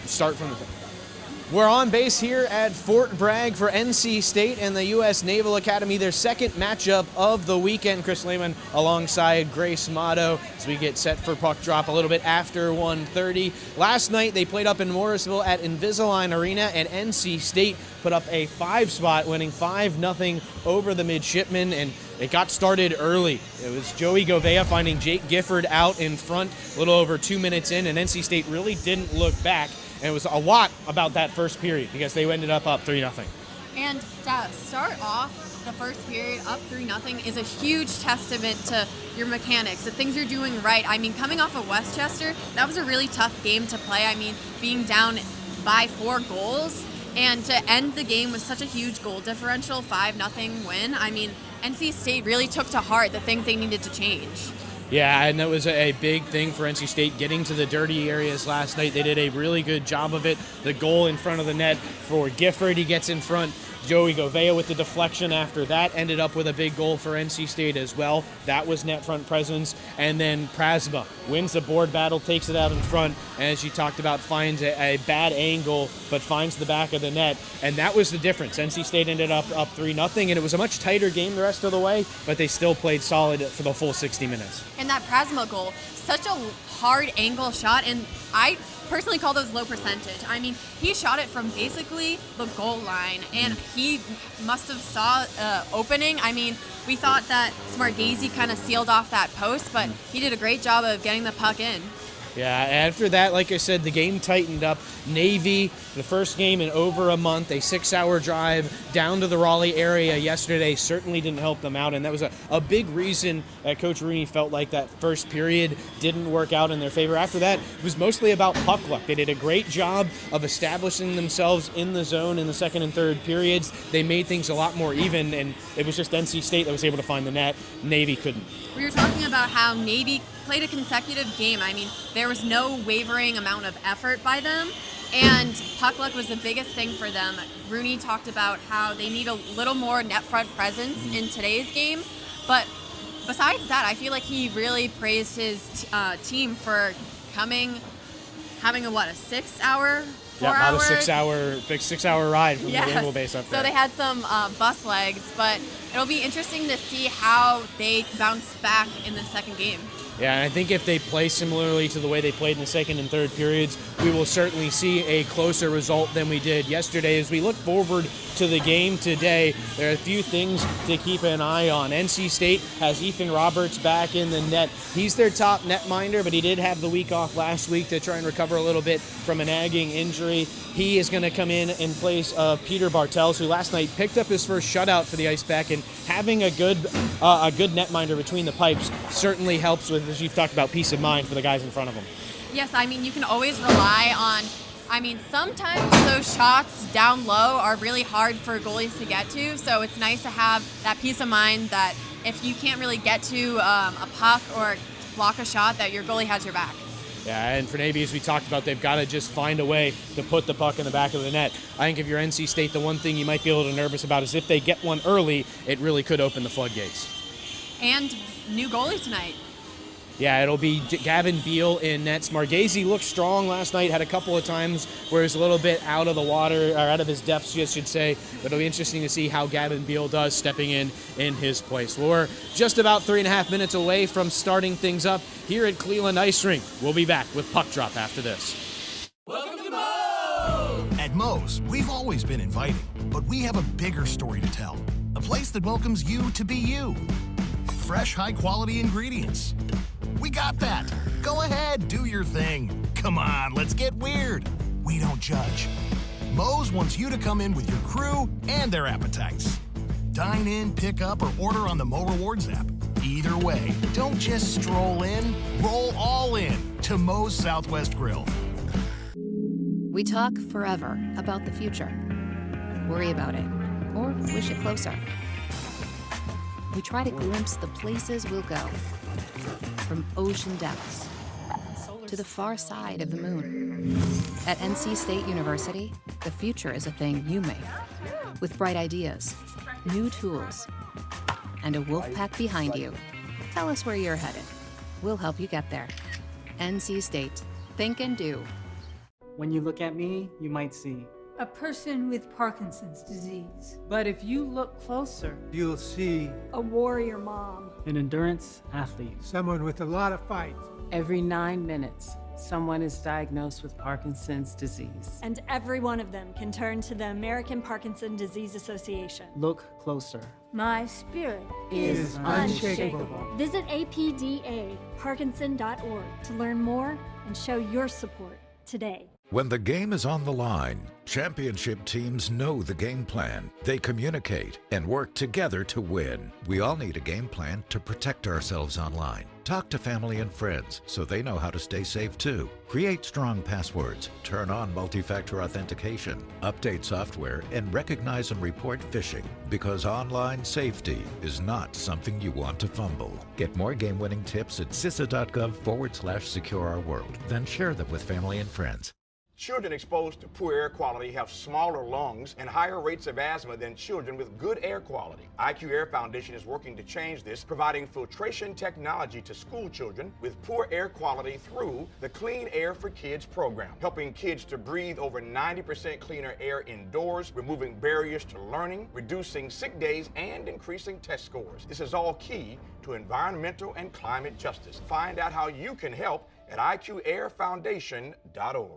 start from the top. We're on base here at Fort Bragg for NC State and the US Naval Academy, their second matchup of the weekend. Chris Lehman alongside Grace Motto as we get set for puck drop a little bit after 1:30. Last night they played up in Morrisville at Invisalign Arena, and NC State put up a 5-spot, winning 5-0 over the Midshipmen, and it got started early. It was Joey Govea finding Jake Gifford out in front a little over 2 minutes in, and NC State really didn't look back. And it was a lot about that first period because they ended up 3-0. And to start off the first period up 3-0 is a huge testament to your mechanics, the things you're doing right. I mean, coming off of Westchester, that was a really tough game to play. I mean, being down by 4 goals and to end the game with such a huge goal differential, 5-0 win. I mean, NC State really took to heart the things they needed to change. Yeah, and that was a big thing for NC State, getting to the dirty areas last night. They did a really good job of it. The goal in front of the net for Gifford, he gets in front. Joey Govea with the deflection after that ended up with a big goal for NC State as well. That was net front presence. And then Prasma wins the board battle, takes it out in front, and as you talked about, finds a bad angle, but finds the back of the net. And that was the difference. NC State ended up 3-0, and it was a much tighter game the rest of the way, but they still played solid for the full 60 minutes. And that Prasma goal, such a hard angle shot, and I personally call those low percentage. I mean, he shot it from basically the goal line, and he must have saw opening. I mean, we thought that Smargazy kind of sealed off that post, but he did a great job of getting the puck in. Yeah, after that, like I said, the game tightened up. Navy, the first game in over a month, a 6-hour drive down to the Raleigh area yesterday certainly didn't help them out, and that was a big reason that Coach Rooney felt like that first period didn't work out in their favor. After that, it was mostly about puck luck. They did a great job of establishing themselves in the zone in the second and third periods. They made things a lot more even, and it was just NC State that was able to find the net. Navy couldn't. We were talking about how Navy played a consecutive game. I mean, there was no wavering amount of effort by them, and puck luck was the biggest thing for them. Rooney talked about how they need a little more net front presence in today's game, but besides that, I feel like he really praised his team for having a 6-hour, 4 yeah, hour? about a 6-hour ride from the naval base up there. So they had some bus legs, but it'll be interesting to see how they bounce back in the second game. Yeah, and I think if they play similarly to the way they played in the second and third periods, we will certainly see a closer result than we did yesterday. As we look forward to the game today, there are a few things to keep an eye on. NC State has Ethan Roberts back in the net. He's their top netminder, but he did have the week off last week to try and recover a little bit from a nagging injury. He is going to come in place of Peter Bartels, who last night picked up his first shutout for the Icepack, and having a good netminder between the pipes certainly helps with, as you've talked about, peace of mind for the guys in front of them. Yes, I mean, you can always rely on, sometimes those shots down low are really hard for goalies to get to, so it's nice to have that peace of mind that if you can't really get to a puck or block a shot, that your goalie has your back. Yeah, and for Navy, as we talked about, they've got to just find a way to put the puck in the back of the net. I think if you're NC State, the one thing you might be a little nervous about is if they get one early, it really could open the floodgates. And new goalie tonight. Yeah, it'll be Gavin Beal in net. Smargazy looked strong last night, had a couple of times where he's a little bit out of the water, or out of his depths, you should say. But it'll be interesting to see how Gavin Beal does stepping in his place. Well, we're just about 3.5 minutes away from starting things up here at Cleland Ice Rink. We'll be back with Puck Drop after this. Welcome to Moe's! At Moe's, we've always been inviting, but we have a bigger story to tell. A place that welcomes you to be you. Fresh, high-quality ingredients. We got that. Go ahead, do your thing. Come on, let's get weird. We don't judge. Moe's wants you to come in with your crew and their appetites. Dine in, pick up, or order on the Mo Rewards app. Either way, don't just stroll in, roll all in to Moe's Southwest Grill. We talk forever about the future. Worry about it, or wish it closer. We try to glimpse the places we'll go. From ocean depths to the far side of the moon. At NC State University, the future is a thing you make. With bright ideas, new tools, and a wolf pack behind you. Tell us where you're headed. We'll help you get there. NC State. Think and do. When you look at me, you might see a person with Parkinson's disease, but if you look closer, you'll see a warrior mom, an endurance athlete. someone with a lot of fight. Every 9 minutes, someone is diagnosed with Parkinson's disease. And every one of them can turn to the American Parkinson Disease Association. Look closer. my spirit Is unshakable. Visit apdaparkinson.org to learn more and show your support today. When the game is on the line, championship teams know the game plan. They communicate and work together to win. We all need a game plan to protect ourselves online. Talk to family and friends so they know how to stay safe too. Create strong passwords, turn on multi-factor authentication, update software, and recognize and report phishing, because online safety is not something you want to fumble. Get more game-winning tips at cisa.gov/secure-our-world. Then share them with family and friends. Children exposed to poor air quality have smaller lungs and higher rates of asthma than children with good air quality. IQ Air Foundation is working to change this, providing filtration technology to school children with poor air quality through the Clean Air for Kids program, helping kids to breathe over 90% cleaner air indoors, removing barriers to learning, reducing sick days, and increasing test scores. This is all key to environmental and climate justice. Find out how you can help at IQAirFoundation.org.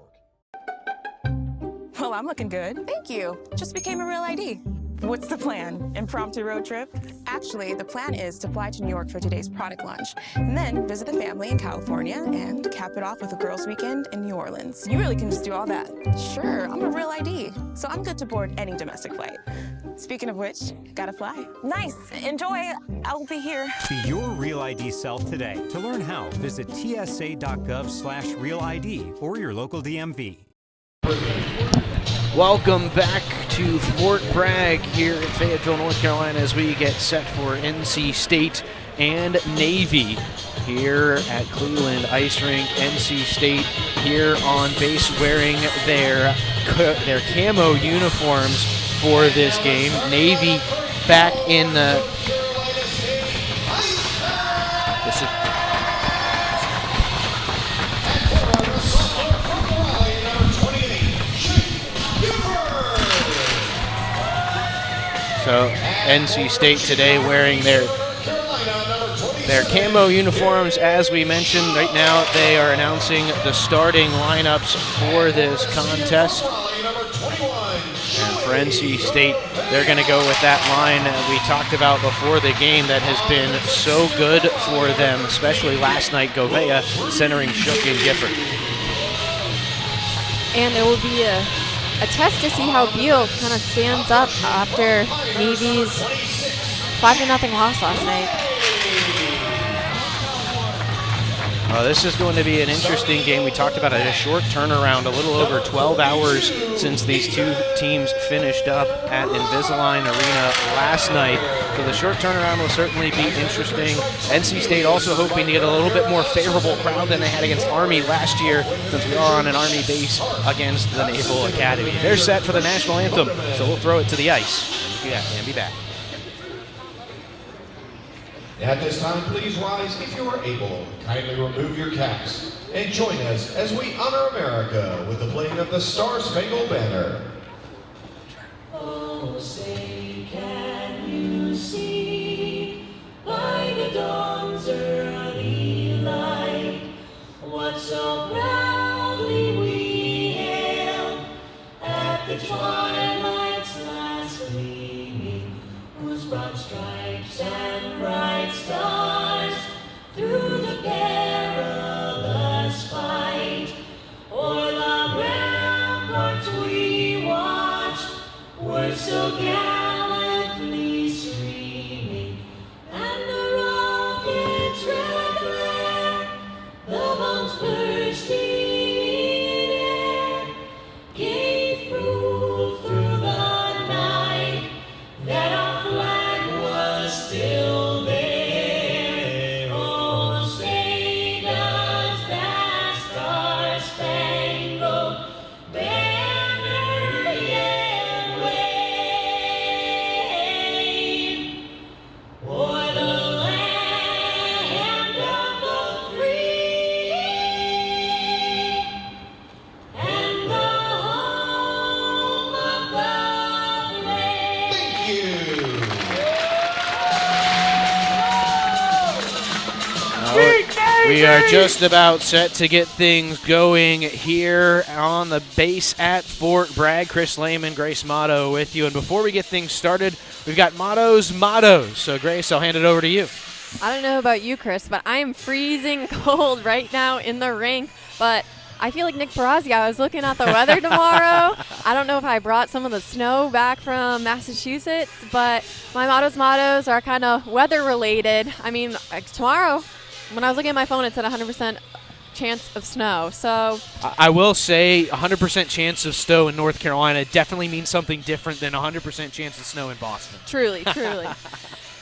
Well, I'm looking good. Thank you. Just became a real ID. What's the plan? Impromptu road trip? Actually, the plan is to fly to New York for today's product launch, and then visit a family in California and cap it off with a girls' weekend in New Orleans. You really can just do all that. Sure, I'm a real ID, so I'm good to board any domestic flight. Speaking of which, gotta fly. Nice. Enjoy. I'll be here. Be your Real ID self today. To learn how, visit tsa.gov/realid or your local DMV. Welcome back to Fort Bragg here in Fayetteville, North Carolina, as we get set for NC State and Navy here at Cleland Ice Rink. NC State here on base wearing their camo uniforms for this game. Navy back in the... This is... So NC State today wearing their camo uniforms. As we mentioned, right now they are announcing the starting lineups for this contest. And for NC State, they're going to go with that line we talked about before the game that has been so good for them, especially last night, Govea centering Shook and Gifford. And it will be a test to see how Beal kind of stands up after Navy's 5-0 loss last night. Well, this is going to be an interesting game. We talked about it, a short turnaround, a little over 12 hours since these two teams finished up at Invisalign Arena last night. So the short turnaround will certainly be interesting. NC State also hoping to get a little bit more favorable crowd than they had against Army last year, since we are on an Army base against the Naval Academy. They're set for the national anthem, so we'll throw it to the ice and be back. At this time, please rise if you are able. Kindly remove your caps and join us as we honor America with the playing of the Star-Spangled Banner. Oh, say, can you see by the dawn's early light what so proudly we hailed at the twilight's last gleaming, whose broad stripes and bright stars through the perilous fight o'er the ramparts we watched were so gallantly streaming, and the rocket's red glare, the bombs bursting We are just about set to get things going here on the base at Fort Bragg. Chris Lehman, Grace Motto with you. And before we get things started, we've got mottos. So, Grace, I'll hand it over to you. I don't know about you, Chris, but I am freezing cold right now in the rink. But I feel like Nick Perazzi. I was looking at the weather tomorrow. I don't know if I brought some of the snow back from Massachusetts, but my mottos are kind of weather related. I mean, like tomorrow, when I was looking at my phone, it said 100% chance of snow. So I will say 100% chance of snow in North Carolina definitely means something different than 100% chance of snow in Boston. Truly.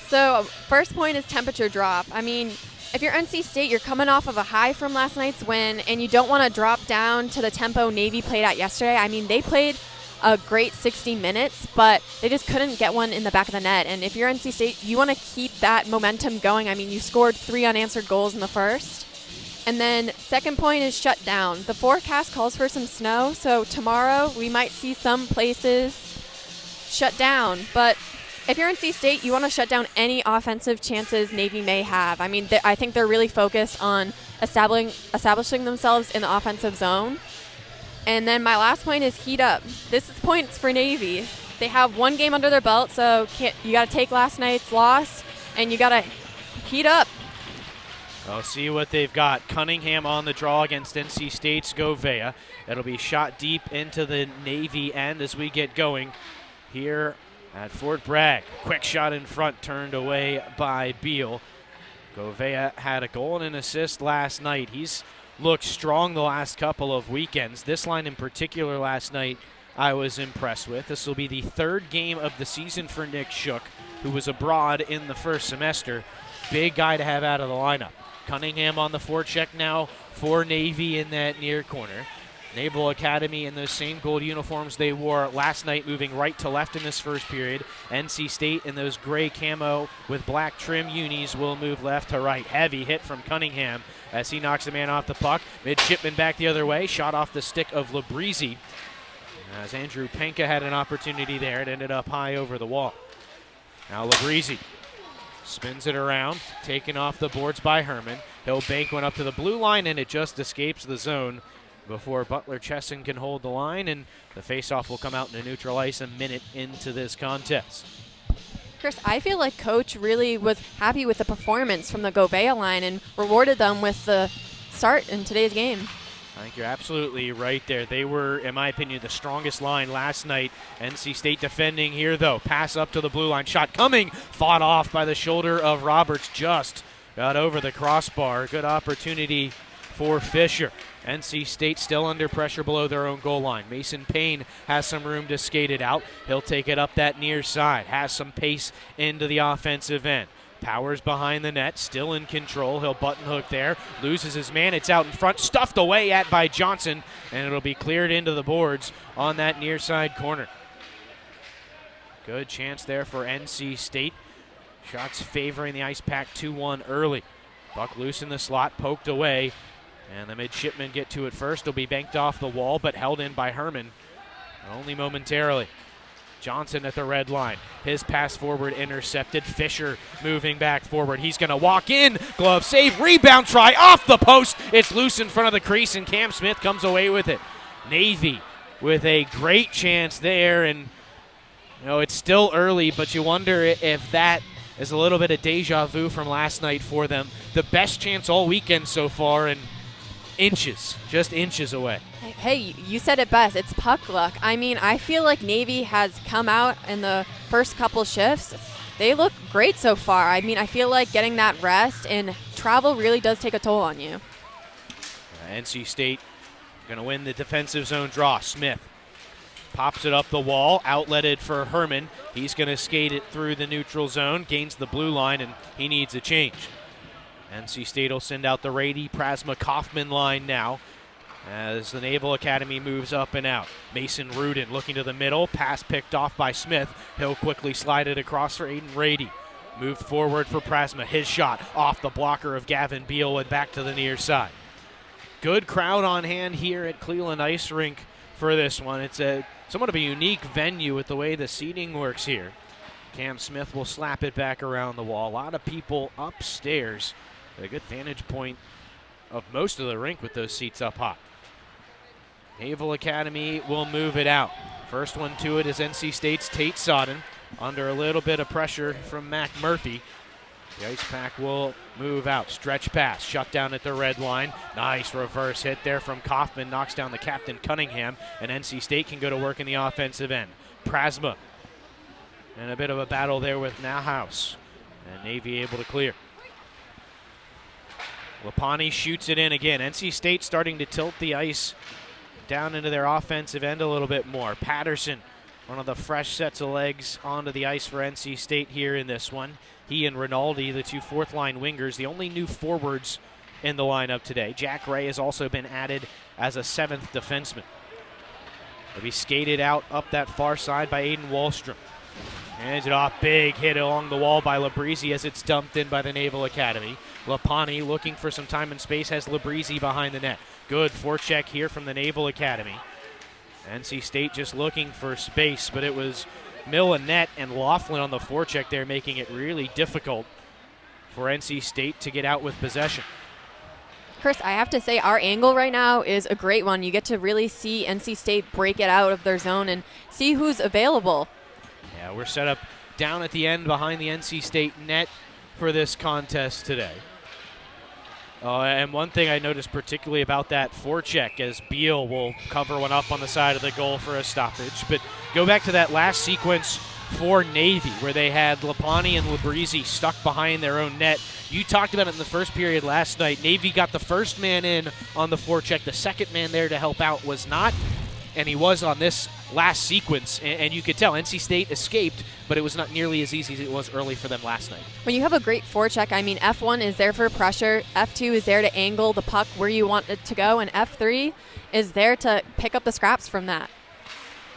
So first point is temperature drop. I mean, if you're NC State, you're coming off of a high from last night's win, and you don't want to drop down to the tempo Navy played at yesterday. I mean, they played a great 60 minutes, but they just couldn't get one in the back of the net. And if you're NC State, you want to keep that momentum going. I mean, you scored 3 unanswered goals in the first. And then second point is shut down. The forecast calls for some snow, so tomorrow we might see some places shut down. But if you're NC State, you want to shut down any offensive chances Navy may have. I mean, I think they're really focused on establishing themselves in the offensive zone. And then my last point is heat up. This is points for Navy. They have one game under their belt, so you got to take last night's loss, and you got to heat up. I'll see what they've got. Cunningham on the draw against NC State's Govea. It'll be shot deep into the Navy end as we get going here at Fort Bragg. Quick shot in front, turned away by Beal. Govea had a goal and an assist last night. He's looked strong the last couple of weekends. This line in particular last night I was impressed with. This will be the third game of the season for Nick Shook, who was abroad in the first semester. Big guy to have out of the lineup. Cunningham on the forecheck now for Navy in that near corner. Naval Academy in those same gold uniforms they wore last night, moving right to left in this first period. NC State in those gray camo with black trim unis will move left to right. Heavy hit from Cunningham as he knocks a man off the puck. Midshipmen back the other way. Shot off the stick of Labrizzi. As Andrew Penka had an opportunity there, it ended up high over the wall. Now Labrizzi spins it around, taken off the boards by Herman. He'll bank one up to the blue line, and it just escapes the zone before Butler Chesson can hold the line, and the faceoff will come out into neutral ice a minute into this contest. Chris, I feel like Coach really was happy with the performance from the Govea line and rewarded them with the start in today's game. I think you're absolutely right there. They were, in my opinion, the strongest line last night. NC State defending here, though. Pass up to the blue line. Shot coming. Fought off by the shoulder of Roberts. Just got over the crossbar. Good opportunity for Fisher. NC State still under pressure below their own goal line. Mason Payne has some room to skate it out. He'll take it up that near side. Has some pace into the offensive end. Powers behind the net, still in control. He'll button hook there, loses his man. It's out in front, stuffed away at by Johnson, and it'll be cleared into the boards on that near side corner. Good chance there for NC State. Shots favoring the Icepack 2-1 early. Puck loose in the slot, poked away, and the Midshipmen get to it first. It'll be banked off the wall, but held in by Herman, only momentarily. Johnson at the red line. His pass forward intercepted. Fisher moving back forward. He's going to walk in. Glove save. Rebound try off the post. It's loose in front of the crease, and Cam Smith comes away with it. Navy with a great chance there, and it's still early, but you wonder if that is a little bit of deja vu from last night for them. The best chance all weekend so far, and just inches away. Hey, you said it best. It's puck luck. I mean, I feel like Navy has come out in the first couple shifts. They look great so far. I mean, I feel like getting that rest and travel really does take a toll on you. NC State going to win the defensive zone draw. Smith pops it up the wall, outletted for Herman. He's going to skate it through the neutral zone, gains the blue line, and he needs a change. NC State will send out the Rady Prasma Kaufman line now as the Naval Academy moves up and out. Mason Rudin looking to the middle. Pass picked off by Smith. He'll quickly slide it across for Aiden Rady. Moved forward for Prasma. His shot off the blocker of Gavin Beal and back to the near side. Good crowd on hand here at Cleland Ice Rink for this one. It's somewhat of a unique venue with the way the seating works here. Cam Smith will slap it back around the wall. A lot of people upstairs. A good vantage point of most of the rink with those seats up high. Naval Academy will move it out. First one to it is NC State's Tate Sodden, under a little bit of pressure from Mac Murphy. The Icepack will move out. Stretch pass, shut down at the red line. Nice reverse hit there from Kaufman, knocks down the captain Cunningham, and NC State can go to work in the offensive end. Prasma, and a bit of a battle there with Nowhouse, and Navy able to clear. Lapani shoots it in again. NC State starting to tilt the ice down into their offensive end a little bit more. Patterson, one of the fresh sets of legs onto the ice for NC State here in this one. He and Rinaldi, the two fourth-line wingers, the only new forwards in the lineup today. Jack Ray has also been added as a seventh defenseman. He'll be skated out up that far side by Aiden Wallstrom. Hands it off, big hit along the wall by Labrizzi as it's dumped in by the Naval Academy. Lapani looking for some time and space, has Labrizzi behind the net. Good forecheck here from the Naval Academy. NC State just looking for space, but it was Millinette and Laughlin on the forecheck there, making it really difficult for NC State to get out with possession. Chris, I have to say our angle right now is a great one. You get to really see NC State break it out of their zone and see who's available. Yeah, we're set up down at the end behind the NC State net for this contest today. And one thing I noticed particularly about that forecheck, as Beal will cover one up on the side of the goal for a stoppage. But go back to that last sequence for Navy, where they had Lapani and Labrizzi stuck behind their own net. You talked about it in the first period last night. Navy got the first man in on the forecheck. The second man there to help out was not, and he was on this last sequence. And you could tell NC State escaped, but it was not nearly as easy as it was early for them last night. When you have a great forecheck, I mean, F1 is there for pressure, F2 is there to angle the puck where you want it to go, and F3 is there to pick up the scraps from that.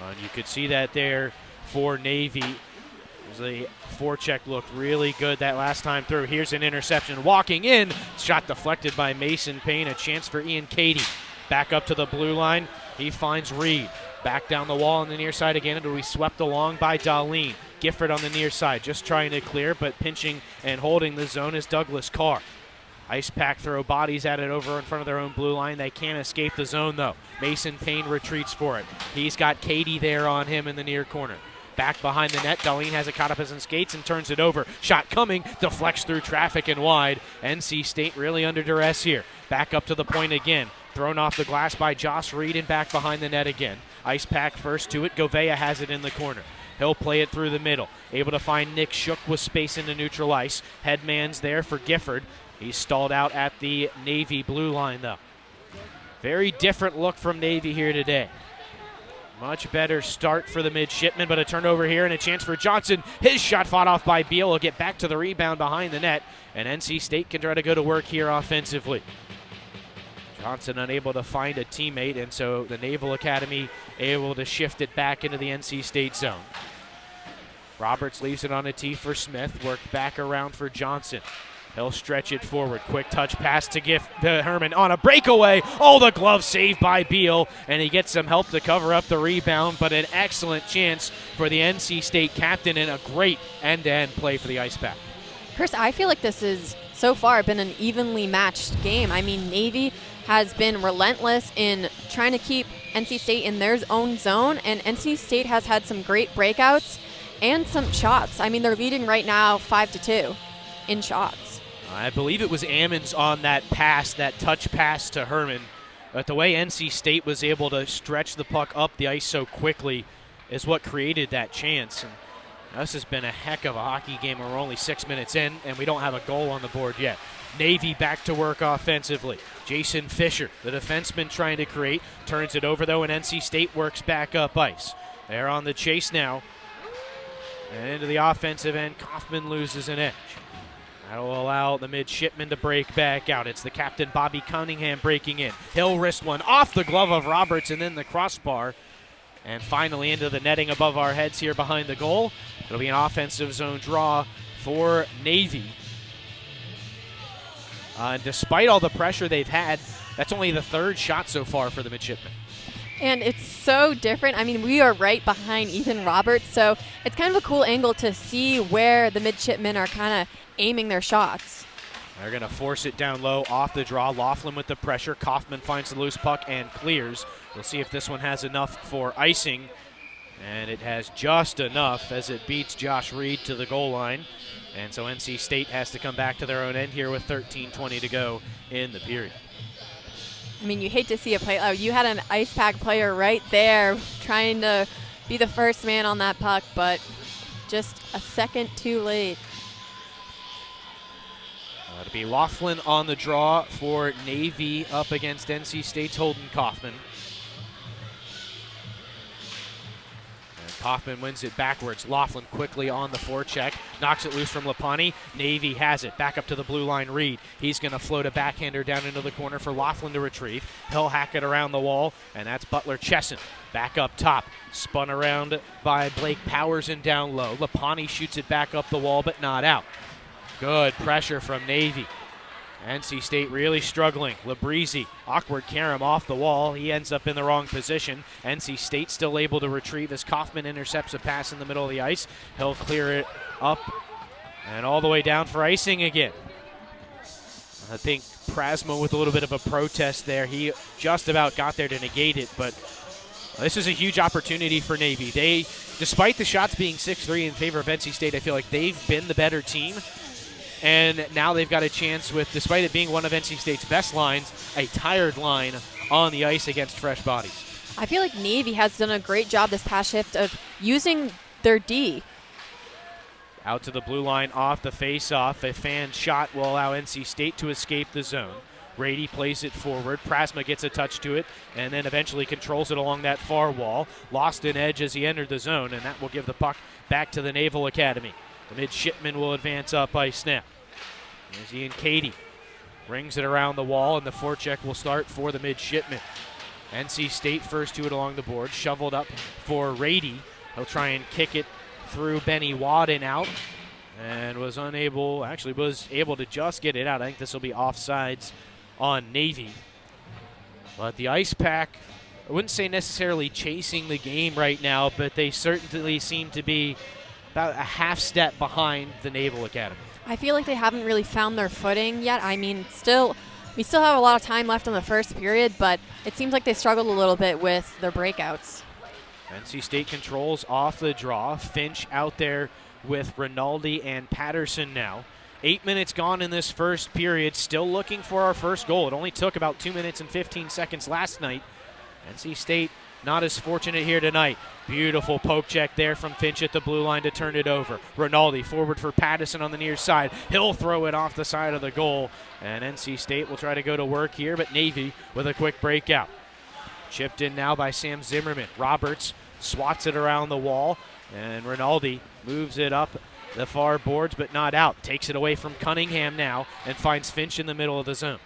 And you could see that there for Navy. The forecheck looked really good that last time through. Here's an interception. Walking in, shot deflected by Mason Payne. A chance for Ian Cady. Back up to the blue line. He finds Reed. Back down the wall on the near side again. It'll be swept along by Darlene. Gifford on the near side, just trying to clear, but pinching and holding the zone is Douglas Carr. Icepack throw bodies at it over in front of their own blue line. They can't escape the zone, though. Mason Payne retreats for it. He's got Cady there on him in the near corner. Back behind the net, Darlene has it caught up as in skates and turns it over. Shot coming, deflects through traffic and wide. NC State really under duress here. Back up to the point again. Thrown off the glass by Josh Reed and back behind the net again. Icepack first to it. Govea has it in the corner. He'll play it through the middle. Able to find Nick Shook with space into neutral ice. Headman's there for Gifford. He's stalled out at the Navy blue line, though. Very different look from Navy here today. Much better start for the Midshipmen, but a turnover here and a chance for Johnson. His shot fought off by Beal. He'll get back to the rebound behind the net, and NC State can try to go to work here offensively. Johnson unable to find a teammate, and so the Naval Academy able to shift it back into the NC State zone. Roberts leaves it on a tee for Smith. Worked back around for Johnson. He'll stretch it forward. Quick touch pass to Herman on a breakaway. Oh, the glove saved by Beal, and he gets some help to cover up the rebound, but an excellent chance for the NC State captain and a great end-to-end play for the Icepack. Chris, I feel like this has so far been an evenly matched game. I mean, Navy has been relentless in trying to keep NC State in their own zone, and NC State has had some great breakouts and some shots. I mean, they're leading right now 5-2 in shots. I believe it was Ammons on that pass, that touch pass to Herman. But the way NC State was able to stretch the puck up the ice so quickly is what created that chance. And this has been a heck of a hockey game. We're only 6 minutes in, and we don't have a goal on the board yet. Navy back to work offensively. Jason Fisher, the defenseman, trying to create. Turns it over, though, and NC State works back up ice. They're on the chase now. And into the offensive end, Kaufman loses an edge. That'll allow the Midshipmen to break back out. It's the captain, Bobby Cunningham, breaking in. He'll wrist one off the glove of Roberts and then the crossbar. And finally into the netting above our heads here behind the goal. It'll be an offensive zone draw for Navy. Despite all the pressure they've had, that's only the third shot so far for the Midshipmen. And it's so different. I mean, we are right behind Ethan Roberts, so it's kind of a cool angle to see where the Midshipmen are kind of aiming their shots. They're going to force it down low off the draw. Laughlin with the pressure. Kaufman finds the loose puck and clears. We'll see if this one has enough for icing. And it has just enough as it beats Josh Reed to the goal line. And so NC State has to come back to their own end here with 13:20 to go in the period. I mean, you hate to see a play. Oh, you had an Ice Pack player right there trying to be the first man on that puck, but just a second too late. It'll be Laughlin on the draw for Navy up against NC State's Holden Kaufman. And Kaufman wins it backwards. Laughlin quickly on the forecheck, knocks it loose from Lapani. Navy has it, back up to the blue line. Reed, he's going to float a backhander down into the corner for Laughlin to retrieve. He'll hack it around the wall, and that's Butler Chesson. Back up top, spun around by Blake Powers and down low. Lapani shoots it back up the wall, but not out. Good pressure from Navy. NC State really struggling. Labrizzi, awkward carom off the wall. He ends up in the wrong position. NC State still able to retrieve as Kaufman intercepts a pass in the middle of the ice. He'll clear it up and all the way down for icing again. I think Prasma with a little bit of a protest there. He just about got there to negate it, but this is a huge opportunity for Navy. They, despite the shots being 6-3 in favor of NC State, I feel like they've been the better team. And now they've got a chance with, despite it being one of NC State's best lines, a tired line on the ice against fresh bodies. I feel like Navy has done a great job this past shift of using their D. Out to the blue line off the face-off. A fan shot will allow NC State to escape the zone. Rady plays it forward. Prasma gets a touch to it and then eventually controls it along that far wall. Lost an edge as he entered the zone, and that will give the puck back to the Naval Academy. The midshipmen will advance up ice now. There's Ian Cady. Rings it around the wall, and the forecheck will start for the midshipmen. NC State first to it along the board. Shoveled up for Rady. He'll try and kick it through Benny Wadden out. And was able to just get it out. I think this will be offsides on Navy. But the Ice Pack, I wouldn't say necessarily chasing the game right now, but they certainly seem to be about a half step behind the Naval Academy. I feel like they haven't really found their footing yet. I mean, we still have a lot of time left in the first period, but it seems like they struggled a little bit with their breakouts. NC State controls off the draw. Finch out there with Rinaldi and Patterson now. 8 minutes gone in this first period, still looking for our first goal. It only took about 2 minutes and 15 seconds last night. NC State not as fortunate here tonight. Beautiful poke check there from Finch at the blue line to turn it over. Rinaldi forward for Patterson on the near side. He'll throw it off the side of the goal. And NC State will try to go to work here, but Navy with a quick breakout. Chipped in now by Sam Zimmerman. Roberts swats it around the wall, and Rinaldi moves it up the far boards, but not out. Takes it away from Cunningham now and finds Finch in the middle of the zone.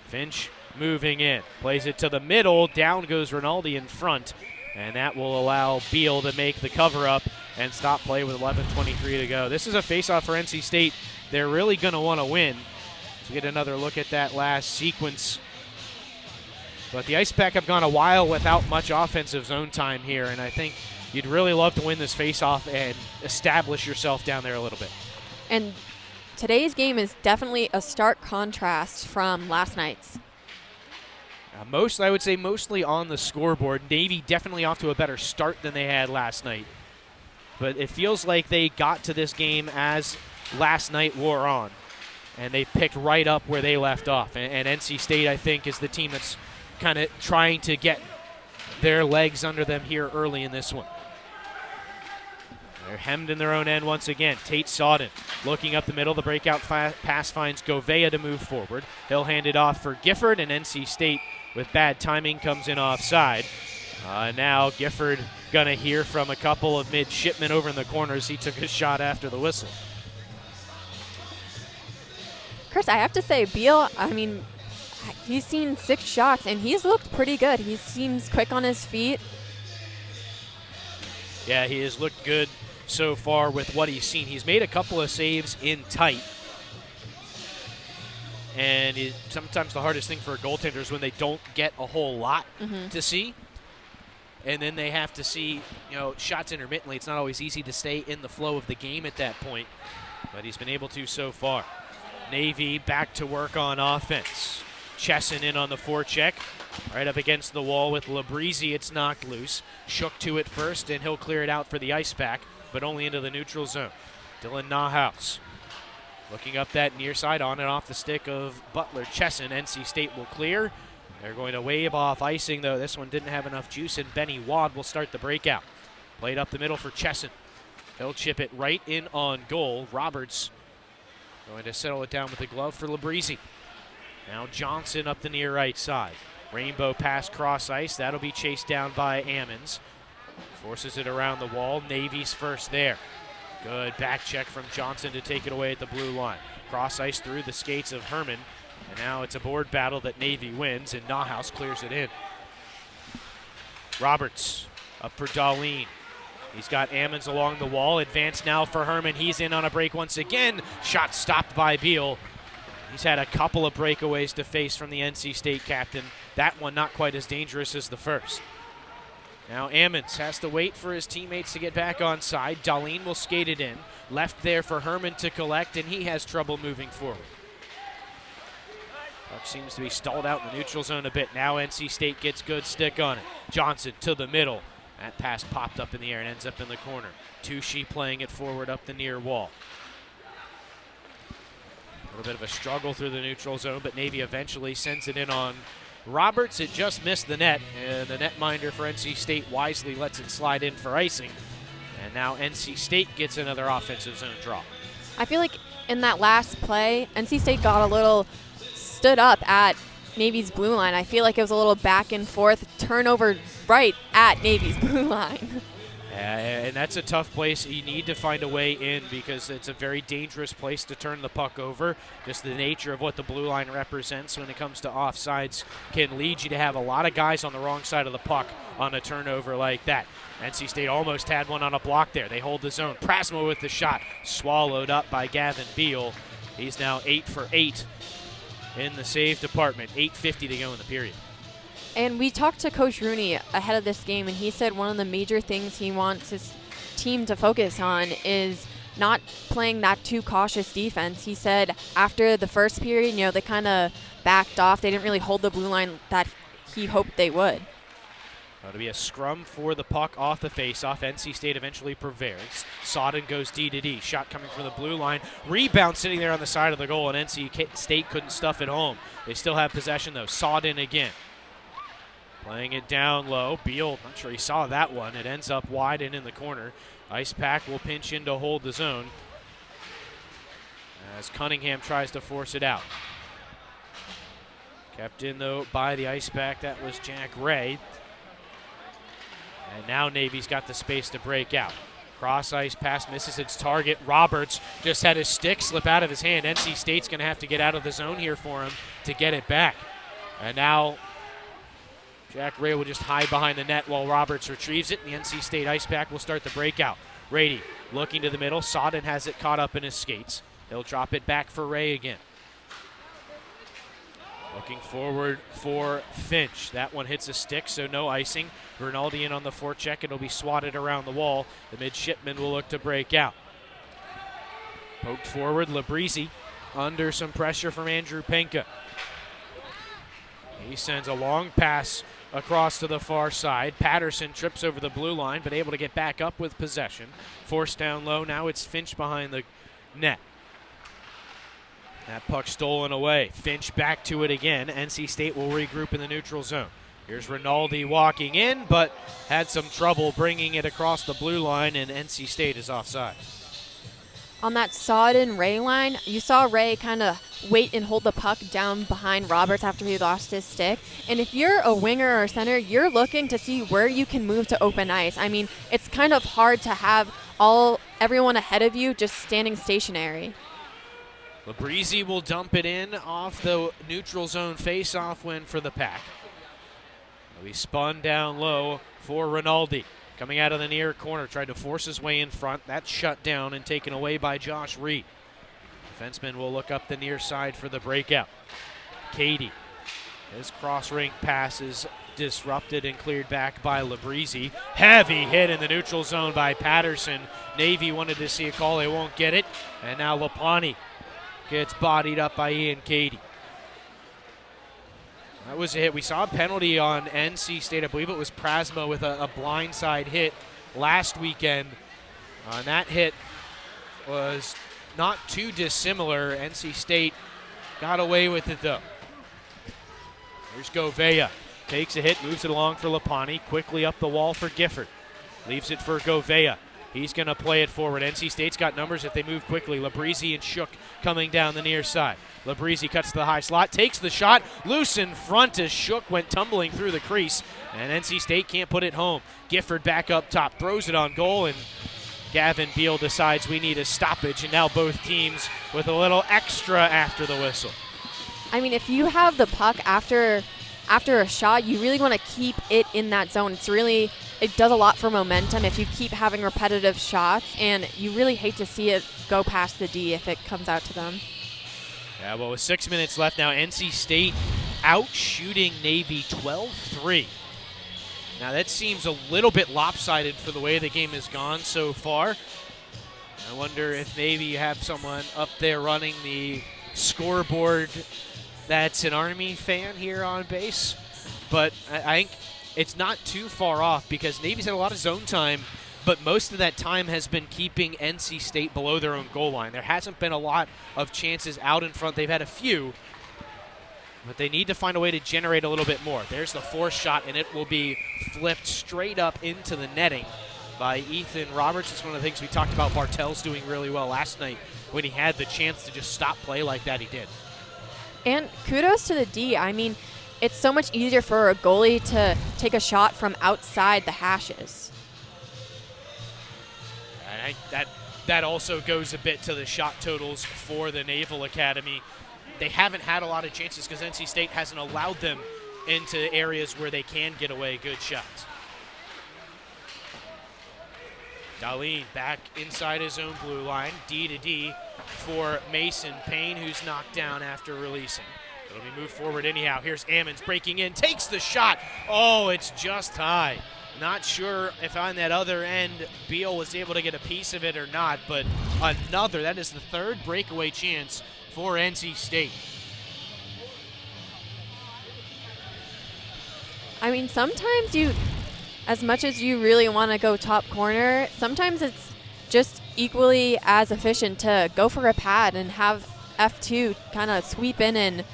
Finch moving in, plays it to the middle, down goes Rinaldi in front, and that will allow Beal to make the cover up and stop play with 11:23 to go. This is a face-off for NC State. They're really going to want to win. Let's get another look at that last sequence. But the Ice Pack have gone a while without much offensive zone time here, and I think you'd really love to win this face-off and establish yourself down there a little bit. And today's game is definitely a stark contrast from last night's. I would say mostly on the scoreboard. Navy definitely off to a better start than they had last night. But it feels like they got to this game as last night wore on. And they picked right up where they left off. And NC State, I think, is the team that's kind of trying to get their legs under them here early in this one. They're hemmed in their own end once again. Tate Sawden looking up the middle. The breakout pass finds Govea to move forward. He'll hand it off for Gifford, and NC State with bad timing comes in offside. Now Gifford gonna hear from a couple of midshipmen over in the corners. He took a shot after the whistle. Chris, I have to say, Beal, I mean, he's seen 6 shots, and he's looked pretty good. He seems quick on his feet. Yeah, he has looked good so far with what he's seen. He's made a couple of saves in tight. And sometimes the hardest thing for a goaltender is when they don't get a whole lot to see. And then they have to see, shots intermittently. It's not always easy to stay in the flow of the game at that point. But he's been able to so far. Navy back to work on offense. Chesson in on the forecheck. Right up against the wall with Labreezy, it's knocked loose. Shook to it first, and he'll clear it out for the Icepack, but only into the neutral zone. Dylan Nahaus looking up that near side, on and off the stick of Butler. Chesson, NC State will clear. They're going to wave off icing, though. This one didn't have enough juice, and Benny Wad will start the breakout. Played up the middle for Chesson. He'll chip it right in on goal. Roberts going to settle it down with the glove for Labreezy. Now Johnson up the near right side. Rainbow pass cross ice. That'll be chased down by Ammons. Forces it around the wall. Navy's first there. Good back check from Johnson to take it away at the blue line. Cross ice through the skates of Herman. And now it's a board battle that Navy wins, and Nahaus clears it in. Roberts up for Darlene. He's got Ammons along the wall. Advance now for Herman. He's in on a break once again. Shot stopped by Beal. He's had a couple of breakaways to face from the NC State captain. That one not quite as dangerous as the first. Now Ammons has to wait for his teammates to get back on side. Darlene will skate it in. Left there for Herman to collect, and he has trouble moving forward. Puck seems to be stalled out in the neutral zone a bit. Now NC State gets good stick on it. Johnson to the middle. That pass popped up in the air and ends up in the corner. Tushy playing it forward up the near wall. A little bit of a struggle through the neutral zone, but Navy eventually sends it in on Roberts. It just missed the net, and the netminder for NC State wisely lets it slide in for icing. And now NC State gets another offensive zone draw. I feel like in that last play, NC State got a little stood up at Navy's blue line. I feel like it was a little back and forth turnover right at Navy's blue line. And that's a tough place. You need to find a way in because it's a very dangerous place to turn the puck over. Just the nature of what the blue line represents when it comes to offsides can lead you to have a lot of guys on the wrong side of the puck on a turnover like that. NC State almost had one on a block there. They hold the zone. Prasma with the shot. Swallowed up by Gavin Beal. He's now 8 for 8 in the save department. 8:50 to go in the period. And we talked to Coach Rooney ahead of this game, and he said one of the major things he wants his team to focus on is not playing that too cautious defense. He said after the first period, they kind of backed off. They didn't really hold the blue line that he hoped they would. It'll be a scrum for the puck off the face-off. NC State eventually prevails. Sodden goes D to D. Shot coming from the blue line. Rebound sitting there on the side of the goal, and NC State couldn't stuff it home. They still have possession, though. Sodden again. Playing it down low. Beal, not sure he saw that one. It ends up wide and in the corner. Icepack will pinch in to hold the zone as Cunningham tries to force it out. Kept in, though, by the Icepack. That was Jack Ray. And now Navy's got the space to break out. Cross ice pass misses its target. Roberts just had his stick slip out of his hand. NC State's going to have to get out of the zone here for him to get it back. And now Jack Ray will just hide behind the net while Roberts retrieves it. The NC State Icepack will start the breakout. Rady looking to the middle. Sodden has it caught up in his skates. He'll drop it back for Ray again. Looking forward for Finch. That one hits a stick, so no icing. Rinaldi in on the forecheck. It'll be swatted around the wall. The midshipmen will look to break out. Poked forward, Labreezy under some pressure from Andrew Penka. He sends a long pass across to the far side. Patterson trips over the blue line, but able to get back up with possession. Forced down low. Now it's Finch behind the net. That puck stolen away. Finch back to it again. NC State will regroup in the neutral zone. Here's Rinaldi walking in, but had some trouble bringing it across the blue line, and NC State is offside. On that Sodden Ray line, you saw Ray kind of wait and hold the puck down behind Roberts after he lost his stick. And if you're a winger or a center, you're looking to see where you can move to open ice. I mean, it's kind of hard to have everyone ahead of you just standing stationary. Labreezy will dump it in off the neutral zone face-off win for the Pack. He'll be spun down low for Rinaldi. Coming out of the near corner, tried to force his way in front. That's shut down and taken away by Josh Reed. Defenseman will look up the near side for the breakout. Cady. His cross-rink pass is disrupted and cleared back by Labreezy. Heavy hit in the neutral zone by Patterson. Navy wanted to see a call. They won't get it. And now Lapani gets bodied up by Ian Cady. That was a hit. We saw a penalty on NC State. I believe it was Prasma with a blindside hit last weekend. And that hit was not too dissimilar. NC State got away with it, though. Here's Gouveia. Takes a hit, moves it along for Lapani. Quickly up the wall for Gifford. Leaves it for Gouveia. He's going to play it forward. NC State's got numbers if they move quickly. Labrizzi and Shook coming down the near side. Labrizzi cuts to the high slot, takes the shot, loose in front as Shook went tumbling through the crease, and NC State can't put it home. Gifford back up top, throws it on goal, and Gavin Beal decides we need a stoppage, and now both teams with a little extra after the whistle. I mean, if you have the puck after a shot, you really want to keep it in that zone. It does a lot for momentum if you keep having repetitive shots, and you really hate to see it go past the D if it comes out to them. Yeah, well, with 6 minutes left now, NC State out shooting Navy 12-3. Now, that seems a little bit lopsided for the way the game has gone so far. I wonder if maybe you have someone up there running the scoreboard that's an Army fan here on base. But I think it's not too far off because Navy's had a lot of zone time, but most of that time has been keeping NC State below their own goal line. There hasn't been a lot of chances out in front. They've had a few, but they need to find a way to generate a little bit more. There's the force shot, and it will be flipped straight up into the netting by Ethan Roberts. It's one of the things we talked about Bartels doing really well last night. When he had the chance to just stop play like that, he did. And kudos to the D. I mean, it's so much easier for a goalie to take a shot from outside the hashes. And that also goes a bit to the shot totals for the Naval Academy. They haven't had a lot of chances because NC State hasn't allowed them into areas where they can get away good shots. Darlene back inside his own blue line, D to D for Mason Payne, who's knocked down after releasing. It'll be moved forward anyhow. Here's Ammons breaking in, takes the shot. Oh, it's just high. Not sure if on that other end Beal was able to get a piece of it or not, but that is the third breakaway chance for NC State. I mean, sometimes as much as you really want to go top corner, sometimes it's just equally as efficient to go for a pad and have F2 kind of sweep in and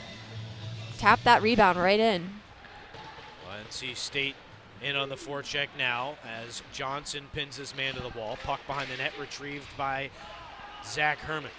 tap that rebound right in. Well, NC State in on the forecheck now as Johnson pins his man to the wall. Puck behind the net retrieved by Zach Herman.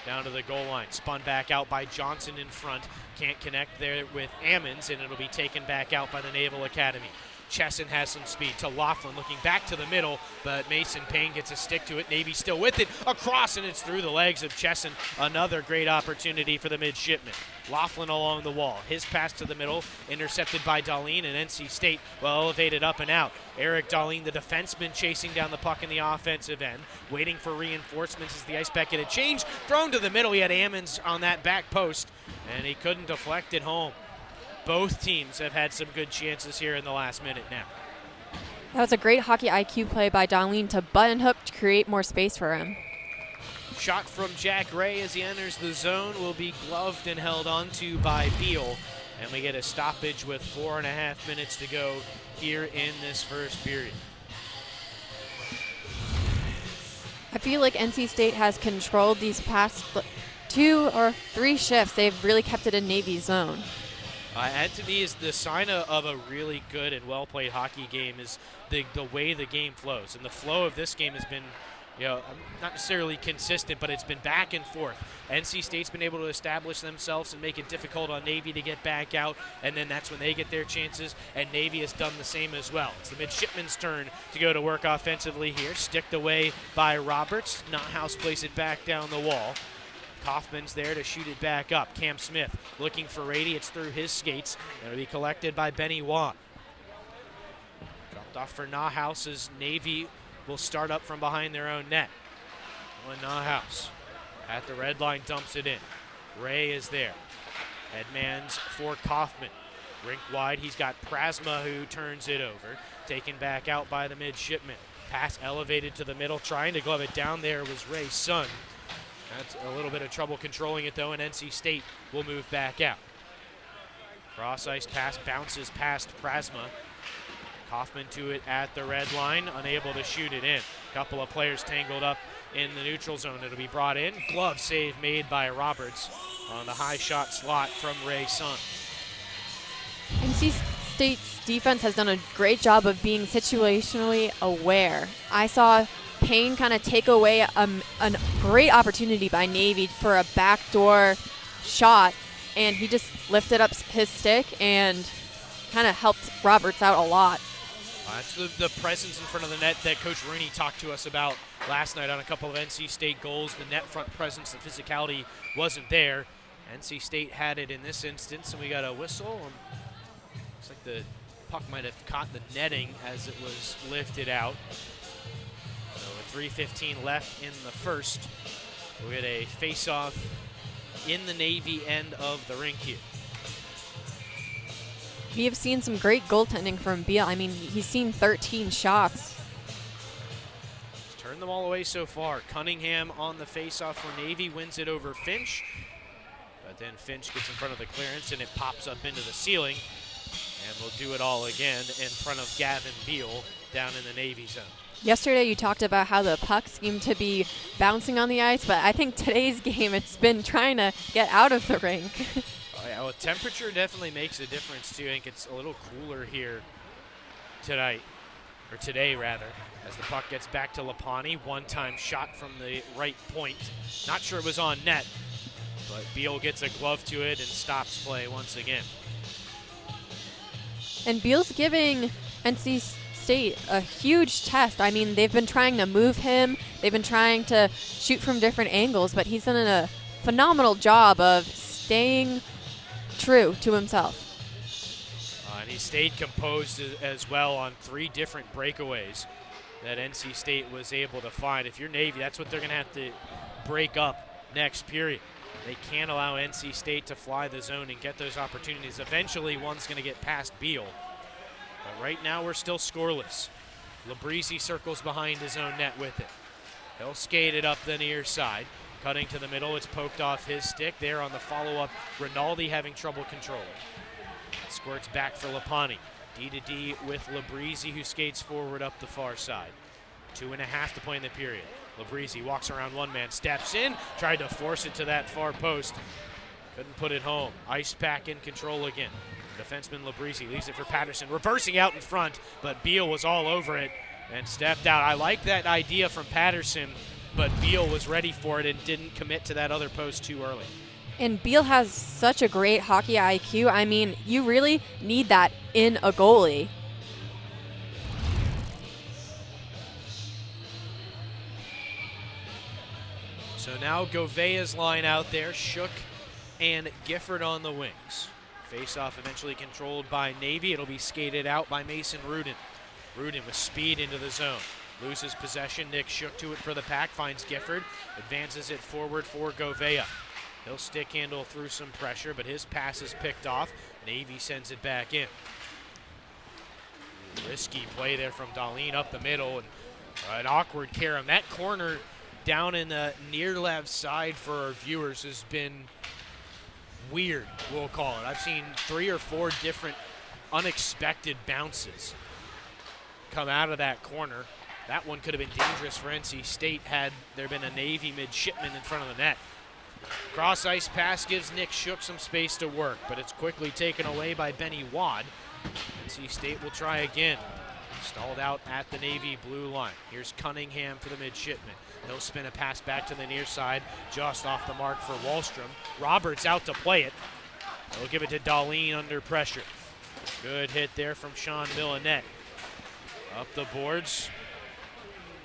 Down to the goal line, spun back out by Johnson in front. Can't connect there with Ammons, and it'll be taken back out by the Naval Academy. Chesson has some speed to Laughlin, looking back to the middle, but Mason Payne gets a stick to it. Navy still with it, across, and it's through the legs of Chesson. Another great opportunity for the Midshipmen. Laughlin along the wall. His pass to the middle, intercepted by Darlene, and NC State, well, elevated up and out. Eric Darlene, the defenseman, chasing down the puck in the offensive end, waiting for reinforcements as the Icepack get a change. Thrown to the middle, he had Ammons on that back post, and he couldn't deflect it home. Both teams have had some good chances here in the last minute now. That was a great hockey IQ play by Darlene to button hook to create more space for him. Shot from Jack Ray as he enters the zone will be gloved and held onto by Beal. And we get a stoppage with 4.5 minutes to go here in this first period. I feel like NC State has controlled these past 2 or 3 shifts. They've really kept it in Navy's zone. And to me, is the sign of a really good and well-played hockey game is the way the game flows. And the flow of this game has been, not necessarily consistent, but it's been back and forth. NC State's been able to establish themselves and make it difficult on Navy to get back out, and then that's when they get their chances, and Navy has done the same as well. It's the Midshipmen's turn to go to work offensively here, sticked away by Roberts. Nothouse plays it back down the wall. Kaufman's there to shoot it back up. Cam Smith looking for Rady. It's through his skates. It'll be collected by Benny Watt. Dropped off for Nahhouse as Navy will start up from behind their own net. Nahhouse at the red line dumps it in. Ray is there. Headman's for Kaufman. Rink wide. He's got Prasma who turns it over. Taken back out by the Midshipmen. Pass elevated to the middle. Trying to glove it down there was Ray Sun. That's a little bit of trouble controlling it, though, and NC State will move back out. Cross ice pass bounces past Prasma. Kaufman to it at the red line, unable to shoot it in. Couple of players tangled up in the neutral zone. It'll be brought in. Glove save made by Roberts on the high shot slot from Ray Sun. NC State's defense has done a great job of being situationally aware. I saw Payne kind of take away a great opportunity by Navy for a backdoor shot, and he just lifted up his stick and kind of helped Roberts out a lot. That's the presence in front of the net that Coach Rooney talked to us about last night on a couple of NC State goals. The net front presence, the physicality wasn't there. NC State had it in this instance, and we got a whistle. Looks like the puck might have caught the netting as it was lifted out. So with 3:15 left in the first, we'll get a face-off in the Navy end of the rink here. We have seen some great goaltending from Beal. I mean, he's seen 13 shots. He's turned them all away so far. Cunningham on the face-off for Navy, wins it over Finch. But then Finch gets in front of the clearance, and it pops up into the ceiling. And we'll do it all again in front of Gavin Beal down in the Navy zone. Yesterday you talked about how the puck seemed to be bouncing on the ice, but I think today's game it's been trying to get out of the rink. Oh, yeah, well, temperature definitely makes a difference, too. I think it's a little cooler here tonight, or today, rather, as the puck gets back to Lapani. One-time shot from the right point. Not sure it was on net, but Beal gets a glove to it and stops play once again. And Beal's giving NC State a huge test. I mean, they've been trying to move him. They've been trying to shoot from different angles, but he's done a phenomenal job of staying true to himself. And he stayed composed as well on 3 different breakaways that NC State was able to find. If you're Navy, that's what they're going to have to break up next period. They can't allow NC State to fly the zone and get those opportunities. Eventually, one's going to get past Beal. But right now, we're still scoreless. Labrizzi circles behind his own net with it. He'll skate it up the near side. Cutting to the middle, it's poked off his stick. There on the follow-up, Rinaldi having trouble controlling. Squirts back for Lapani. D-to-D with Labrizzi, who skates forward up the far side. 2.5 to play in the period. Labrizzi walks around one man, steps in, tried to force it to that far post. Couldn't put it home. Icepack in control again. Defenseman Labrizzi leaves it for Patterson, reversing out in front, but Beal was all over it and stepped out. I like that idea from Patterson, but Beal was ready for it and didn't commit to that other post too early. And Beal has such a great hockey IQ. I mean, you really need that in a goalie. So now Govea's line out there, Shook and Gifford on the wings. Face-off eventually controlled by Navy. It'll be skated out by Mason Rudin. Rudin with speed into the zone. Loses possession. Nick Shook to it for the pack. Finds Gifford. Advances it forward for Govea. He'll stick handle through some pressure, but his pass is picked off. Navy sends it back in. Risky play there from Darlene up the middle, and an awkward carom. That corner down in the near left side for our viewers has been weird, we'll call it. I've seen 3 or 4 different unexpected bounces come out of that corner. That one could have been dangerous for NC State had there been a Navy midshipman in front of the net. Cross ice pass gives Nick Shook some space to work, but it's quickly taken away by Benny Wad. NC State will try again. Stalled out at the Navy blue line. Here's Cunningham for the midshipman. He'll spin a pass back to the near side, just off the mark for Wallstrom. Roberts out to play it. He'll give it to Darlene under pressure. Good hit there from Sean Millinette. Up the boards.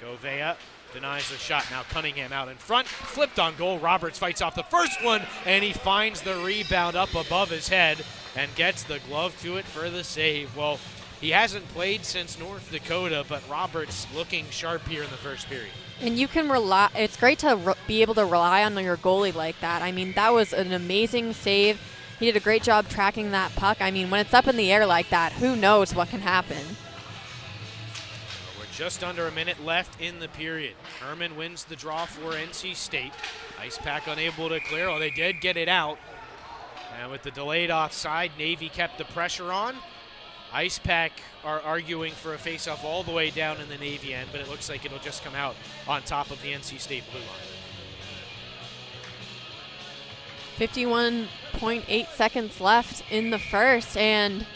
Govea denies the shot. Now Cunningham out in front. Flipped on goal. Roberts fights off the first one, and he finds the rebound up above his head and gets the glove to it for the save. Well, he hasn't played since North Dakota, but Roberts looking sharp here in the first period. And you can rely, it's great to be able to rely on your goalie like that. I mean, that was an amazing save. He did a great job tracking that puck. I mean, when it's up in the air like that, who knows what can happen. We're Just under a minute left in the period. Herman wins the draw for NC State. Icepack unable to clear. Oh, they did get it out. And with the delayed offside, Navy kept the pressure on. Icepack are arguing for a face-off all the way down in the Navy end, but it looks like it'll just come out on top of the NC State blue line. 51.8 seconds left in the first, and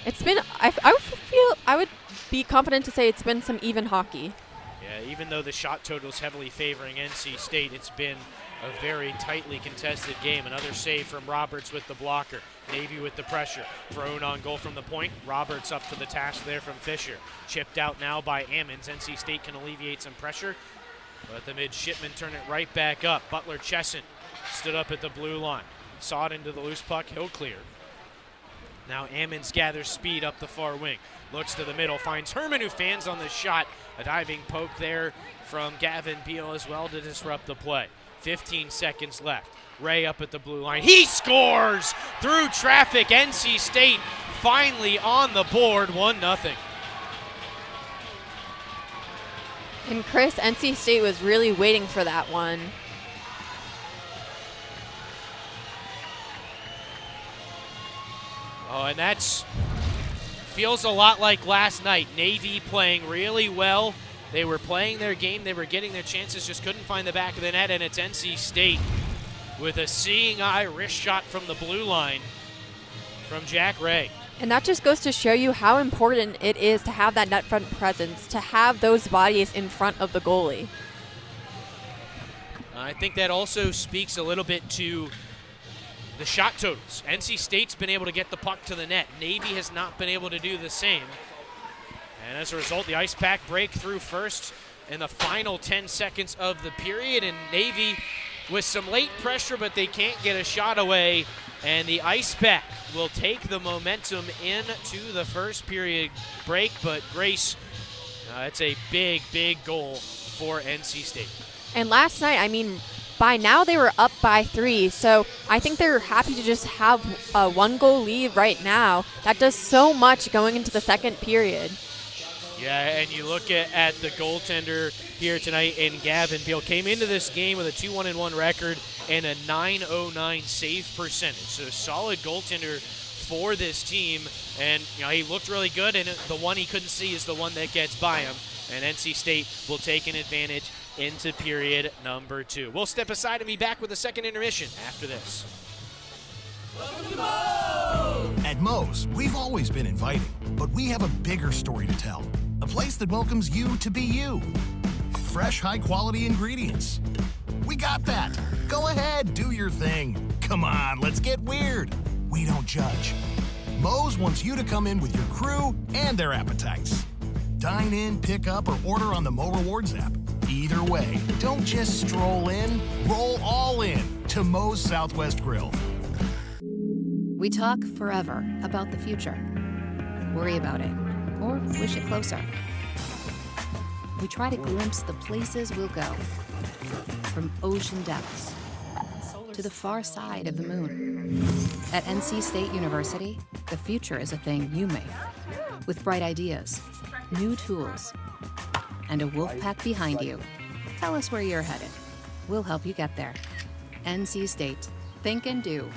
it's been, I would be confident to say it's been some even hockey. Yeah, even though the shot total is heavily favoring NC State, it's been a very tightly contested game. Another save from Roberts with the blocker. Navy with the pressure. Thrown on goal from the point. Roberts up to the task there from Fisher. Chipped out now by Ammons. NC State can alleviate some pressure, but the Midshipmen turn it right back up. Butler Chesson stood up at the blue line. Saw it into the loose puck. He'll clear. Now Ammons gathers speed up the far wing. Looks to the middle, finds Herman, who fans on the shot. A diving poke there from Gavin Beal as well to disrupt the play. 15 seconds left. Ray up at the blue line. He scores through traffic. NC State finally on the board, 1-0. And Chris, NC State was really waiting for that one. Oh, and that's feels a lot like last night. Navy playing really well. They were playing their game. They were getting their chances, just couldn't find the back of the net, and it's NC State with a seeing eye wrist shot from the blue line from Jack Ray. And that just goes to show you how important it is to have that net front presence, to have those bodies in front of the goalie. I think that also speaks a little bit to the shot totals. NC State's been able to get the puck to the net. Navy has not been able to do the same. And as a result, the Icepack break through first in the final 10 seconds of the period. And Navy with some late pressure, but they can't get a shot away. And the Icepack will take the momentum into the first period break. But Grace, it's a big, big goal for NC State. And last night, I mean, by now they were up by 3, so I think they're happy to just have a 1-goal lead right now. That does so much going into the second period. Yeah, and you look at the goaltender here tonight, and Gavin Beal came into this game with a 2-1-1 record and a .909 save percentage. So a solid goaltender for this team, and he looked really good, and the one he couldn't see is the one that gets by him. And NC State will take an advantage into period number 2. We'll step aside and be back with a second intermission after this. At Moe's, we've always been inviting, but we have a bigger story to tell. A place that welcomes you to be you. Fresh, high-quality ingredients. We got that. Go ahead, do your thing. Come on, let's get weird. We don't judge. Moe's wants you to come in with your crew and their appetites. Dine in, pick up, or order on the Mo Rewards app. Either way, don't just stroll in, roll all in to Moe's Southwest Grill. We talk forever about the future. Worry about it, or wish it closer. We try to glimpse the places we'll go. From ocean depths to the far side of the moon. At NC State University, the future is a thing you make. With bright ideas, new tools, and a wolf pack behind you. Tell us where you're headed. We'll help you get there. NC State. Think and do.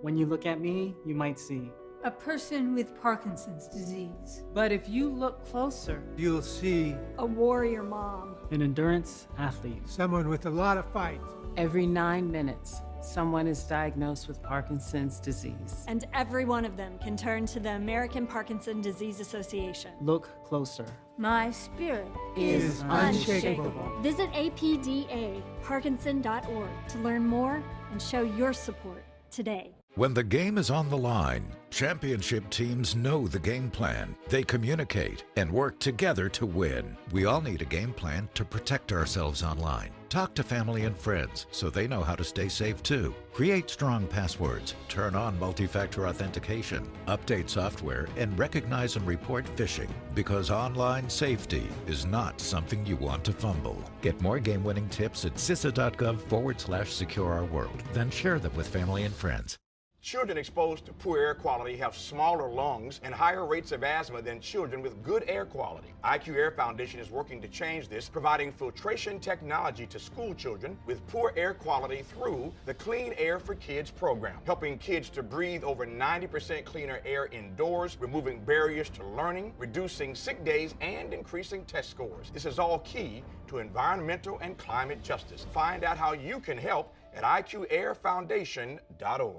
When you look at me, you might see a person with Parkinson's disease. But if you look closer, you'll see a warrior mom. An endurance athlete. Someone with a lot of fight. Every 9 minutes, someone is diagnosed with Parkinson's disease. And every one of them can turn to the American Parkinson Disease Association. Look closer. My spirit is unshakable. Visit apdaparkinson.org to learn more and show your support today. When the game is on the line, championship teams know the game plan. They communicate and work together to win. We all need a game plan to protect ourselves online. Talk to family and friends so they know how to stay safe too. Create strong passwords, turn on multi-factor authentication, update software, and recognize and report phishing. Because online safety is not something you want to fumble. Get more game-winning tips at CISA.gov/secure our world. Then share them with family and friends. Children exposed to poor air quality have smaller lungs and higher rates of asthma than children with good air quality. IQ Air Foundation is working to change this, providing filtration technology to school children with poor air quality through the Clean Air for Kids program, helping kids to breathe over 90% cleaner air indoors, removing barriers to learning, reducing sick days, and increasing test scores. This is all key to environmental and climate justice. Find out how you can help at iqairfoundation.org.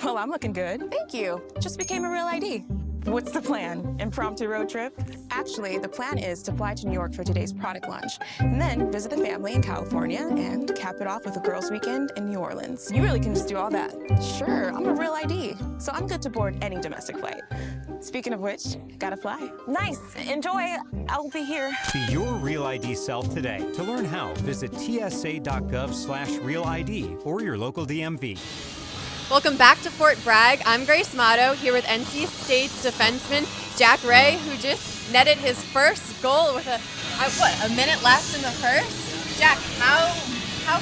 Well, I'm looking good. Thank you. Just became a real ID. What's the plan? Impromptu road trip? Actually, the plan is to fly to New York for today's product launch, and then visit the family in California and cap it off with a girls' weekend in New Orleans. You really can just do all that. Sure, I'm a real ID, so I'm good to board any domestic flight. Speaking of which, gotta fly. Nice. Enjoy. I'll be here. Be your Real ID self today. To learn how, visit tsa.gov/realid or your local DMV. Welcome back to Fort Bragg. I'm Grace Motto here with NC State's defenseman Jack Ray, who just netted his first goal with a minute left in the first. Jack, how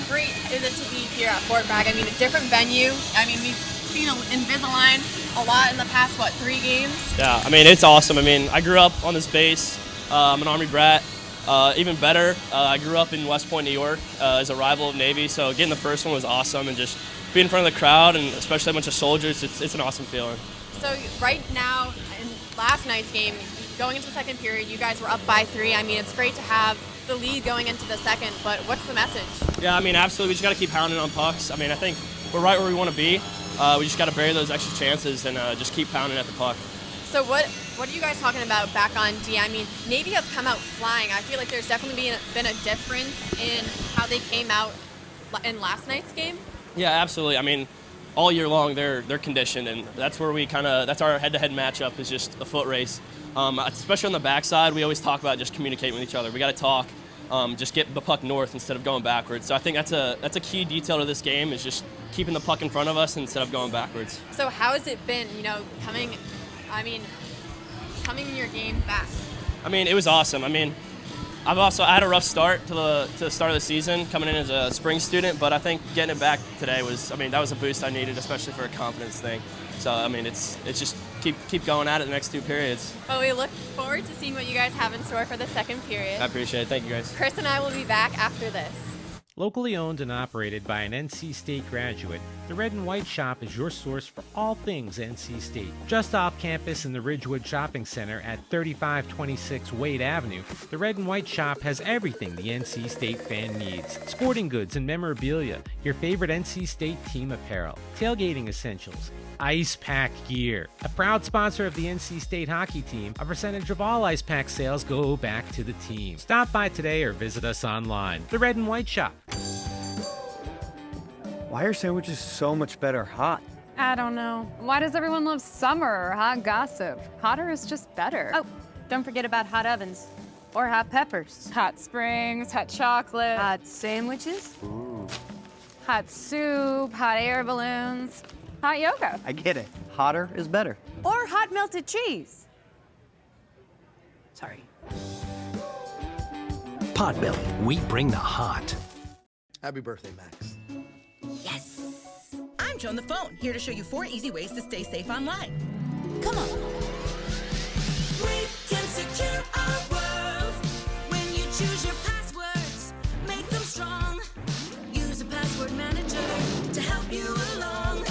great is it to be here at Fort Bragg? I mean, a different venue. I mean, we've seen Invisalign a lot in the past, 3 games? Yeah, I mean, it's awesome. I mean, I grew up on this base. I'm an Army brat. Even better, I grew up in West Point, New York, as a rival of Navy, so getting the first one was awesome, and just being in front of the crowd, and especially a bunch of soldiers, it's an awesome feeling. So right now, in last night's game, going into the second period, you guys were up by 3. I mean, it's great to have the lead going into the second, but what's the message? Yeah, I mean, absolutely. We just got to keep pounding on pucks. I mean, I think we're right where we want to be. We just got to bury those extra chances and just keep pounding at the puck. So what are you guys talking about back on D? I mean, Navy has come out flying. I feel like there's definitely been a difference in how they came out in last night's game. Yeah, absolutely. I mean, all year long they're conditioned, and that's where that's our head-to-head matchup is just a foot race. Especially on the backside, we always talk about just communicating with each other. We got to talk, just get the puck north instead of going backwards. So I think that's a key detail to this game is just keeping the puck in front of us instead of going backwards. So how has it been, coming in your game back? I mean, it was awesome. I mean, I had a rough start to the start of the season coming in as a spring student, but I think getting it back today that was a boost I needed, especially for a confidence thing. So I mean, it's just keep going at it the next 2 periods. Well, we look forward to seeing what you guys have in store for the second period. I appreciate it. Thank you, guys. Chris and I will be back after this. Locally owned and operated by an NC State graduate, the Red and White Shop is your source for all things NC State. Just off campus in the Ridgewood Shopping Center at 3526 Wade Avenue, the Red and White Shop has everything the NC State fan needs. Sporting goods and memorabilia, your favorite NC State team apparel, tailgating essentials, Icepack gear. A proud sponsor of the NC State hockey team, a percentage of all Icepack sales go back to the team. Stop by today or visit us online. The Red and White Shop. Why are sandwiches so much better hot? I don't know. Why does everyone love summer or hot gossip? Hotter is just better. Oh, don't forget about hot ovens. Or hot peppers. Hot springs, hot chocolate. Hot sandwiches. Ooh. Hot soup, hot air balloons. Hot yoga. I get it. Hotter is better. Or hot melted cheese. Sorry. Potbelly, we bring the hot. Happy birthday, Max. Yes! I'm Joan the Phone, here to show you 4 easy ways to stay safe online. Come on. We can secure our world. When you choose your passwords, make them strong. Use a password manager to help you along.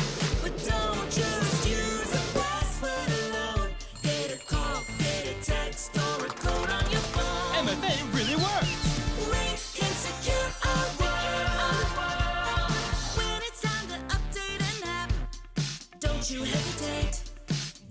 But don't just use a password alone. Get a call, get a text, or a code on your phone. MFA really works. We can secure our world. When it's time to update an app, don't you hesitate.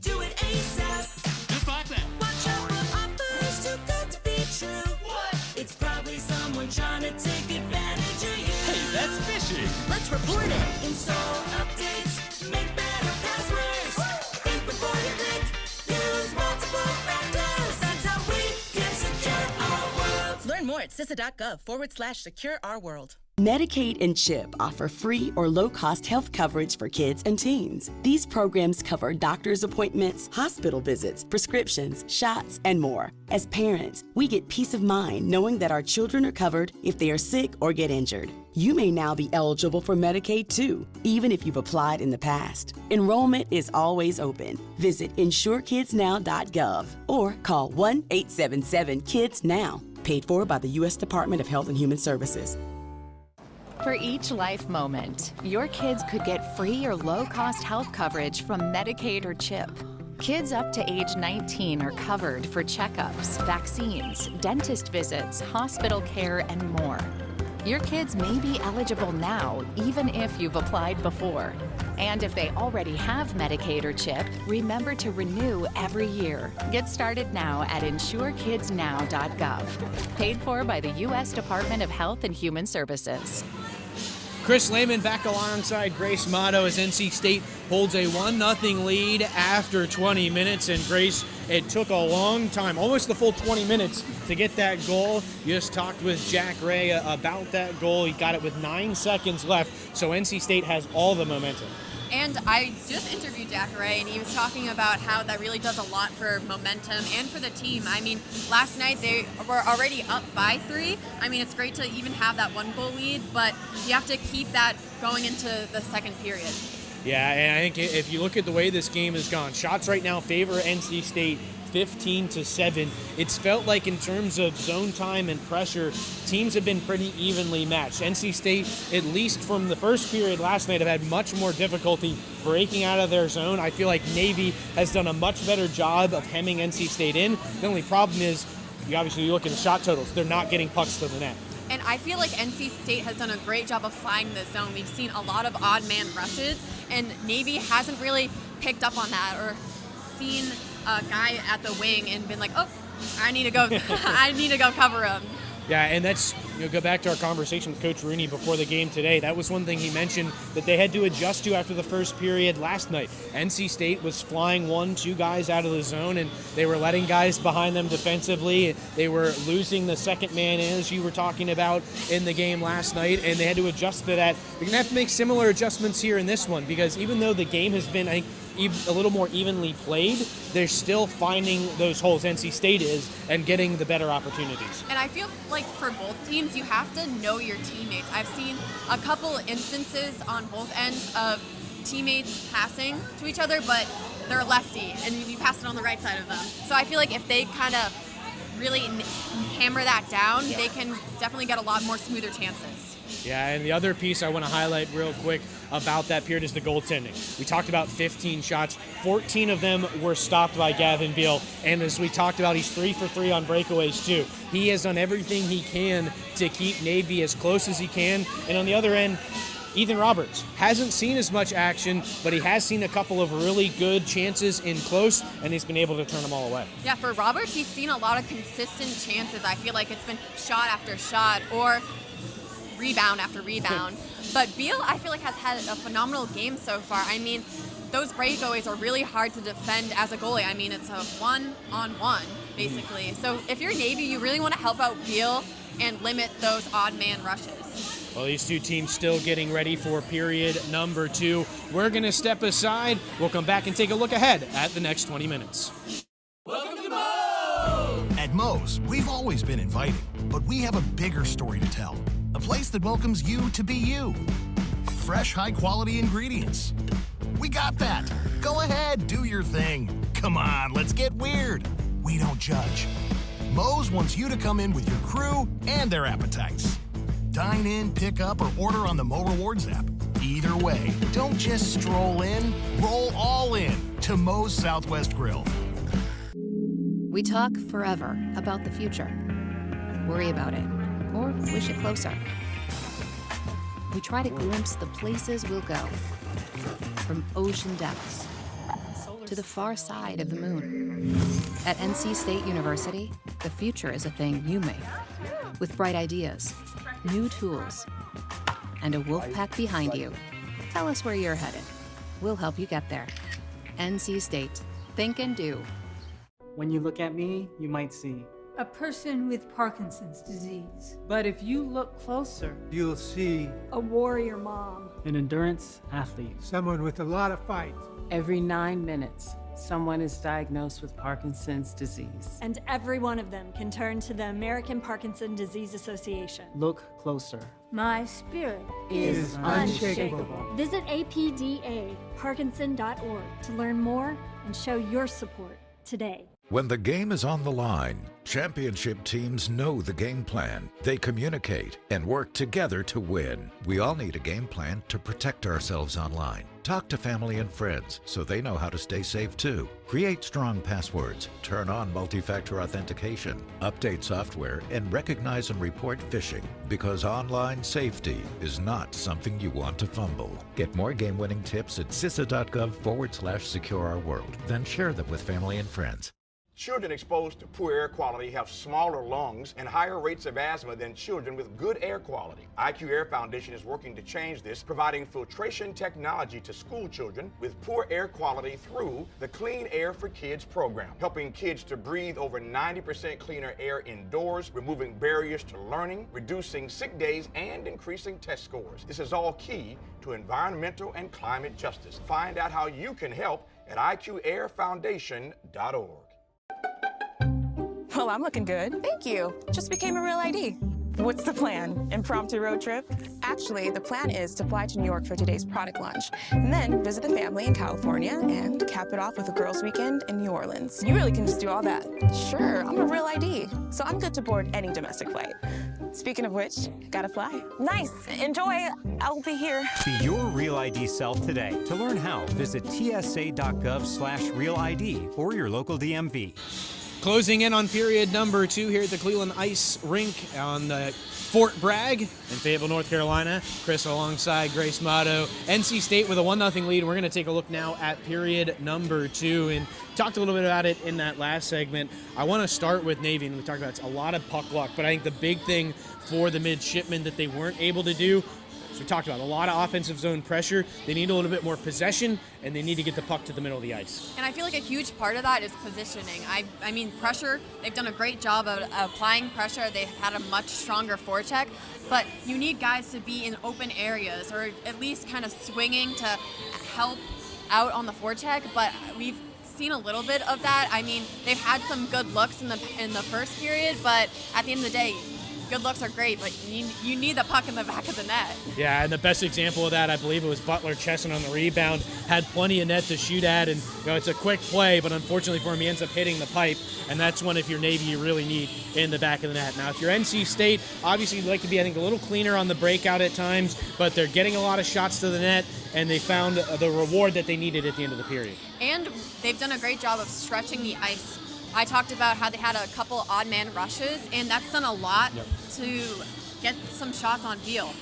Do it ASAP. Just like that. Watch out for offers too good to be true. What? It's probably someone trying to take advantage of you. Hey, that's fishy. Let's report it. Install updates. Make better passwords. Think before you click. Use multiple factors. That's how we can secure our world. Learn more at CISA.gov/secure our world. Medicaid and CHIP offer free or low-cost health coverage for kids and teens. These programs cover doctor's appointments, hospital visits, prescriptions, shots, and more. As parents, we get peace of mind knowing that our children are covered if they are sick or get injured. You may now be eligible for Medicaid too, even if you've applied in the past. Enrollment is always open. Visit insurekidsnow.gov or call 1-877-KIDS-NOW. Paid for by the U.S. Department of Health and Human Services. For each life moment, your kids could get free or low-cost health coverage from Medicaid or CHIP. Kids up to age 19 are covered for checkups, vaccines, dentist visits, hospital care, and more. Your kids may be eligible now, even if you've applied before. And if they already have Medicaid or CHIP, remember to renew every year. Get started now at insurekidsnow.gov. Paid for by the U.S. Department of Health and Human Services. Chris Lehman back alongside Grace Motto as NC State holds a 1-0 lead after 20 minutes. And Grace, it took a long time, almost the full 20 minutes, to get that goal. You just talked with Jack Ray about that goal. He got it with 9 seconds left, so NC State has all the momentum. And I just interviewed Jack Ray, and he was talking about how that really does a lot for momentum and for the team. I mean, last night they were already up by 3. I mean, it's great to even have that 1-goal lead, but you have to keep that going into the second period. Yeah, and I think if you look at the way this game has gone, shots right now favor NC State 15-7. It's felt like in terms of zone time and pressure, teams have been pretty evenly matched. NC State, at least from the first period last night, have had much more difficulty breaking out of their zone. I feel like Navy has done a much better job of hemming NC State in. The only problem is, you look at the shot totals, they're not getting pucks to the net. And I feel like NC State has done a great job of finding the zone. We've seen a lot of odd man rushes, and Navy hasn't really picked up on that or seen a guy at the wing and been like, oh, I need to go cover him. Yeah, and that's, go back to our conversation with Coach Rooney before the game today. That was one thing he mentioned that they had to adjust to after the first period last night. NC State was flying 1-2 guys out of the zone, and they were letting guys behind them defensively. They were losing the second man in, as you were talking about in the game last night, and they had to adjust to that. They're going to have to make similar adjustments here in this one, because even though the game has been, I think, a little more evenly played, they're still finding those holes, NC State is, and getting the better opportunities. And I feel like for both teams, you have to know your teammates. I've seen a couple instances on both ends of teammates passing to each other, but they're lefty, and you pass it on the right side of them. So I feel like if they kind of really hammer that down, they can definitely get a lot more smoother chances. Yeah, and the other piece I want to highlight real quick about that period is the goaltending. We talked about 15 shots. 14 of them were stopped by Gavin Beal. And as we talked about, he's 3 for 3 on breakaways too. He has done everything he can to keep Navy as close as he can. And on the other end, Ethan Roberts hasn't seen as much action, but he has seen a couple of really good chances in close, and he's been able to turn them all away. Yeah, for Roberts, he's seen a lot of consistent chances. I feel like it's been shot after shot or rebound after rebound. But Beal, I feel like, has had a phenomenal game so far. I mean, those breakaways are really hard to defend as a goalie. I mean, it's a one-on-one, basically. So if you're Navy, you really want to help out Beal and limit those odd man rushes. Well, these two teams still getting ready for period number 2. We're going to step aside. We'll come back and take a look ahead at the next 20 minutes. Welcome to Moe's! At Moe's, we've always been inviting, but we have a bigger story to tell. A place that welcomes you to be you. Fresh, high-quality ingredients. We got that. Go ahead, do your thing. Come on, let's get weird. We don't judge. Moe's wants you to come in with your crew and their appetites. Dine in, pick up, or order on the Mo Rewards app. Either way, don't just stroll in, roll all in to Moe's Southwest Grill. We talk forever about the future. Worry about it, or wish it closer. We try to glimpse the places we'll go. From ocean depths to the far side of the moon. At NC State University, the future is a thing you make. With bright ideas, new tools, and a wolf pack behind you. Tell us where you're headed. We'll help you get there. NC State. Think and do. When you look at me, you might see a person with Parkinson's disease. But if you look closer, you'll see a warrior mom, an endurance athlete, someone with a lot of fight. Every 9 minutes, someone is diagnosed with Parkinson's disease. And every one of them can turn to the American Parkinson Disease Association. Look closer. My spirit is unshakable. Visit apdaparkinson.org to learn more and show your support today. When the game is on the line, championship teams know the game plan. They communicate and work together to win. We all need a game plan to protect ourselves online. Talk to family and friends so they know how to stay safe too. Create strong passwords, turn on multi-factor authentication, update software, and recognize and report phishing, because online safety is not something you want to fumble. Get more game-winning tips at CISA.gov/secure-our-world. Then share them with family and friends. Children exposed to poor air quality have smaller lungs and higher rates of asthma than children with good air quality. IQ Air Foundation is working to change this, providing filtration technology to school children with poor air quality through the Clean Air for Kids program, helping kids to breathe over 90% cleaner air indoors, removing barriers to learning, reducing sick days, and increasing test scores. This is all key to environmental and climate justice. Find out how you can help at IQAirFoundation.org. Well, I'm looking good. Thank you. Just became a real ID. What's the plan? Impromptu road trip? Actually, the plan is to fly to New York for today's product launch, and then visit the family in California and cap it off with a girls' weekend in New Orleans. You really can just do all that. Sure, I'm a real ID, so I'm good to board any domestic flight. Speaking of which, gotta fly. Nice. Enjoy. I'll be here. Be your Real ID self today. To learn how, visit tsa.gov/realid or your local DMV. Closing in on period number 2 here at the Cleland Ice Rink on the Fort Bragg in Fayetteville, North Carolina. Chris alongside Grace Motto. NC State with a 1-0 lead. We're going to take a look now at period number 2 and talked a little bit about it in that last segment. I want to start with Navy, and we talked about it's a lot of puck luck, but I think the big thing for the Midshipmen that they weren't able to do, we talked about a lot of offensive zone pressure. They need a little bit more possession, and they need to get the puck to the middle of the ice. And I feel like a huge part of that is positioning. I mean, pressure, they've done a great job of applying pressure. They've had a much stronger forecheck, but you need guys to be in open areas or at least kind of swinging to help out on the forecheck, but we've seen a little bit of that. I mean, they've had some good looks in the first period, but at the end of the day, good looks are great, but you need the puck in the back of the net. Yeah, and the best example of that, I believe it was Butler Chesson on the rebound, had plenty of net to shoot at, and it's a quick play, but unfortunately for him, he ends up hitting the pipe, and that's one, if you're Navy, you really need in the back of the net. Now, if you're NC State, obviously you'd like to be, I think, a little cleaner on the breakout at times, but they're getting a lot of shots to the net, and they found the reward that they needed at the end of the period. And they've done a great job of stretching the ice. I talked about how they had a couple odd man rushes, and that's done a lot to get some shots on Beal.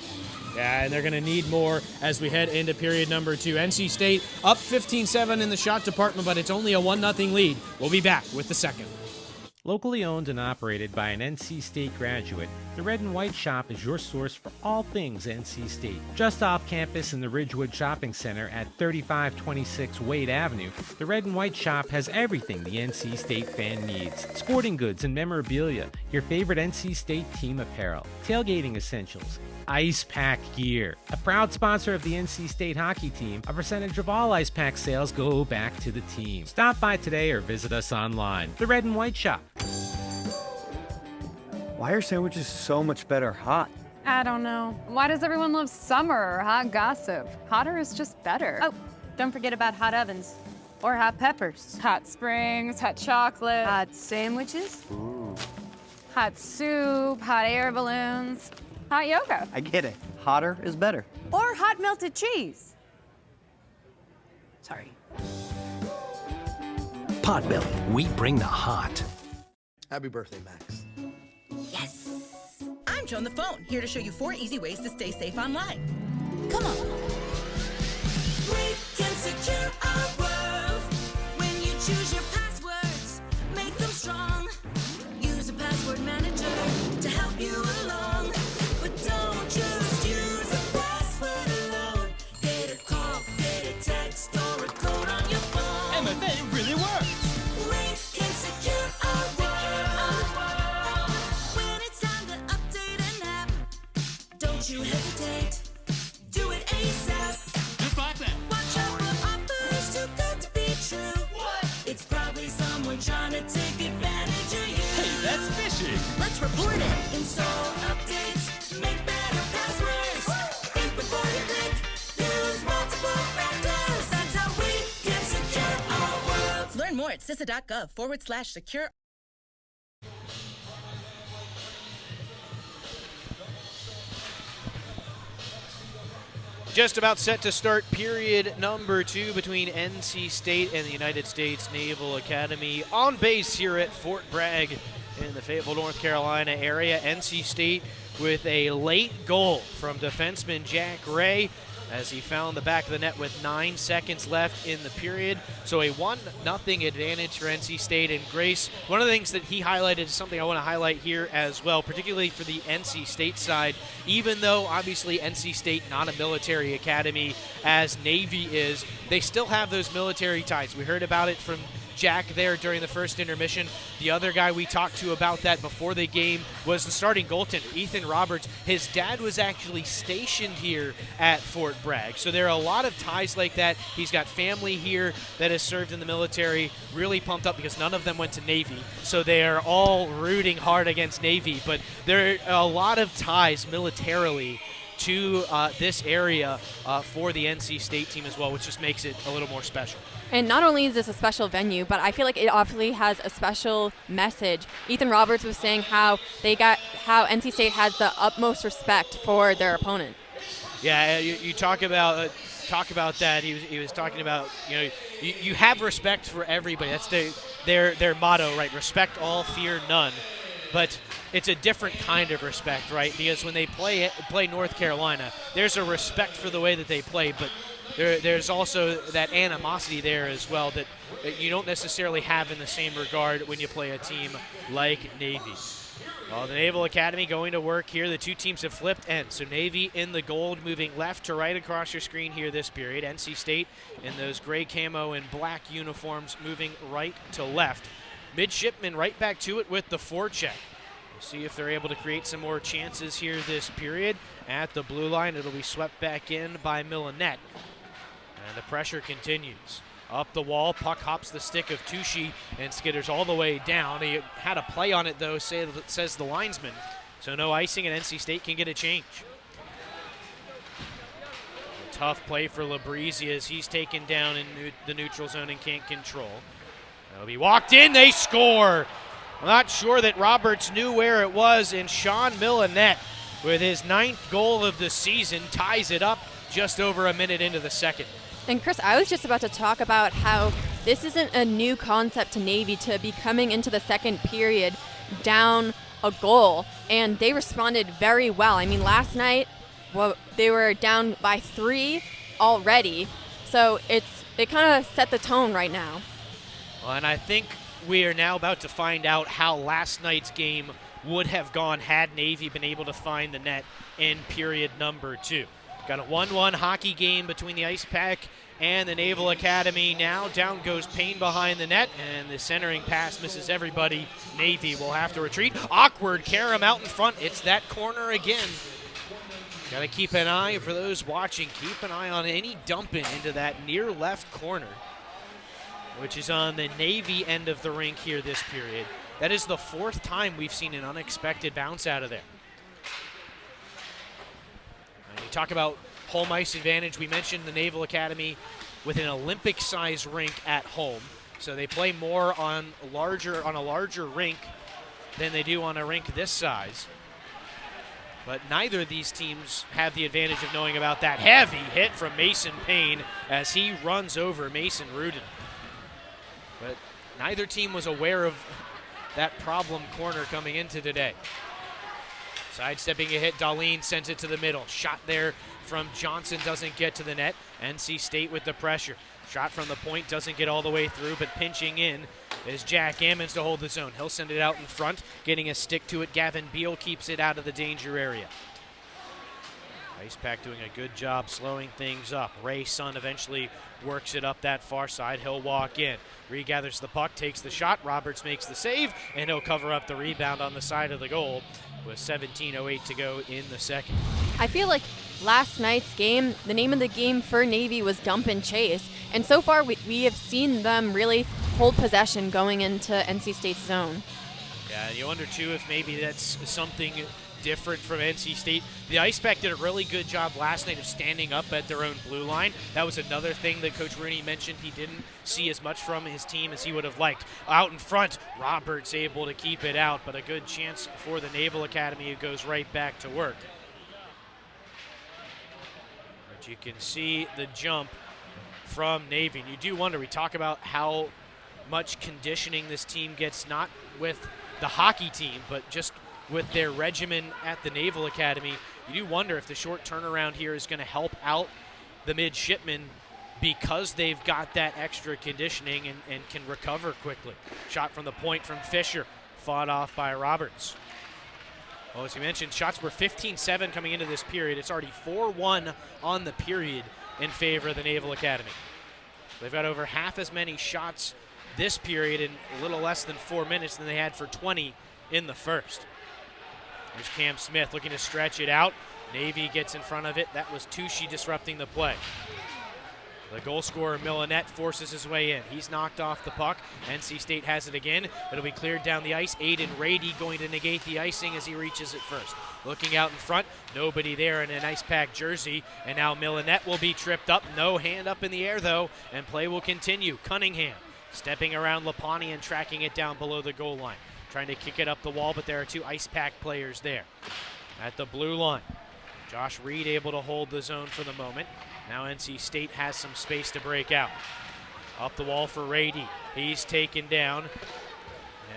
Yeah, and they're going to need more as we head into period number 2. NC State up 15-7 in the shot department, but it's only a 1-0 lead. We'll be back with the second. Locally owned and operated by an NC State graduate, the Red and White Shop is your source for all things NC State. Just off campus in the Ridgewood Shopping Center at 3526 Wade Avenue, the Red and White Shop has everything the NC State fan needs. Sporting goods and memorabilia, your favorite NC State team apparel, tailgating essentials, Icepack gear. A proud sponsor of the NC State hockey team, a percentage of all Icepack sales go back to the team. Stop by today or visit us online. The Red and White Shop. Why are sandwiches so much better hot? I don't know. Why does everyone love summer or hot gossip? Hotter is just better. Oh, don't forget about hot ovens. Or hot peppers. Hot springs, hot chocolate. Hot sandwiches. Ooh. Hot soup, hot air balloons. Hot yoga. I get it. Hotter is better. Or hot melted cheese. Sorry. Potbelly, we bring the hot. Happy birthday, Max. Yes! I'm Joe on the phone, here to show you 4 easy ways to stay safe online. Come on. We can secure our world when you choose your passwords. Make them strong. Use a password manager to help you along. But don't just use a password alone. Get a call, get a text, or a code on your phone. MFA really works. We can secure our world. When it's time to update an app, don't you hesitate. Do it ASAP. Just like that. Watch out for offers too good to be true. What? It's probably someone trying to take advantage of you. Hey, that's phishing. Let's report it. Install updates. Make better passwords. Learn more at CISA.gov/secure. Just about set to start period number 2 between NC State and the United States Naval Academy on base here at Fort Bragg in the Fayetteville, North Carolina area. NC State with a late goal from defenseman Jack Ray as he found the back of the net with 9 seconds left in the period. So a 1-0 advantage for NC State. And Grace, one of the things that he highlighted is something I want to highlight here as well, particularly for the NC State side. Even though obviously NC State not a military academy as Navy is, they still have those military ties. We heard about it from Jack there during the first intermission. The other guy we talked to about that before the game was the starting goaltender, Ethan Roberts. His dad was actually stationed here at Fort Bragg. So there are a lot of ties like that. He's got family here that has served in the military, really pumped up because none of them went to Navy. So they are all rooting hard against Navy. But there are a lot of ties militarily to this area for the NC State team as well, which just makes it a little more special. And not only is this a special venue, but I feel like it obviously has a special message. Ethan Roberts was saying how NC State has the utmost respect for their opponent. Yeah, you talk about that. He was talking about, you have respect for everybody. That's their motto, right? Respect all, fear none. But it's a different kind of respect, right? Because when they play North Carolina, there's a respect for the way that they play, but there's also that animosity there as well that you don't necessarily have in the same regard when you play a team like Navy. Well, the Naval Academy going to work here. The two teams have flipped ends. So Navy in the gold, moving left to right across your screen here this period. NC State in those gray camo and black uniforms, moving right to left. Midshipmen right back to it with the forecheck. We'll see if they're able to create some more chances here this period. At the blue line, it'll be swept back in by Millinette. And the pressure continues. Up the wall, puck hops the stick of Tushy and skitters all the way down. He had a play on it, though, says the linesman. So no icing, and NC State can get a change. A tough play for Labrizia as he's taken down in the neutral zone and can't control. That'll be walked in, they score! I'm not sure that Roberts knew where it was, and Sean Millinette, with his 9th goal of the season, ties it up just over a minute into the second. And Chris, I was just about to talk about how this isn't a new concept to Navy to be coming into the second period down a goal, and they responded very well. I mean, last night, they were down by 3 already, so it kind of set the tone right now. Well, and I think we are now about to find out how last night's game would have gone had Navy been able to find the net in period number 2. Got a 1-1 hockey game between the Icepack and the Naval Academy. Now down goes Payne behind the net, and the centering pass misses everybody. Navy will have to retreat. Awkward Karam out in front. It's that corner again. Got to keep an eye for those watching. Keep an eye on any dumping into that near left corner, which is on the Navy end of the rink here this period. That is the 4th time we've seen an unexpected bounce out of there. And you talk about home ice advantage. We mentioned the Naval Academy with an Olympic-size rink at home. So they play more on a larger rink than they do on a rink this size. But neither of these teams have the advantage of knowing about that heavy hit from Mason Payne as he runs over Mason Rudin. But neither team was aware of that problem corner coming into today. Sidestepping a hit, Darlene sends it to the middle. Shot there from Johnson doesn't get to the net. NC State with the pressure. Shot from the point doesn't get all the way through, but pinching in is Jack Ammons to hold the zone. He'll send it out in front, getting a stick to it. Gavin Beal keeps it out of the danger area. Icepack doing a good job slowing things up. Ray Sun eventually works it up that far side. He'll walk in. Regathers the puck, takes the shot. Roberts makes the save, and he'll cover up the rebound on the side of the goal with 17:08 to go in the second. I feel like last night's game, the name of the game for Navy was dump and chase. And so far, we have seen them really hold possession going into NC State's zone. Yeah, you wonder, too, if maybe that's something different from NC State. The Icepack did a really good job last night of standing up at their own blue line. That was another thing that Coach Rooney mentioned he didn't see as much from his team as he would have liked. Out in front, Roberts able to keep it out, but a good chance for the Naval Academy, who goes right back to work. But you can see the jump from Navy. And you do wonder, we talk about how much conditioning this team gets, not with the hockey team, but just with their regimen at the Naval Academy. You do wonder if the short turnaround here is going to help out the midshipmen because they've got that extra conditioning and can recover quickly. Shot from the point from Fisher, fought off by Roberts. Well, as you mentioned, shots were 15-7 coming into this period. It's already 4-1 on the period in favor of the Naval Academy. They've got over half as many shots this period in a little less than 4 minutes than they had for 20 in the first. There's Cam Smith looking to stretch it out. Navy gets in front of it. That was Tushy disrupting the play. The goal scorer, Millinette, forces his way in. He's knocked off the puck. NC State has it again. It'll be cleared down the ice. Aiden Rady going to negate the icing as he reaches it first. Looking out in front, nobody there in an Icepack jersey. And now Millinette will be tripped up. No hand up in the air, though, and play will continue. Cunningham stepping around Lapani and tracking it down below the goal line. Trying to kick it up the wall, but there are two Icepack players there. At the blue line, Josh Reed able to hold the zone for the moment. Now NC State has some space to break out. Up the wall for Rady. He's taken down.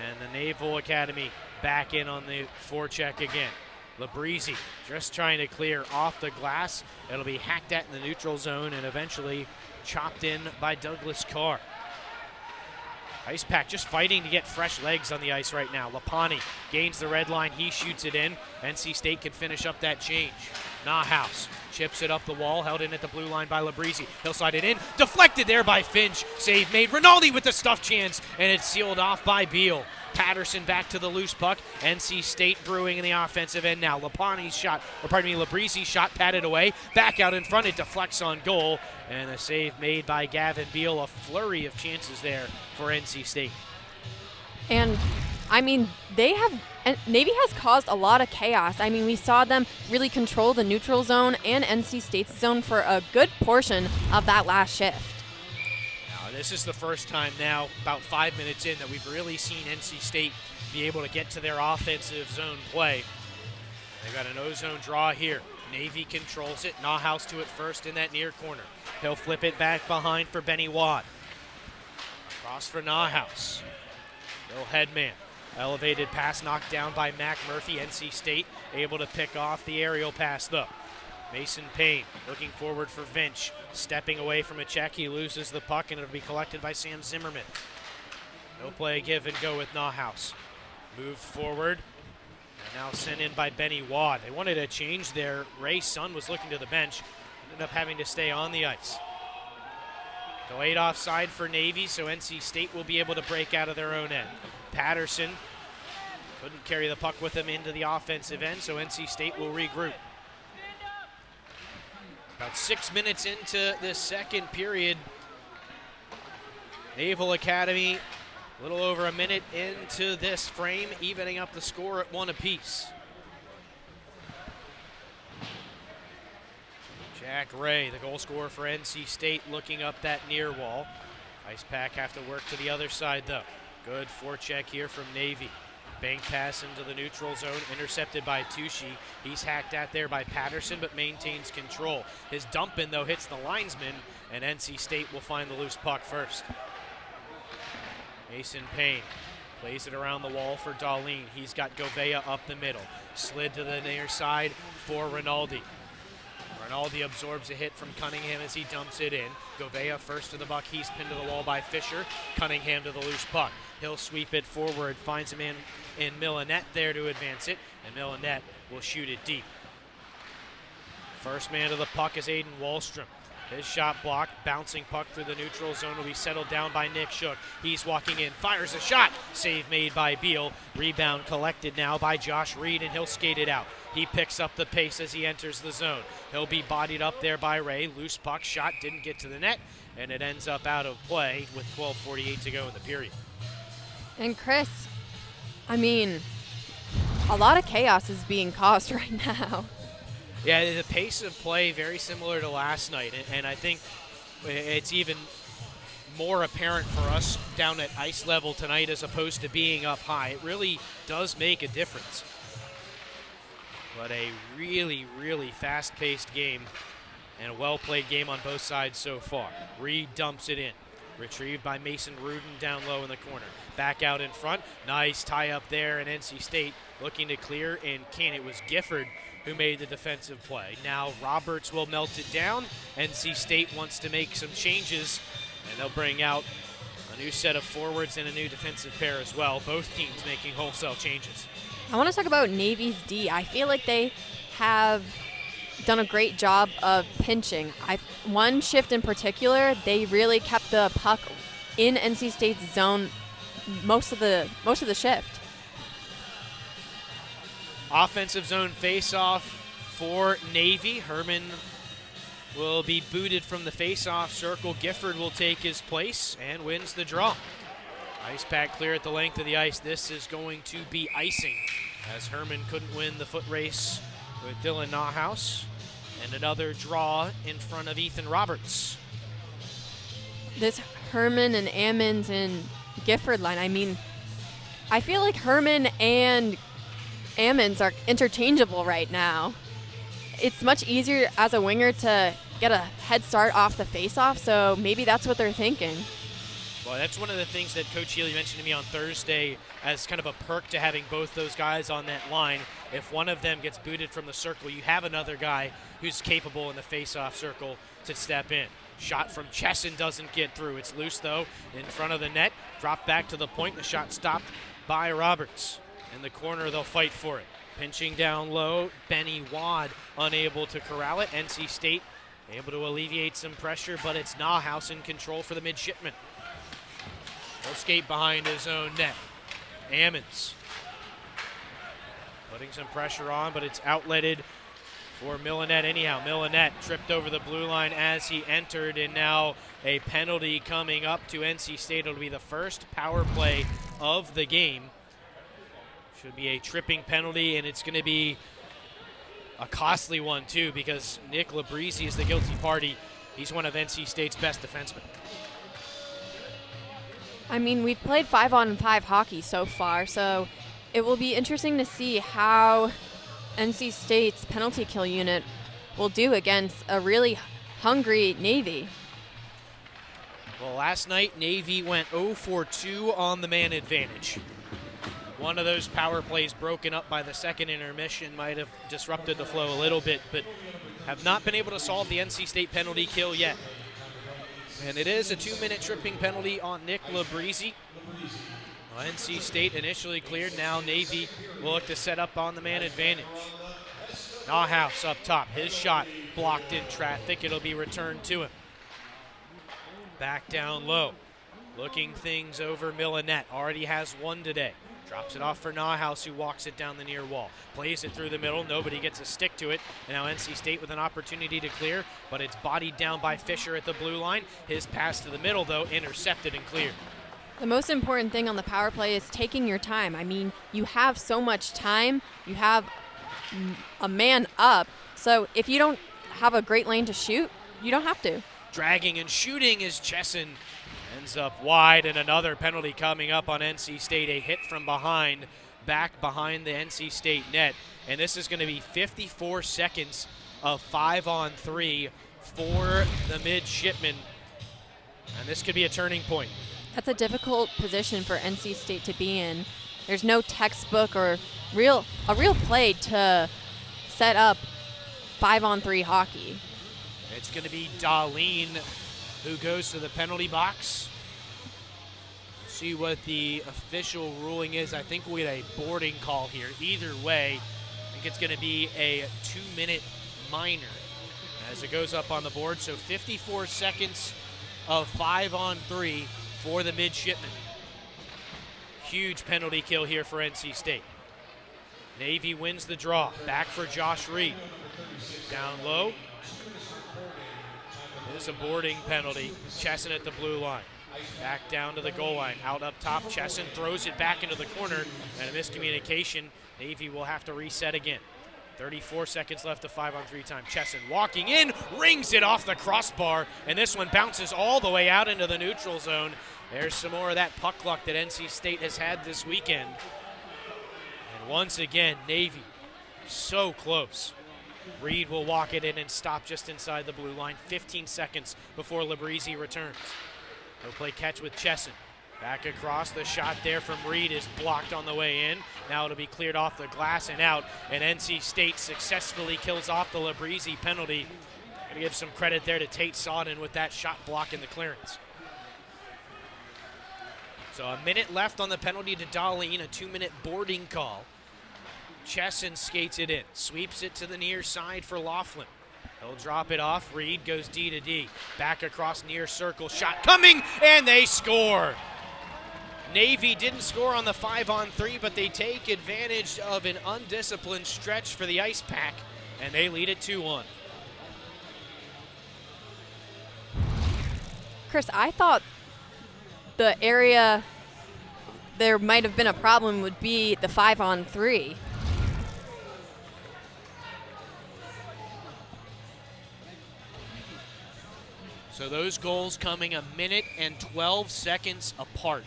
And the Naval Academy back in on the forecheck again. Labrizzi just trying to clear off the glass. It'll be hacked at in the neutral zone and eventually chopped in by Douglas Carr. Icepack just fighting to get fresh legs on the ice right now. Lapani gains the red line. He shoots it in. NC State can finish up that change. Nahaus chips it up the wall, held in at the blue line by Labrizzi. He'll slide it in. Deflected there by Finch. Save made. Rinaldi with the stuff chance, and it's sealed off by Beal. Patterson back to the loose puck. NC State brewing in the offensive end now. Lapani's shot, or pardon me, Labrizzi's shot patted away. Back out in front, it deflects on goal. And a save made by Gavin Beal. A flurry of chances there for NC State. And, I mean, Navy has caused a lot of chaos. I mean, we saw them really control the neutral zone and NC State's zone for a good portion of that last shift. This is the first time now, about 5 minutes in, that we've really seen NC State be able to get to their offensive zone play. They've got an O-zone draw here. Navy controls it. Nahaus to it first in that near corner. He'll flip it back behind for Benny Watt. Cross for Nahaus. Bill Headman. Elevated pass knocked down by Mac Murphy. NC State able to pick off the aerial pass, though. Mason Payne looking forward for Vinch. Stepping away from a check, he loses the puck, and it'll be collected by Sam Zimmerman. No play, give and go with Nahaus. Moved forward, and now sent in by Benny Wad. They wanted a change there. Ray Sun was looking to the bench, ended up having to stay on the ice. Delayed offside for Navy, so NC State will be able to break out of their own end. Patterson couldn't carry the puck with him into the offensive end, so NC State will regroup. About 6 minutes into this second period, Naval Academy a little over a minute into this frame, evening up the score at 1 apiece. Jack Ray, the goal scorer for NC State, looking up that near wall. Icepack have to work to the other side, though. Good forecheck here from Navy. Bank pass into the neutral zone, intercepted by Tushy. He's hacked at there by Patterson, but maintains control. His dump in, though, hits the linesman, and NC State will find the loose puck first. Mason Payne plays it around the wall for Darlene. He's got Govea up the middle. Slid to the near side for Rinaldi. Rinaldi absorbs a hit from Cunningham as he dumps it in. Govea first to the buck. He's pinned to the wall by Fisher. Cunningham to the loose puck. He'll sweep it forward, finds a man in Millinette there to advance it, and Millinette will shoot it deep. First man to the puck is Aiden Wallstrom. His shot blocked, bouncing puck through the neutral zone will be settled down by Nick Shook. He's walking in, fires a shot. Save made by Beal. Rebound collected now by Josh Reed, and he'll skate it out. He picks up the pace as he enters the zone. He'll be bodied up there by Ray. Loose puck shot, didn't get to the net, and it ends up out of play with 12:48 to go in the period. And Chris, I mean, a lot of chaos is being caused right now. Yeah, the pace of play very similar to last night, and I think it's even more apparent for us down at ice level tonight as opposed to being up high. It really does make a difference. But a really, really fast-paced game and a well-played game on both sides so far. Reed dumps it in. Retrieved by Mason Rudin down low in the corner. Back out in front. Nice tie up there, and NC State looking to clear and can. It was Gifford who made the defensive play. Now Roberts will melt it down. NC State wants to make some changes, and they'll bring out a new set of forwards and a new defensive pair as well. Both teams making wholesale changes. I want to talk about Navy's D. I feel like they have done a great job of pinching. One shift in particular, they really kept the puck in NC State's zone most of the shift. Offensive zone face-off for Navy. Herman will be booted from the face-off circle. Gifford will take his place and wins the draw. Icepack clear at the length of the ice. This is going to be icing as Herman couldn't win the foot race with Dylan Nauhaus. And another draw in front of Ethan Roberts. This Herman and Ammons and Gifford line, I mean, I feel like Herman and Ammons are interchangeable right now. It's much easier as a winger to get a head start off the face-off, so maybe that's what they're thinking. Well, that's one of the things that Coach Healy mentioned to me on Thursday as kind of a perk to having both those guys on that line. If one of them gets booted from the circle, you have another guy who's capable in the face-off circle to step in. Shot from Chesson doesn't get through. It's loose, though, in front of the net. Dropped back to the point. The shot stopped by Roberts. In the corner, they'll fight for it. Pinching down low, Benny Wad unable to corral it. NC State able to alleviate some pressure, but it's Nauhaus in control for the Midshipmen. No skate behind his own net. Ammons putting some pressure on, but it's outletted for Millinette anyhow. Millinette tripped over the blue line as he entered, and now a penalty coming up to NC State. It'll be the first power play of the game. Should be a tripping penalty, and it's going to be a costly one too, because Nick Labrizzi is the guilty party. He's one of NC State's best defensemen. I mean, we've played 5-on-5 hockey so far, so it will be interesting to see how NC State's penalty kill unit will do against a really hungry Navy. Well, last night, Navy went 0-for-2 on the man advantage. One of those power plays broken up by the second intermission might have disrupted the flow a little bit, but have not been able to solve the NC State penalty kill yet. And it is a 2-minute tripping penalty on Nick Labrizzi. Well, NC State initially cleared. Now Navy will look to set up on the man advantage. Nauhaus up top. His shot blocked in traffic. It'll be returned to him. Back down low. Looking things over Millinette. Already has one today. Drops it off for Nauhaus, who walks it down the near wall. Plays it through the middle. Nobody gets a stick to it. And now NC State with an opportunity to clear, but it's bodied down by Fisher at the blue line. His pass to the middle, though, intercepted and cleared. The most important thing on the power play is taking your time. I mean, you have so much time. You have a man up. So if you don't have a great lane to shoot, you don't have to. Dragging and shooting is Chesson. Ends up wide, and another penalty coming up on NC State. A hit from behind, back behind the NC State net. And this is going to be 54 seconds of 5-on-3 for the Midshipmen. And this could be a turning point. That's a difficult position for NC State to be in. There's no textbook or a real play to set up 5-on-3 hockey. It's going to be Darlene who goes to the penalty box. See what the official ruling is. I think we had a boarding call here. Either way, I think it's going to be a 2-minute minor as it goes up on the board. So 54 seconds of 5-on-3 for the Midshipmen. Huge penalty kill here for NC State. Navy wins the draw. Back for Josh Reed. Down low. It's a boarding penalty. Chesson at the blue line. Back down to the goal line. Out up top, Chesson throws it back into the corner, and a miscommunication. Navy will have to reset again. 34 seconds left of 5-on-3 time. Chesson walking in, rings it off the crossbar, and this one bounces all the way out into the neutral zone. There's some more of that puck luck that NC State has had this weekend. And once again, Navy so close. Reed will walk it in and stop just inside the blue line. 15 seconds before Labrizzi returns. He'll play catch with Chesson. Back across, the shot there from Reed is blocked on the way in. Now it'll be cleared off the glass and out, and NC State successfully kills off the Labrizzi penalty. Gonna give some credit there to Tate Sodden with that shot block in the clearance. So a minute left on the penalty to Darlene, a 2-minute boarding call. Chesson skates it in, sweeps it to the near side for Laughlin. He'll drop it off. Reed goes D to D. Back across near circle. Shot coming, and they score. Navy didn't score on the 5-on-3, but they take advantage of an undisciplined stretch for the Icepack, and they lead it 2-1. Chris, I thought the area there might have been a problem would be the 5-on-3. So those goals coming a minute and 12 seconds apart.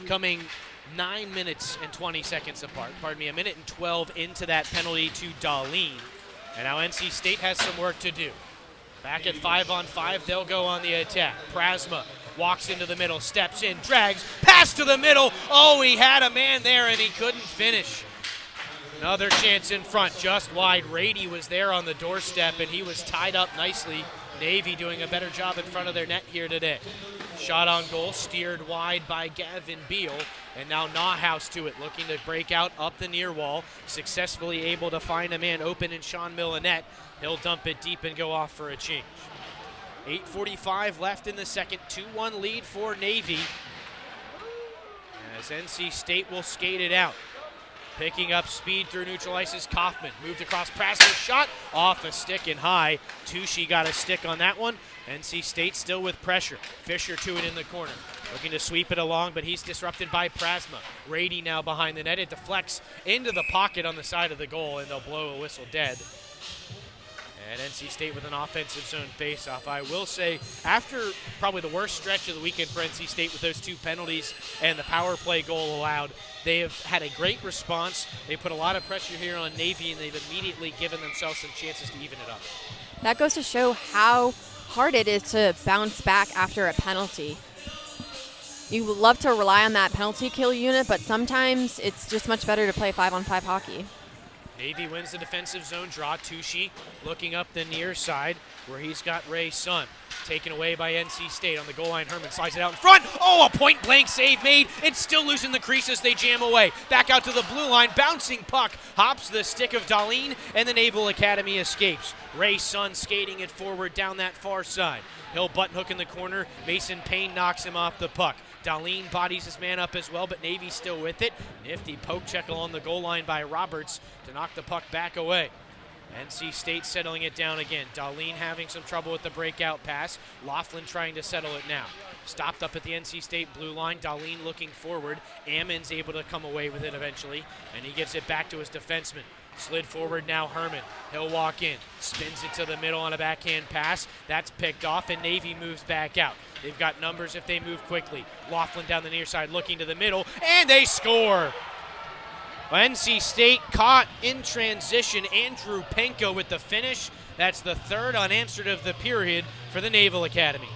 Coming 9 minutes and 20 seconds apart. Pardon me, a minute and 12 into that penalty to Darlene. And now NC State has some work to do. Back at 5-on-5, they'll go on the attack. Prasma walks into the middle, steps in, drags, pass to the middle. Oh, he had a man there and he couldn't finish. Another chance in front, just wide. Rady was there on the doorstep and he was tied up nicely. Navy doing a better job in front of their net here today. Shot on goal, steered wide by Gavin Beal, and now Nauhaus to it, looking to break out up the near wall, successfully able to find a man open in Sean Millinette. He'll dump it deep and go off for a change. 8:45 left in the second, 2-1 lead for Navy, as NC State will skate it out. Picking up speed through neutral ice is Kaufman. Moved across, Prasma's shot off a stick and high. Tushy got a stick on that one. NC State still with pressure. Fisher to it in the corner. Looking to sweep it along, but he's disrupted by Prasma. Rady now behind the net. It deflects into the pocket on the side of the goal, and they'll blow a whistle dead. And NC State with an offensive zone faceoff. I will say, after probably the worst stretch of the weekend for NC State with those 2 penalties and the power play goal allowed, they have had a great response. They put a lot of pressure here on Navy, and they've immediately given themselves some chances to even it up. That goes to show how hard it is to bounce back after a penalty. You would love to rely on that penalty kill unit, but sometimes it's just much better to play 5-on-5 hockey. Navy wins the defensive zone draw. Tushy looking up the near side where he's got Ray Sun. Taken away by NC State on the goal line. Herman slides it out in front. Oh, a point-blank save made. It's still loose in the crease as they jam away. Back out to the blue line. Bouncing puck. Hops the stick of Darlene, and the Naval Academy escapes. Ray Sun skating it forward down that far side. He'll button hook in the corner. Mason Payne knocks him off the puck. Darlene bodies his man up as well, but Navy's still with it. Nifty poke check along the goal line by Roberts to knock the puck back away. NC State settling it down again. Darlene having some trouble with the breakout pass. Laughlin trying to settle it now. Stopped up at the NC State blue line. Darlene looking forward. Ammon's able to come away with it eventually, and he gives it back to his defenseman. Slid forward now, Herman. He'll walk in. Spins it to the middle on a backhand pass. That's picked off, and Navy moves back out. They've got numbers if they move quickly. Laughlin down the near side looking to the middle, and they score! NC State caught in transition. Andrew Penko with the finish. That's the third unanswered of the period for the Naval Academy.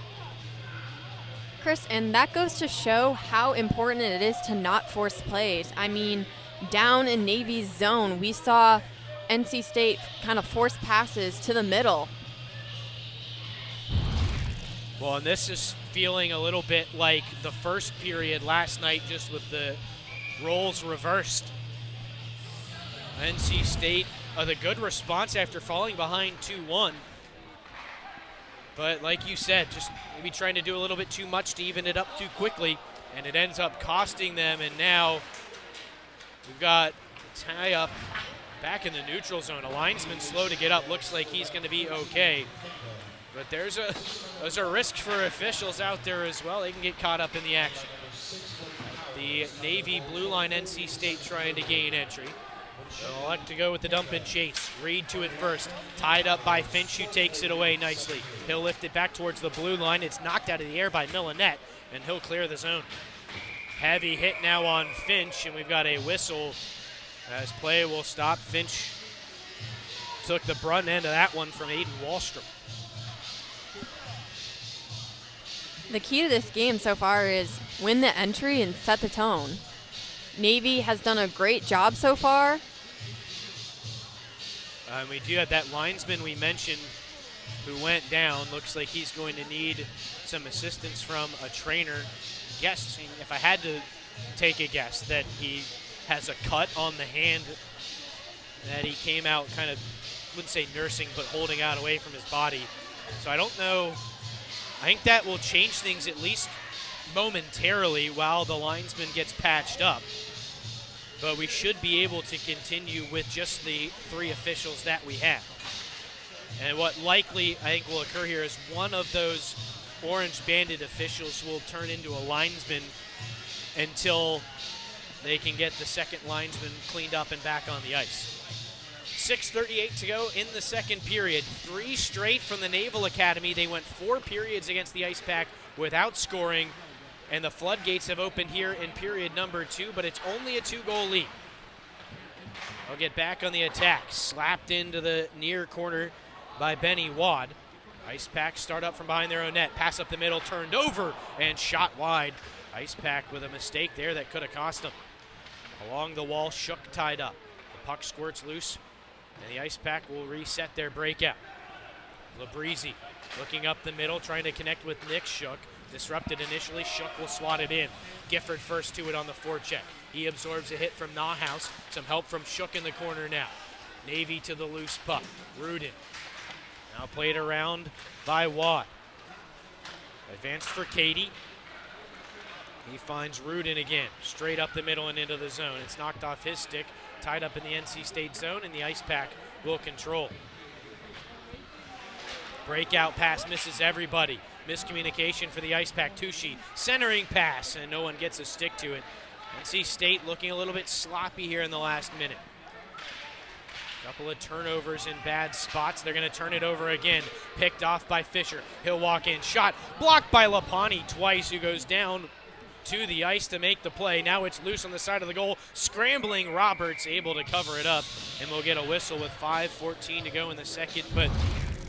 Chris, and that goes to show how important it is to not force plays. I mean, down in Navy's zone, we saw NC State kind of force passes to the middle. Well, and this is feeling a little bit like the first period last night, just with the roles reversed. NC State, the good response after falling behind 2-1. But like you said, just maybe trying to do a little bit too much to even it up too quickly, and it ends up costing them. And now we've got a tie-up back in the neutral zone. A linesman slow to get up. Looks like he's going to be okay. But there's a risk for officials out there as well. They can get caught up in the action. The Navy blue line, NC State trying to gain entry. They'll elect to go with the dump and chase. Reed to it first. Tied up by Finch, who takes it away nicely. He'll lift it back towards the blue line. It's knocked out of the air by Millinette, and he'll clear the zone. Heavy hit now on Finch, and we've got a whistle as play will stop. Finch took the brunt end of that one from Aiden Wallstrom. The key to this game so far is win the entry and set the tone. Navy has done a great job so far. We do have that linesman we mentioned who went down. Looks like he's going to need some assistance from a trainer. Guessing, if I had to take a guess, that he has a cut on the hand that he came out kind of, wouldn't say nursing, but holding out away from his body. So I don't know. I think that will change things at least momentarily while the linesman gets patched up. But we should be able to continue with just the 3 officials that we have. And what likely I think will occur here is one of those orange banded officials will turn into a linesman until they can get the second linesman cleaned up and back on the ice. 6:38 to go in the second period. 3 straight from the Naval Academy. They went 4 periods against the Icepack without scoring, and the floodgates have opened here in period number 2, but it's only a 2-goal lead. They'll get back on the attack. Slapped into the near corner by Benny Wad. Icepack start up from behind their own net. Pass up the middle, turned over, and shot wide. Icepack with a mistake there that could have cost them. Along the wall, Shook tied up. The puck squirts loose, and the Icepack will reset their breakout. Labreezy looking up the middle, trying to connect with Nick Shook. Disrupted initially, Shook will swat it in. Gifford first to it on the forecheck. He absorbs a hit from Nauhaus. Some help from Shook in the corner now. Navy to the loose puck. Rudin now played around by Watt. Advanced for Katie. He finds Rudin again, straight up the middle and into the zone. It's knocked off his stick, tied up in the NC State zone, and the Icepack will control. Breakout pass misses everybody. Miscommunication for the Icepack. Tushy centering pass, and no one gets a stick to it. NC State looking a little bit sloppy here in the last minute. Couple of turnovers in bad spots. They're going to turn it over again. Picked off by Fisher. He'll walk in. Shot blocked by Lapani twice, who goes down to the ice to make the play. Now it's loose on the side of the goal. Scrambling Roberts, able to cover it up, and we'll get a whistle with 5:14 to go in the second. But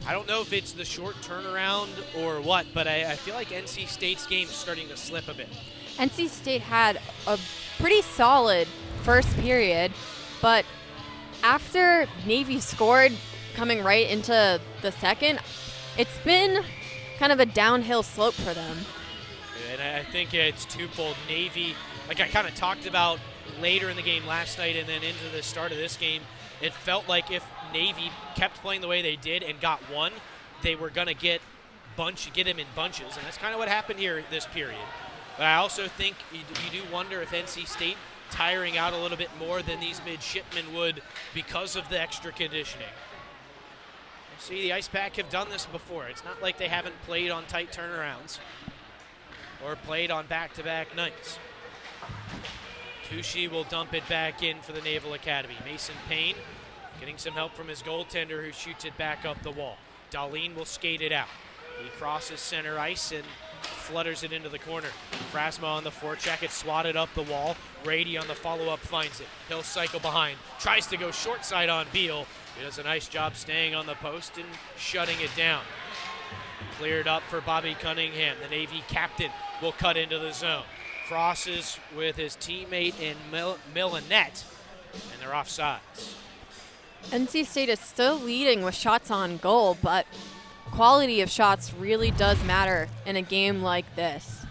I don't know if it's the short turnaround or what, but I feel like NC State's game is starting to slip a bit. NC State had a pretty solid first period, but after Navy scored coming right into the second, it's been kind of a downhill slope for them. And I think it's twofold. Navy, like I kind of talked about later in the game last night and then into the start of this game, it felt like if Navy kept playing the way they did and got one, they were going to get him in bunches, and that's kind of what happened here this period. But I also think you do wonder if NC State tiring out a little bit more than these midshipmen would because of the extra conditioning. See, the Icepack have done this before. It's not like they haven't played on tight turnarounds or played on back-to-back nights. Tushy will dump it back in for the Naval Academy. Mason Payne getting some help from his goaltender, who shoots it back up the wall. Darlene will skate it out. He crosses center ice and flutters it into the corner. Krasma on the forecheck, it's swatted up the wall. Rady on the follow-up finds it. He'll cycle behind, tries to go short side on Beal. He does a nice job staying on the post and shutting it down. Cleared up for Bobby Cunningham. The Navy captain will cut into the zone. Crosses with his teammate in Millinette, and they're offsides. NC State is still leading with shots on goal, but quality of shots really does matter in a game like this.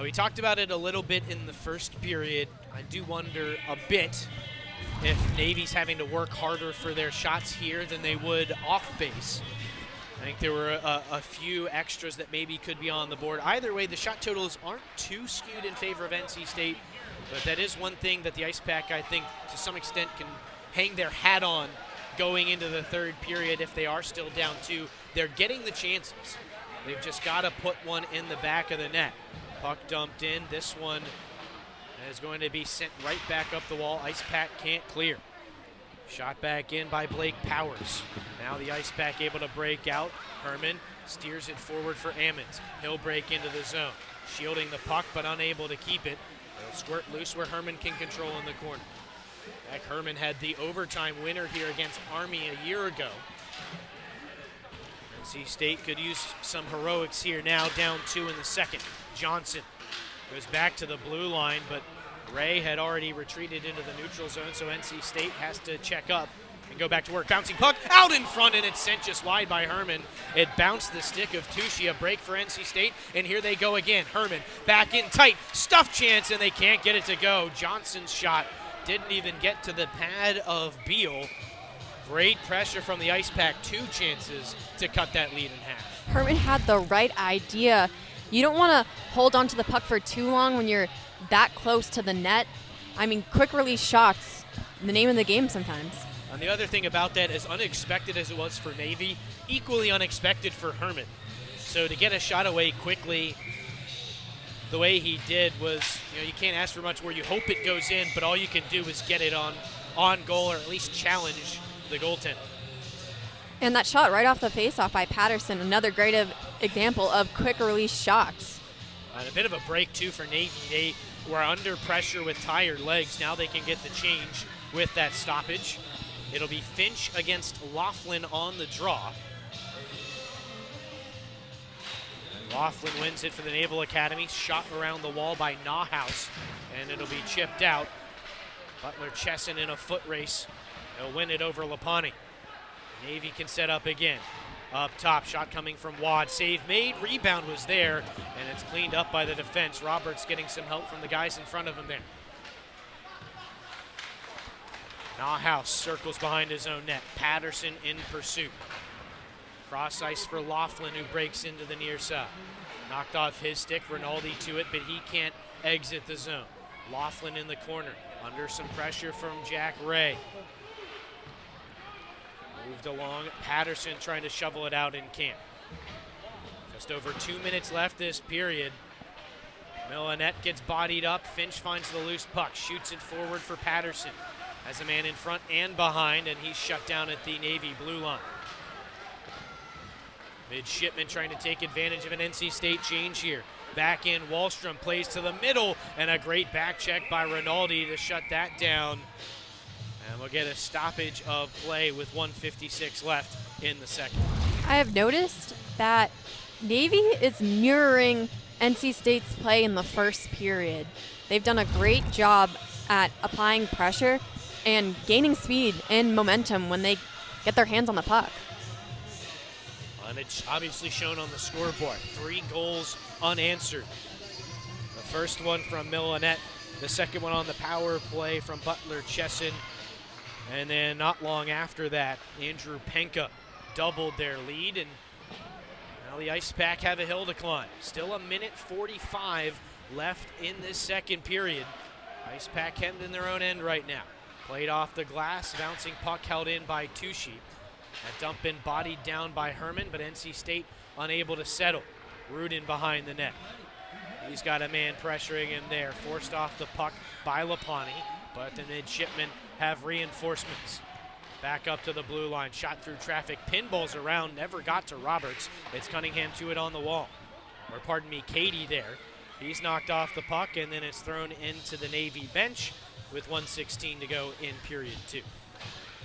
We talked about it a little bit in the first period. I do wonder a bit if Navy's having to work harder for their shots here than they would off base. I think there were a few extras that maybe could be on the board. Either way, the shot totals aren't too skewed in favor of NC State, but that is one thing that the Icepack, I think, to some extent can hang their hat on going into the third period if they are still down 2. they're getting the chances. They've just got to put one in the back of the net. Puck dumped in. This one is going to be sent right back up the wall. Icepack can't clear. Shot back in by Blake Powers. Now the Icepack able to break out. Herman steers it forward for Ammons. He'll break into the zone. Shielding the puck, but unable to keep it. It'll squirt loose where Herman can control in the corner. Back Herman had the overtime winner here against Army a year ago. NC State could use some heroics here now, down 2 in the second. Johnson goes back to the blue line, but Ray had already retreated into the neutral zone, so NC State has to check up and go back to work. Bouncing puck out in front, and it's sent just wide by Herman. It bounced the stick of Tucci, a break for NC State, and here they go again. Herman back in tight, stuff chance, and they can't get it to go. Johnson's shot didn't even get to the pad of Beal. Great pressure from the Icepack, 2 chances to cut that lead in half. Herman had the right idea. You don't want to hold on to the puck for too long when you're that close to the net. I mean, quick release shots, the name of the game sometimes. And the other thing about that, as unexpected as it was for Navy, equally unexpected for Herman. So to get a shot away quickly the way he did was, you can't ask for much where you hope it goes in, but all you can do is get it on goal, or at least challenge the goaltender. And that shot right off the faceoff by Patterson, another great example of quick release shots. And a bit of a break, too, for Navy. They were under pressure with tired legs. Now they can get the change with that stoppage. It'll be Finch against Laughlin on the draw. And Laughlin wins it for the Naval Academy. Shot around the wall by Nauhaus, and it'll be chipped out. Butler Chesson in a foot race. They'll win it over Lapani. Navy can set up again. Up top, shot coming from Wad. Save made, rebound was there, and it's cleaned up by the defense. Roberts getting some help from the guys in front of him there. Nauhaus circles behind his own net. Patterson in pursuit. Cross ice for Laughlin, who breaks into the near side. Knocked off his stick, Rinaldi to it, but he can't exit the zone. Laughlin in the corner, under some pressure from Jack Ray. Moved along, Patterson trying to shovel it out in camp. Just over 2 minutes left this period. Millenette gets bodied up, Finch finds the loose puck, shoots it forward for Patterson. Has a man in front and behind, and he's shut down at the Navy blue line. Midshipmen trying to take advantage of an NC State change here. Back in, Wallstrom plays to the middle, and a great back check by Rinaldi to shut that down. And we'll get a stoppage of play with 1:56 left in the second. I have noticed that Navy is mirroring NC State's play in the first period. They've done a great job at applying pressure and gaining speed and momentum when they get their hands on the puck. And it's obviously shown on the scoreboard. 3 goals unanswered. The first one from Millenette, the second one on the power play from Butler Chesson. And then not long after that, Andrew Penka doubled their lead, and now the Icepack have a hill to climb. Still 1:45 left in this second period. Icepack hemmed in their own end right now. Played off the glass, bouncing puck held in by Tucci. That dump in bodied down by Herman, but NC State unable to settle. Rudin behind the net. He's got a man pressuring him there. Forced off the puck by Lapani, but the Midshipmen have reinforcements. Back up to the blue line, shot through traffic, pinballs around, never got to Roberts. It's Cunningham to it on the wall. Or pardon me, Katie there. He's knocked off the puck, and then it's thrown into the Navy bench with 1:16 to go in period 2.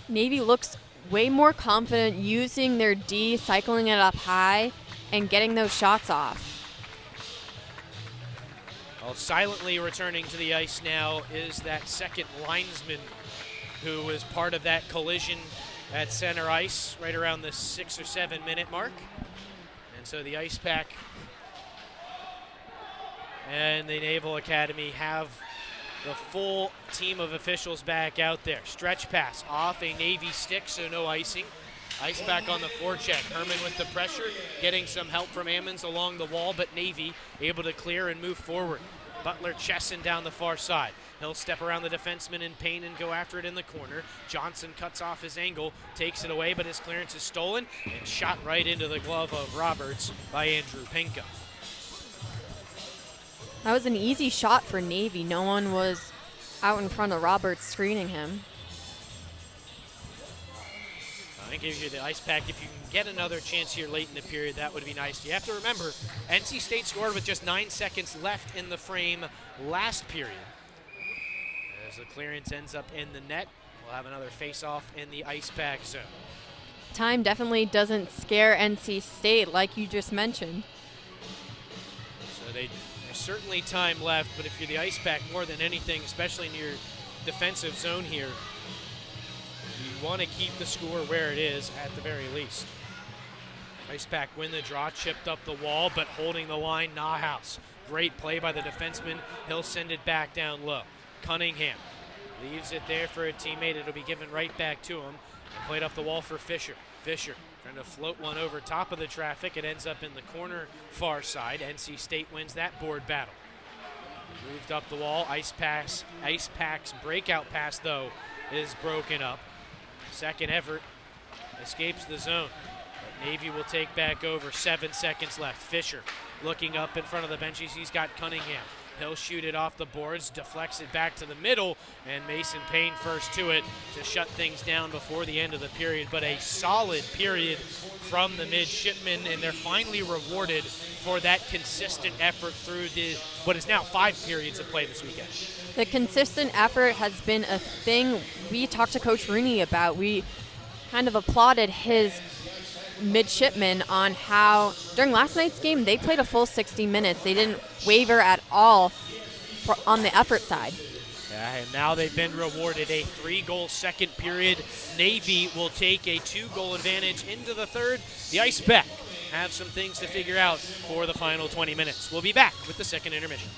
Navy looks way more confident using their D, cycling it up high, and getting those shots off. Well, silently returning to the ice now is that second linesman who was part of that collision at center ice right around the 6 or 7 minute mark. And so the Icepack and the Naval Academy have the full team of officials back out there. Stretch pass off a Navy stick, so no icing. Icepack on the forecheck. Herman with the pressure, getting some help from Ammons along the wall, but Navy able to clear and move forward. Butler chesting down the far side. He'll step around the defenseman in pain and go after it in the corner. Johnson cuts off his angle, takes it away, but his clearance is stolen and shot right into the glove of Roberts by Andrew Pinka. That was an easy shot for Navy. No one was out in front of Roberts screening him. That gives you the ice pack. If you can get another chance here late in the period, that would be nice. You have to remember, NC State scored with just 9 seconds left in the frame last period. As the clearance ends up in the net, we'll have another face-off in the ice pack zone. Time definitely doesn't scare NC State like you just mentioned. So there's certainly time left, but if you're the ice pack more than anything, especially in your defensive zone here, you want to keep the score where it is at the very least. Ice pack win the draw, chipped up the wall, but holding the line, Nahaus. Great play by the defenseman. He'll send it back down low. Cunningham leaves it there for a teammate. It'll be given right back to him. Played up the wall for Fisher. Fisher trying to float one over top of the traffic. It ends up in the corner far side. NC State wins that board battle. Moved up the wall. Ice Pack's breakout pass, though, is broken up. Second effort escapes the zone. But Navy will take back over. 7 seconds left. Fisher looking up in front of the benches. He's got Cunningham. He'll shoot it off the boards, deflects it back to the middle, and Mason Payne first to it to shut things down before the end of the period. But a solid period from the Midshipmen, and they're finally rewarded for that consistent effort through what is now 5 periods of play this weekend. The consistent effort has been a thing we talked to Coach Rooney about. We kind of applauded his Midshipmen on how during last night's game they played a full 60 minutes. They didn't waver at all on the effort side. Yeah, and now they've been rewarded a 3-goal second period. Navy will take a 2-goal advantage into the third. The Icepack have some things to figure out for the final 20 minutes. We'll be back with the second intermission.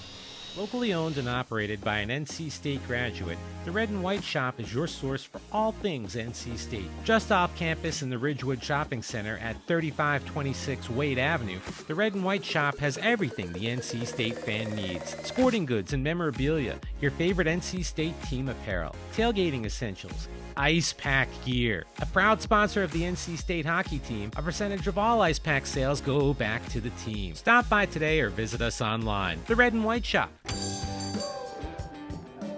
Locally owned and operated by an NC State graduate, the Red and White Shop is your source for all things NC State. Just off campus in the Ridgewood Shopping Center at 3526 Wade Avenue, the Red and White Shop has everything the NC State fan needs. Sporting goods and memorabilia, your favorite NC State team apparel, tailgating essentials, Ice Pack gear. A proud sponsor of the NC State hockey team, a percentage of all Ice Pack sales go back to the team. Stop by today or visit us online. The Red and White Shop.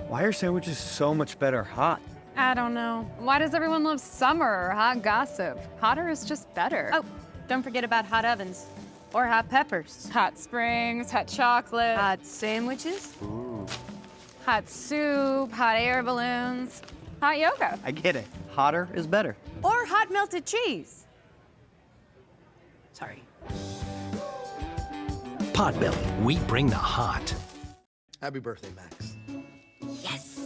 Why are sandwiches so much better hot? I don't know. Why does everyone love summer or hot gossip? Hotter is just better. Oh, don't forget about hot ovens. Or hot peppers. Hot springs, hot chocolate. Hot sandwiches. Ooh. Hot soup, hot air balloons. Hot yoga. I get it. Hotter is better. Or hot melted cheese. Sorry. Potbelly, we bring the hot. Happy birthday, Max. Yes!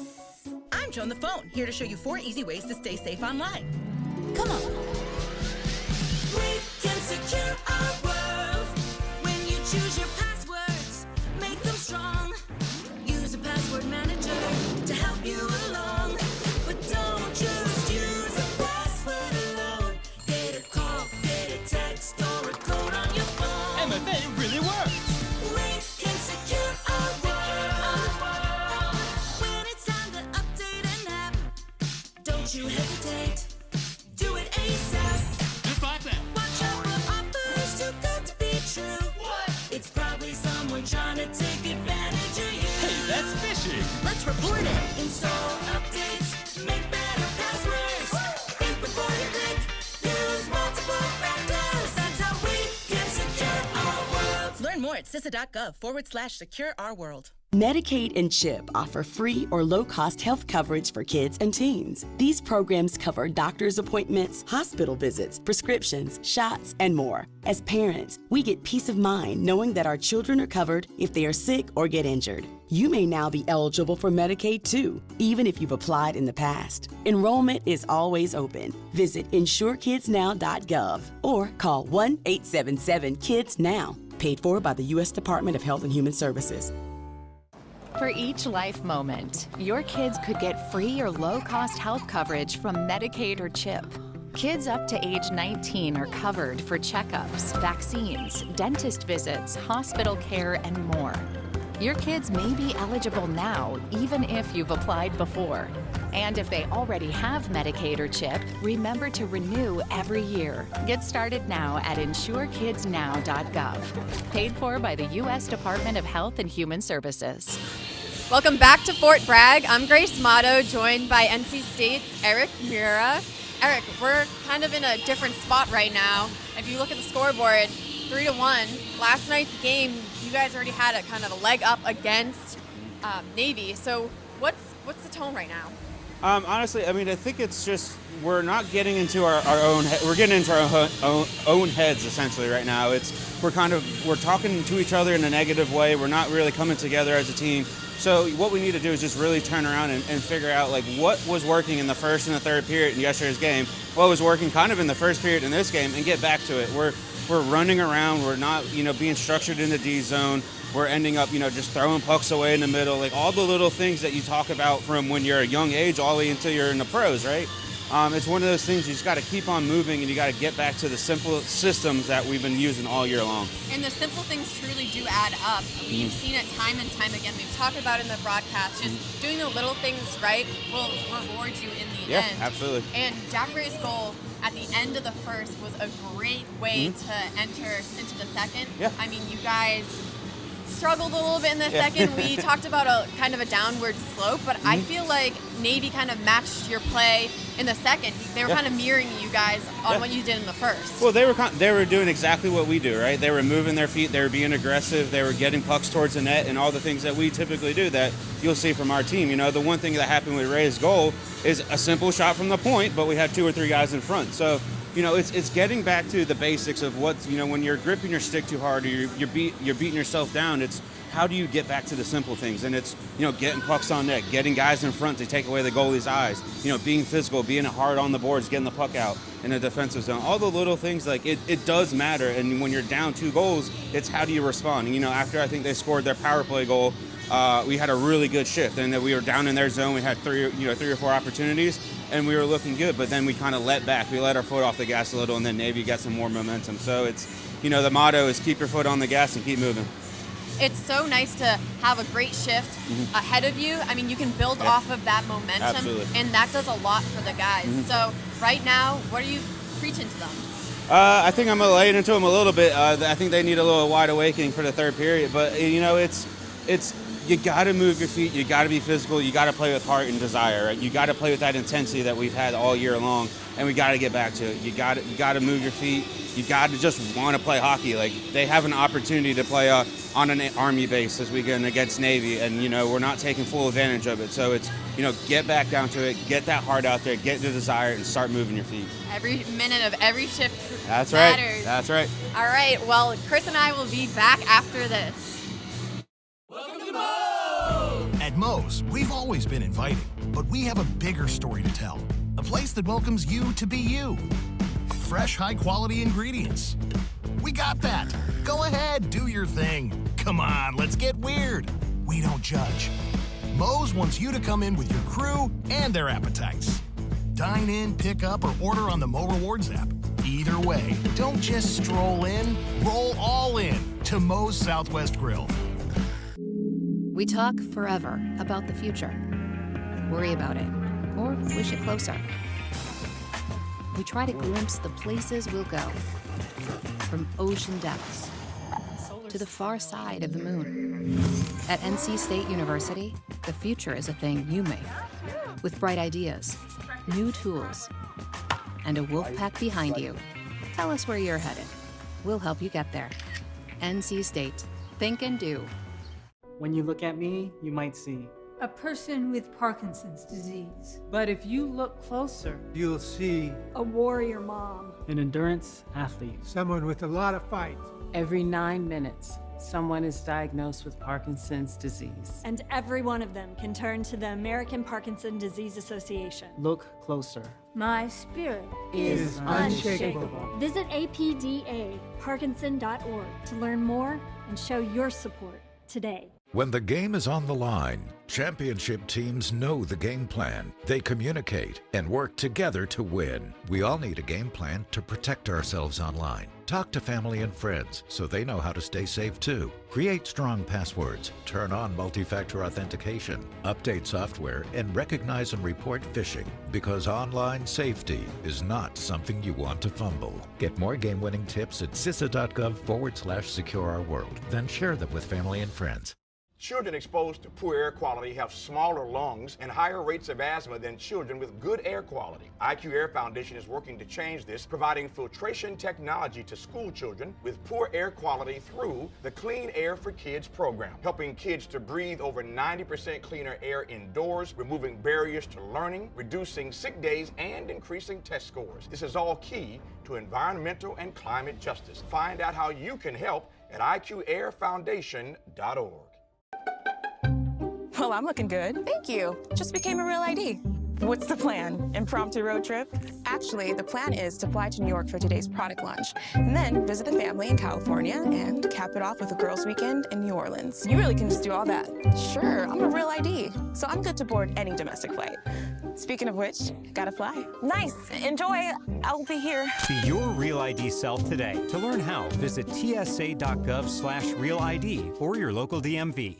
I'm Joe on the phone, here to show you 4 easy ways to stay safe online. Come on. We can secure our world when you choose your passwords. Make them strong. Use a password manager to help you along. But don't just use a password alone. Get a call, get a text, or a code on your phone. MFA really works. We can secure our world. When it's time to update an app, don't you hesitate. Do it ASAP. Just like that. Watch out for offers too good to be true. What? It's probably someone trying to take advantage of you. Hey, that's fishy. Let's report it. Install updates. Make better passwords. Think before you click. Use multiple factors. That's how we can secure our world. Learn more at CISA.gov/secure our world. Medicaid and CHIP offer free or low-cost health coverage for kids and teens. These programs cover doctor's appointments, hospital visits, prescriptions, shots, and more. As parents, we get peace of mind knowing that our children are covered if they are sick or get injured. You may now be eligible for Medicaid too, even if you've applied in the past. Enrollment is always open. Visit insurekidsnow.gov or call 1-877-KIDS-NOW. Paid for by the U.S. Department of Health and Human Services. For each life moment, your kids could get free or low-cost health coverage from Medicaid or CHIP. Kids up to age 19 are covered for checkups, vaccines, dentist visits, hospital care, and more. Your kids may be eligible now, even if you've applied before. And if they already have Medicaid or CHIP, remember to renew every year. Get started now at insurekidsnow.gov. Paid for by the US Department of Health and Human Services. Welcome back to Fort Bragg. I'm Grace Motto, joined by NC State's Eric Mura. Eric, we're kind of in a different spot right now. If you look at the scoreboard, 3-1. Last night's game, you guys already had a kind of a leg up against Navy. So what's the tone right now? Honestly, I mean, I think it's just we're not getting into our own. We're getting into our own heads essentially right now. We're talking to each other in a negative way. We're not really coming together as a team. So what we need to do is just really turn around and figure out like what was working in the first and the third period in yesterday's game, what was working kind of in the first period in this game, and get back to it. We're running around. We're not being structured in the D zone. We're ending up just throwing pucks away in the middle, like all the little things that you talk about from when you're a young age all the way until you're in the pros, right? It's one of those things you just got to keep on moving, and you got to get back to the simple systems that we've been using all year long. And the simple things truly do add up. We've seen it time and time again. We've talked about it in the broadcast. Just doing the little things right will reward you in the end. Yeah, absolutely. And Jack Ray's goal at the end of the first was a great way to enter into the second. Yeah. I mean, you guys struggled a little bit in the second. We talked about a kind of a downward slope, but I feel like Navy kind of matched your play in the second. They were kind of mirroring you guys on what you did in the first. Well, they were doing exactly what we do, right? They were moving their feet, they were being aggressive, they were getting pucks towards the net, and all the things that we typically do that you'll see from our team. The one thing that happened with Ray's goal is a simple shot from the point, but we had 2 or 3 guys in front. So it's getting back to the basics of what's, when you're gripping your stick too hard or you're beating yourself down, it's how do you get back to the simple things? And it's, getting pucks on net, getting guys in front to take away the goalie's eyes, being physical, being hard on the boards, getting the puck out in the defensive zone. All the little things, like it does matter. And when you're down 2 goals, it's how do you respond? And, after I think they scored their power play goal, we had a really good shift, and we were down in their zone. We had 3 or 4 opportunities, and we were looking good. But then we kind of let back. We let our foot off the gas a little, and then Navy got some more momentum. So it's, the motto is keep your foot on the gas and keep moving. It's so nice to have a great shift ahead of you. I mean, you can build off of that momentum, Absolutely. and that does a lot for the guys. So right now, what are you preaching to them? I think I'm going to lay it into them a little bit. I think they need a little wide awakening for the third period. But, it's you got to move your feet. You got to be physical. You got to play with heart and desire. Right? You got to play with that intensity that we've had all year long, and we got to get back to it. You got to move your feet. You got to just want to play hockey. Like, they have an opportunity to play on an Army base this weekend against Navy, and we're not taking full advantage of it. So it's get back down to it, get that heart out there, get the desire, and start moving your feet. Every minute of every shift That's matters. Right. That's right. All right. Well, Chris and I will be back after this. At Moe's, we've always been inviting, but we have a bigger story to tell. A place that welcomes you to be you. Fresh, high-quality ingredients. We got that. Go ahead, do your thing. Come on, let's get weird. We don't judge. Moe's wants you to come in with your crew and their appetites. Dine in, pick up, or order on the Mo Rewards app. Either way, don't just stroll in, roll all in to Moe's Southwest Grill. We talk forever about the future, worry about it, or wish it closer. We try to glimpse the places we'll go, from ocean depths to the far side of the moon. At NC State University, the future is a thing you make, with bright ideas, new tools, and a wolf pack behind you. Tell us where you're headed. We'll help you get there. NC State. Think and do. When you look at me, you might see A person with Parkinson's disease. But if you look closer, you'll see A warrior mom. an endurance athlete. someone with a lot of fight. Every 9 minutes, someone is diagnosed with Parkinson's disease. And every one of them can turn to the American Parkinson Disease Association. Look closer. My spirit Is unshakable. Visit apdaparkinson.org to learn more and show your support today. When the game is on the line, championship teams know the game plan. They communicate and work together to win. We all need a game plan to protect ourselves online. Talk to family and friends so they know how to stay safe too. Create strong passwords, turn on multi-factor authentication, update software, and recognize and report phishing, because online safety is not something you want to fumble. Get more game-winning tips at CISA.gov/secure-our-world. Then share them with family and friends. Children exposed to poor air quality have smaller lungs and higher rates of asthma than children with good air quality. IQ Air Foundation is working to change this, providing filtration technology to school children with poor air quality through the Clean Air for Kids program, helping kids to breathe over 90% cleaner air indoors, removing barriers to learning, reducing sick days, and increasing test scores. This is all key to environmental and climate justice. Find out how you can help at IQAirFoundation.org. Well, I'm looking good. Thank you. Just became a real ID. What's the plan? Impromptu road trip? Actually, the plan is to fly to New York for today's product launch, and then visit the family in California and cap it off with a girls' weekend in New Orleans. You really can just do all that. Sure, I'm a real ID, so I'm good to board any domestic flight. Speaking of which, gotta fly. Nice. Enjoy. I'll be here. Be your Real ID self today. To learn how, visit tsa.gov/realid or your local DMV.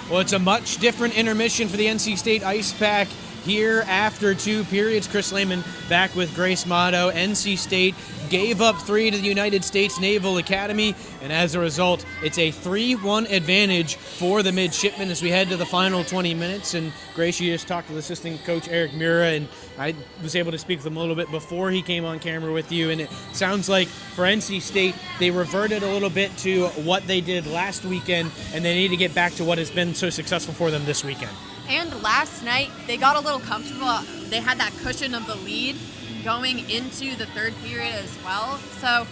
Well, it's a much different intermission for the NC State Icepack here after 2 periods. Chris Lehman back with Grace Motto. NC State gave up 3 to the United States Naval Academy, and as a result, it's a 3-1 advantage for the Midshipmen as we head to the final 20 minutes. And Grace, you just talked to the assistant coach Eric Mura, and I was able to speak with him a little bit before he came on camera with you, and it sounds like for NC State, they reverted a little bit to what they did last weekend, and they need to get back to what has been so successful for them this weekend. And last night, they got a little comfortable. They had that cushion of the lead going into the third period as well. So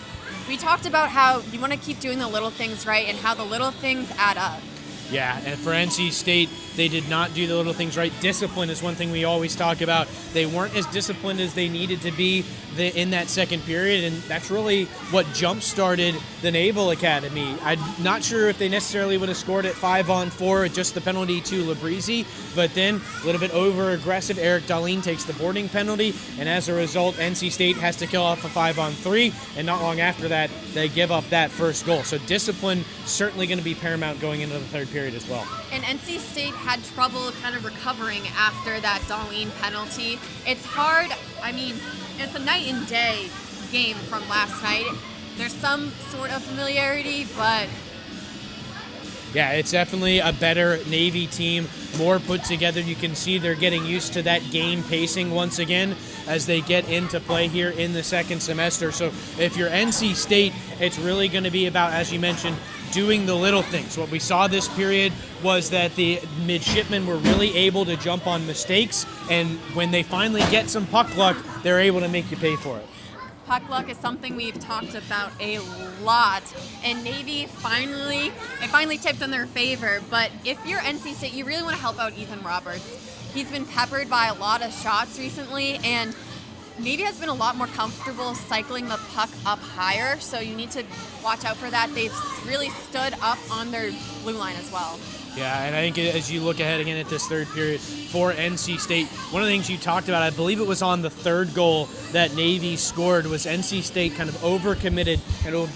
we talked about how you want to keep doing the little things right and how the little things add up. Yeah, and for NC State, they did not do the little things right. Discipline is one thing we always talk about. They weren't as disciplined as they needed to be in that second period, and that's really what jump-started the Naval Academy. I'm not sure if they necessarily would have scored at 5-on-4 with just the penalty to Labrizi, but then a little bit over-aggressive. Eric Darlene takes the boarding penalty, and as a result, NC State has to kill off a 5-on-3, and not long after that, they give up that first goal. So discipline certainly going to be paramount going into the third period as well. And NC State had trouble kind of recovering after that Darlene penalty. It's hard. I mean, it's a night and day game from last night. There's some sort of familiarity, but yeah, it's definitely a better Navy team, more put together. You can see they're getting used to that game pacing once again as they get into play here in the second semester. So if you're NC State, it's really going to be about, as you mentioned, doing the little things. What we saw this period was that the Midshipmen were really able to jump on mistakes, and when they finally get some puck luck, they're able to make you pay for it. Puck luck is something we've talked about a lot, and Navy finally tipped in their favor. But if you're NC State, you really want to help out Ethan Roberts. He's been peppered by a lot of shots recently, and Navy has been a lot more comfortable cycling the puck up higher, so you need to watch out for that. They've really stood up on their blue line as well. Yeah, and I think as you look ahead again at this third period for NC State, one of the things you talked about, I believe it was on the third goal that Navy scored, was NC State kind of overcommitted and, or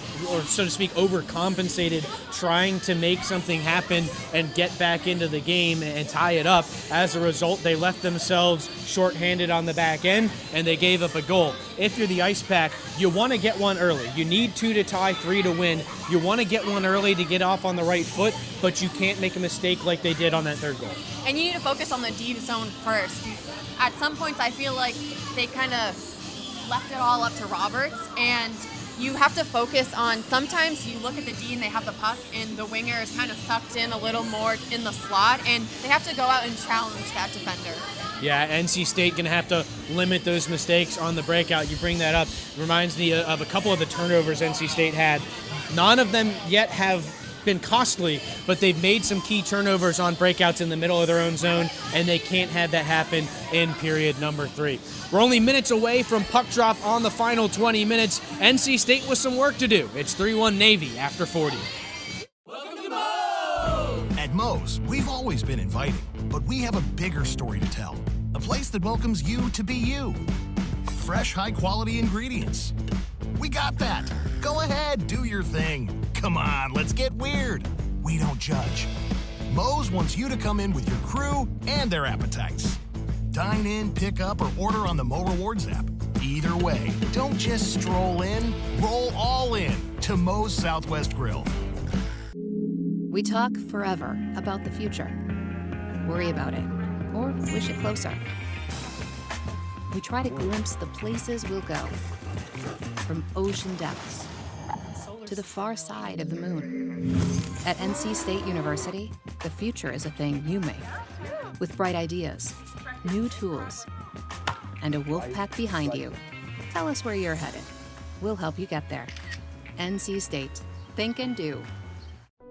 so to speak, overcompensated, trying to make something happen and get back into the game and tie it up. As a result, they left themselves shorthanded on the back end, and they gave up a goal. If you're the Icepack, you want to get one early. You need 2 to tie, 3 to win. You want to get one early to get off on the right foot, but you can't make a mistake like they did on that third goal. And you need to focus on the D zone first. At some points, I feel like they kind of left it all up to Roberts, and you have to focus on, sometimes you look at the D and they have the puck and the winger is kind of sucked in a little more in the slot, and they have to go out and challenge that defender. Yeah, NC State going to have to limit those mistakes on the breakout. You bring that up. It reminds me of a couple of the turnovers NC State had. None of them yet have been costly, but they've made some key turnovers on breakouts in the middle of their own zone, and they can't have that happen in period number 3. We're only minutes away from puck drop on the final 20 minutes. NC State with some work to do. It's 3-1 Navy after 40. At Moe's, we've always been inviting, but we have a bigger story to tell. A place that welcomes you to be you. Fresh, high-quality ingredients. We got that. Go ahead, do your thing. Come on, let's get weird. We don't judge. Moe's wants you to come in with your crew and their appetites. Dine in, pick up, or order on the Mo Rewards app. Either way, don't just stroll in, roll all in to Moe's Southwest Grill. We talk forever about the future. Worry about it, or wish it closer. We try to glimpse the places we'll go, from ocean depths to the far side of the moon. At NC State University, the future is a thing you make, with bright ideas, new tools, and a wolf pack behind you. Tell us where you're headed. We'll help you get there. NC State. Think and do.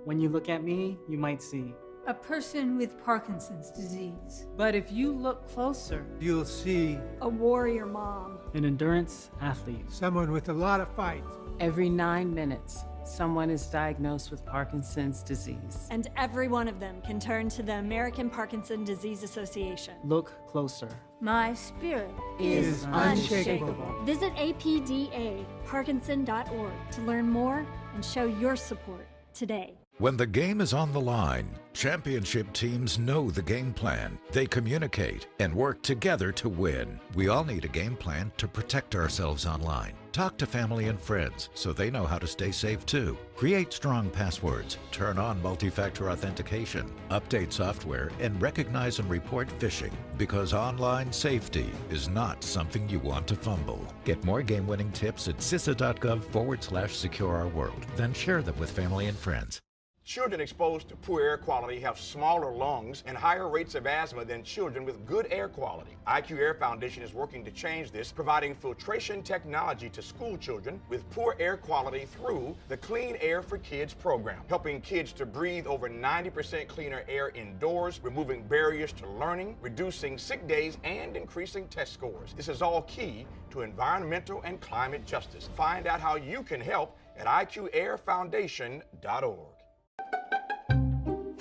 When you look at me, you might see. A person with Parkinson's disease. But if you look closer, You'll see A warrior mom. An endurance athlete. someone with a lot of fight. every 9 minutes, someone is diagnosed with Parkinson's disease. And every one of them can turn to the American Parkinson Disease Association. Look closer. My spirit Is unshakable. Visit apdaparkinson.org to learn more and show your support today. When the game is on the line, championship teams know the game plan. They communicate and work together to win. We all need a game plan to protect ourselves online. Talk to family and friends so they know how to stay safe too. Create strong passwords, turn on multi-factor authentication, update software, and recognize and report phishing, because online safety is not something you want to fumble. Get more game-winning tips at cisa.gov/secure-our-world. Then share them with family and friends. Children exposed to poor air quality have smaller lungs and higher rates of asthma than children with good air quality. IQ Air Foundation is working to change this, providing filtration technology to school children with poor air quality through the Clean Air for Kids program, helping kids to breathe over 90% cleaner air indoors, removing barriers to learning, reducing sick days, and increasing test scores. This is all key to environmental and climate justice. Find out how you can help at iqairfoundation.org.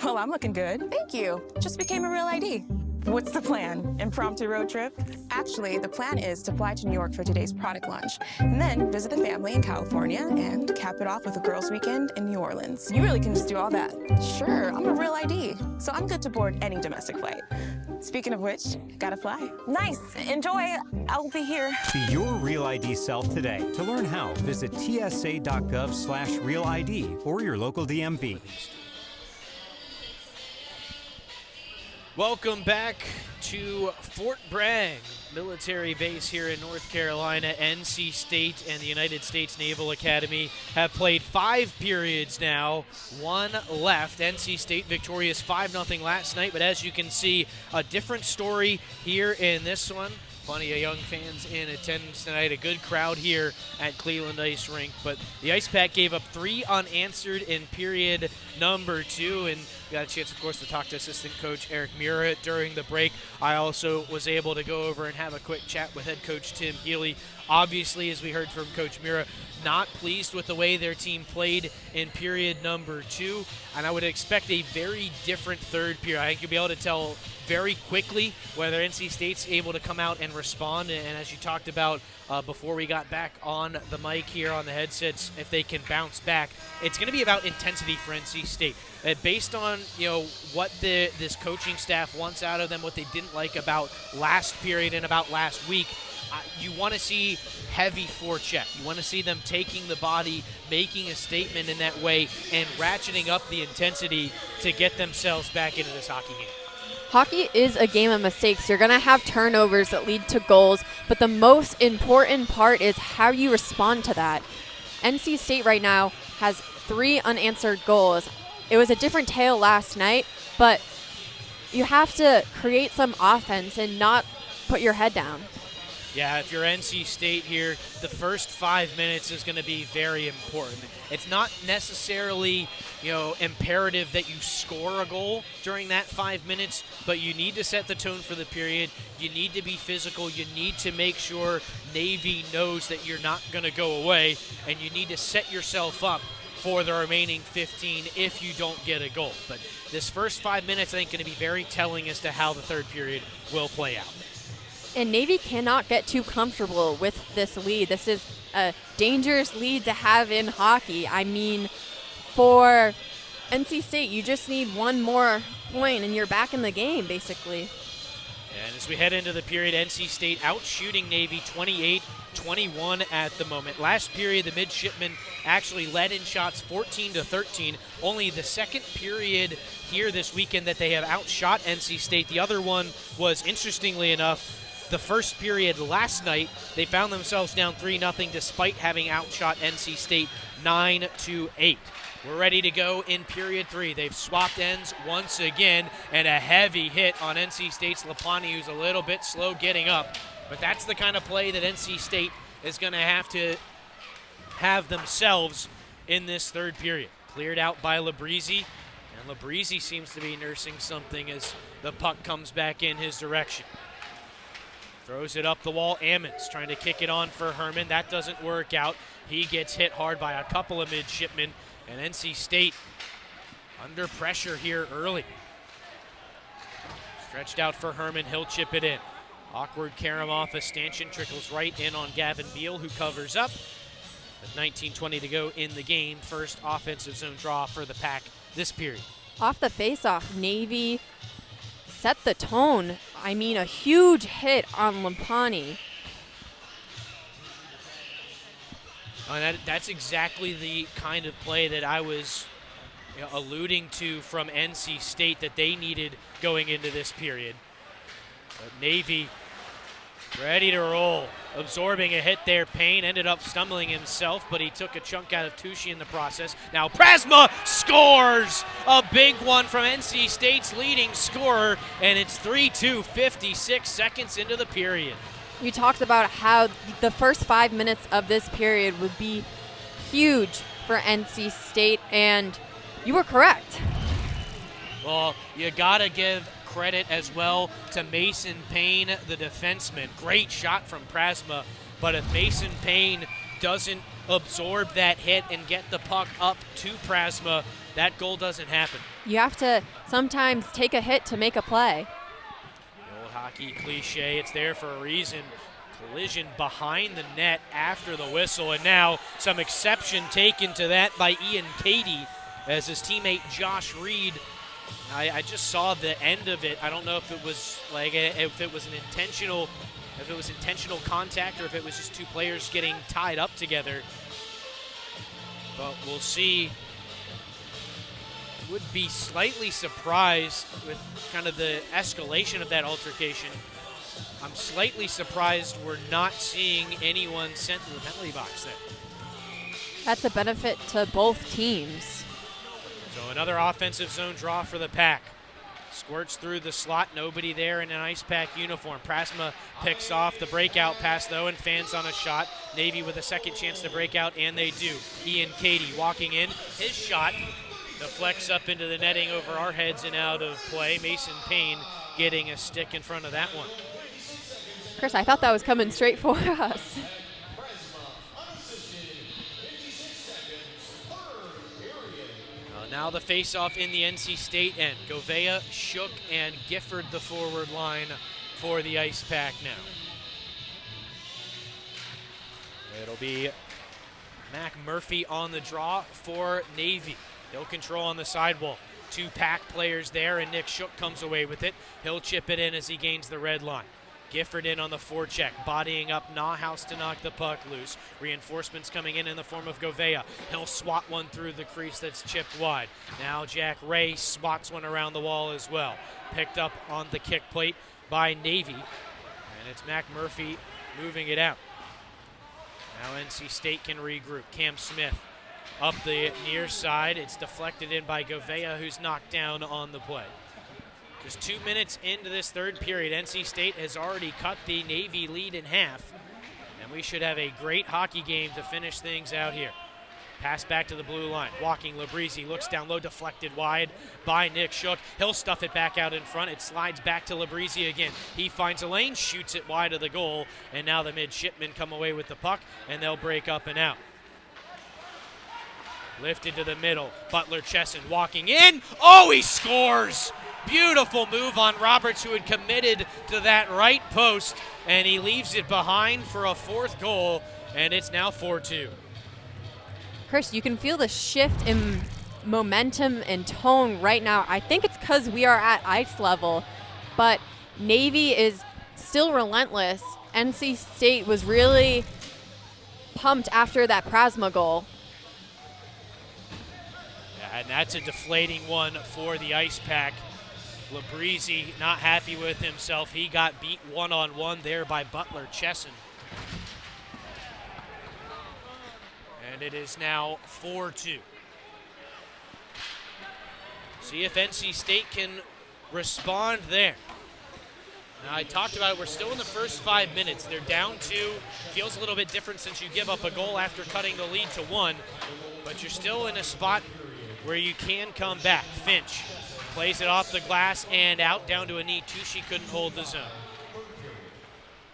Well, I'm looking good. Thank you. Just became a real ID. What's the plan? Impromptu road trip? Actually, the plan is to fly to New York for today's product launch, and then visit the family in California and cap it off with a girls' weekend in New Orleans. You really can just do all that. Sure, I'm a real ID, so I'm good to board any domestic flight. Speaking of which, gotta fly. Nice. Enjoy. I'll be here. Be your Real ID self today. To learn how, visit tsa.gov/realid or your local DMV. Welcome back to Fort Bragg military base here in North Carolina. NC State and the United States Naval Academy have played 5 periods now, 1 left. NC State victorious 5-0 last night, but as you can see, a different story here in this one. Plenty of young fans in attendance tonight. A good crowd here at Cleland Ice Rink. But the Icepack gave up 3 unanswered in period number 2. And we got a chance, of course, to talk to assistant coach Eric Mura during the break. I also was able to go over and have a quick chat with head coach Tim Healy. Obviously, as we heard from Coach Mura, not pleased with the way their team played in period number 2. And I would expect a very different third period. I think you'll be able to tell very quickly whether NC State's able to come out and respond. And as you talked about before we got back on the mic here on the headsets, if they can bounce back, it's going to be about intensity for NC State. Based on what this coaching staff wants out of them, what they didn't like about last period and about last week, you want to see heavy forecheck. You want to see them taking the body, making a statement in that way, and ratcheting up the intensity to get themselves back into this hockey game. Hockey is a game of mistakes. You're going to have turnovers that lead to goals, but the most important part is how you respond to that. NC State right now has 3 unanswered goals. It was a different tale last night, but you have to create some offense and not put your head down. Yeah, if you're NC State here, the first 5 minutes is going to be very important. It's not necessarily, imperative that you score a goal during that 5 minutes, but you need to set the tone for the period. You need to be physical. You need to make sure Navy knows that you're not going to go away, and you need to set yourself up for the remaining 15 if you don't get a goal. But this first 5 minutes, I think, going to be very telling as to how the third period will play out. And Navy cannot get too comfortable with this lead. This is a dangerous lead to have in hockey. I mean, for NC State, you just need one more point and you're back in the game, basically. And as we head into the period, NC State out shooting Navy 28-21 at the moment. Last period, the Midshipmen actually led in shots 14-13. Only the second period here this weekend that they have outshot NC State. The other one was, interestingly enough, the first period last night. They found themselves down 3-0 despite having outshot NC State 9-8. We're ready to go in period 3. They've swapped ends once again, and a heavy hit on NC State's Lapani, who's a little bit slow getting up. But that's the kind of play that NC State is going to have themselves in this third period. Cleared out by Labrizzi, and Labrizzi seems to be nursing something as the puck comes back in his direction. Throws it up the wall. Ammons trying to kick it on for Herman. That doesn't work out. He gets hit hard by a couple of midshipmen, and NC State under pressure here early. Stretched out for Herman. He'll chip it in. Awkward Karamov. A stanchion trickles right in on Gavin Beal, who covers up. With 19:20 to go in the game. First offensive zone draw for the Pack this period. Off the faceoff, Navy set the tone. I mean, a huge hit on Lapani. That's exactly the kind of play that I was alluding to from NC State that they needed going into this period. But Navy ready to roll. Absorbing a hit there. Payne ended up stumbling himself, but he took a chunk out of Tushy in the process. Now Prasma scores! A big one from NC State's leading scorer, and it's 3-2, 56 seconds into the period. You talked about how the first 5 minutes of this period would be huge for NC State, and you were correct. Well, you gotta give credit as well to Mason Payne, the defenseman. Great shot from Prasma, but if Mason Payne doesn't absorb that hit and get the puck up to Prasma, that goal doesn't happen. You have to sometimes take a hit to make a play. The old hockey cliche, it's there for a reason. Collision behind the net after the whistle, and now some exception taken to that by Ian Cady as his teammate Josh Reed. I just saw the end of it. I don't know if it was intentional contact or if it was just two players getting tied up together. But we'll see. Would be slightly surprised with kind of the escalation of that altercation. I'm slightly surprised we're not seeing anyone sent to the penalty box there. That's a benefit to both teams. So another offensive zone draw for the Pack. Squirts through the slot, nobody there in an Icepack uniform. Prasma picks off the breakout pass though and fans on a shot. Navy with a second chance to break out, and they do. Ian Cady walking in, his shot deflects up into the netting over our heads and out of play. Mason Payne getting a stick in front of that one. Chris, I thought that was coming straight for us. Now the face-off in the NC State end. Govea, Shook, and Gifford the forward line for the Icepack now. It'll be Mac Murphy on the draw for Navy. He'll control on the sidewall. Two Pack players there, and Nick Shook comes away with it. He'll chip it in as he gains the red line. Gifford in on the forecheck, bodying up Nauhaus to knock the puck loose. Reinforcements coming in the form of Govea. He'll swat one through the crease that's chipped wide. Now Jack Ray swats one around the wall as well. Picked up on the kick plate by Navy, and it's Mac Murphy moving it out. Now NC State can regroup. Cam Smith up the near side. It's deflected in by Govea, who's knocked down on the play. Just 2 minutes into this third period, NC State has already cut the Navy lead in half, and we should have a great hockey game to finish things out here. Pass back to the blue line. Walking Labrizzi, looks down low, deflected wide by Nick Shook. He'll stuff it back out in front. It slides back to Labrizzi again. He finds a lane, shoots it wide of the goal, and now the midshipmen come away with the puck, and they'll break up and out. Lifted to the middle. Butler Chesson walking in. Oh, he scores! Beautiful move on Roberts, who had committed to that right post, and he leaves it behind for a fourth goal, and it's now 4-2. Chris, you can feel the shift in momentum and tone right now. I think it's because we are at ice level, but Navy is still relentless. NC State was really pumped after that Prasma goal. Yeah, and that's a deflating one for the Icepack. Labrizzi not happy with himself. He got beat one-on-one there by Butler Chesson. And it is now 4-2. See if NC State can respond there. Now, I talked about it. We're still in the first 5 minutes. They're down 2. Feels a little bit different since you give up a goal after cutting the lead to 1. But you're still in a spot where you can come back. Finch plays it off the glass and out down to a knee. Tucci couldn't hold the zone.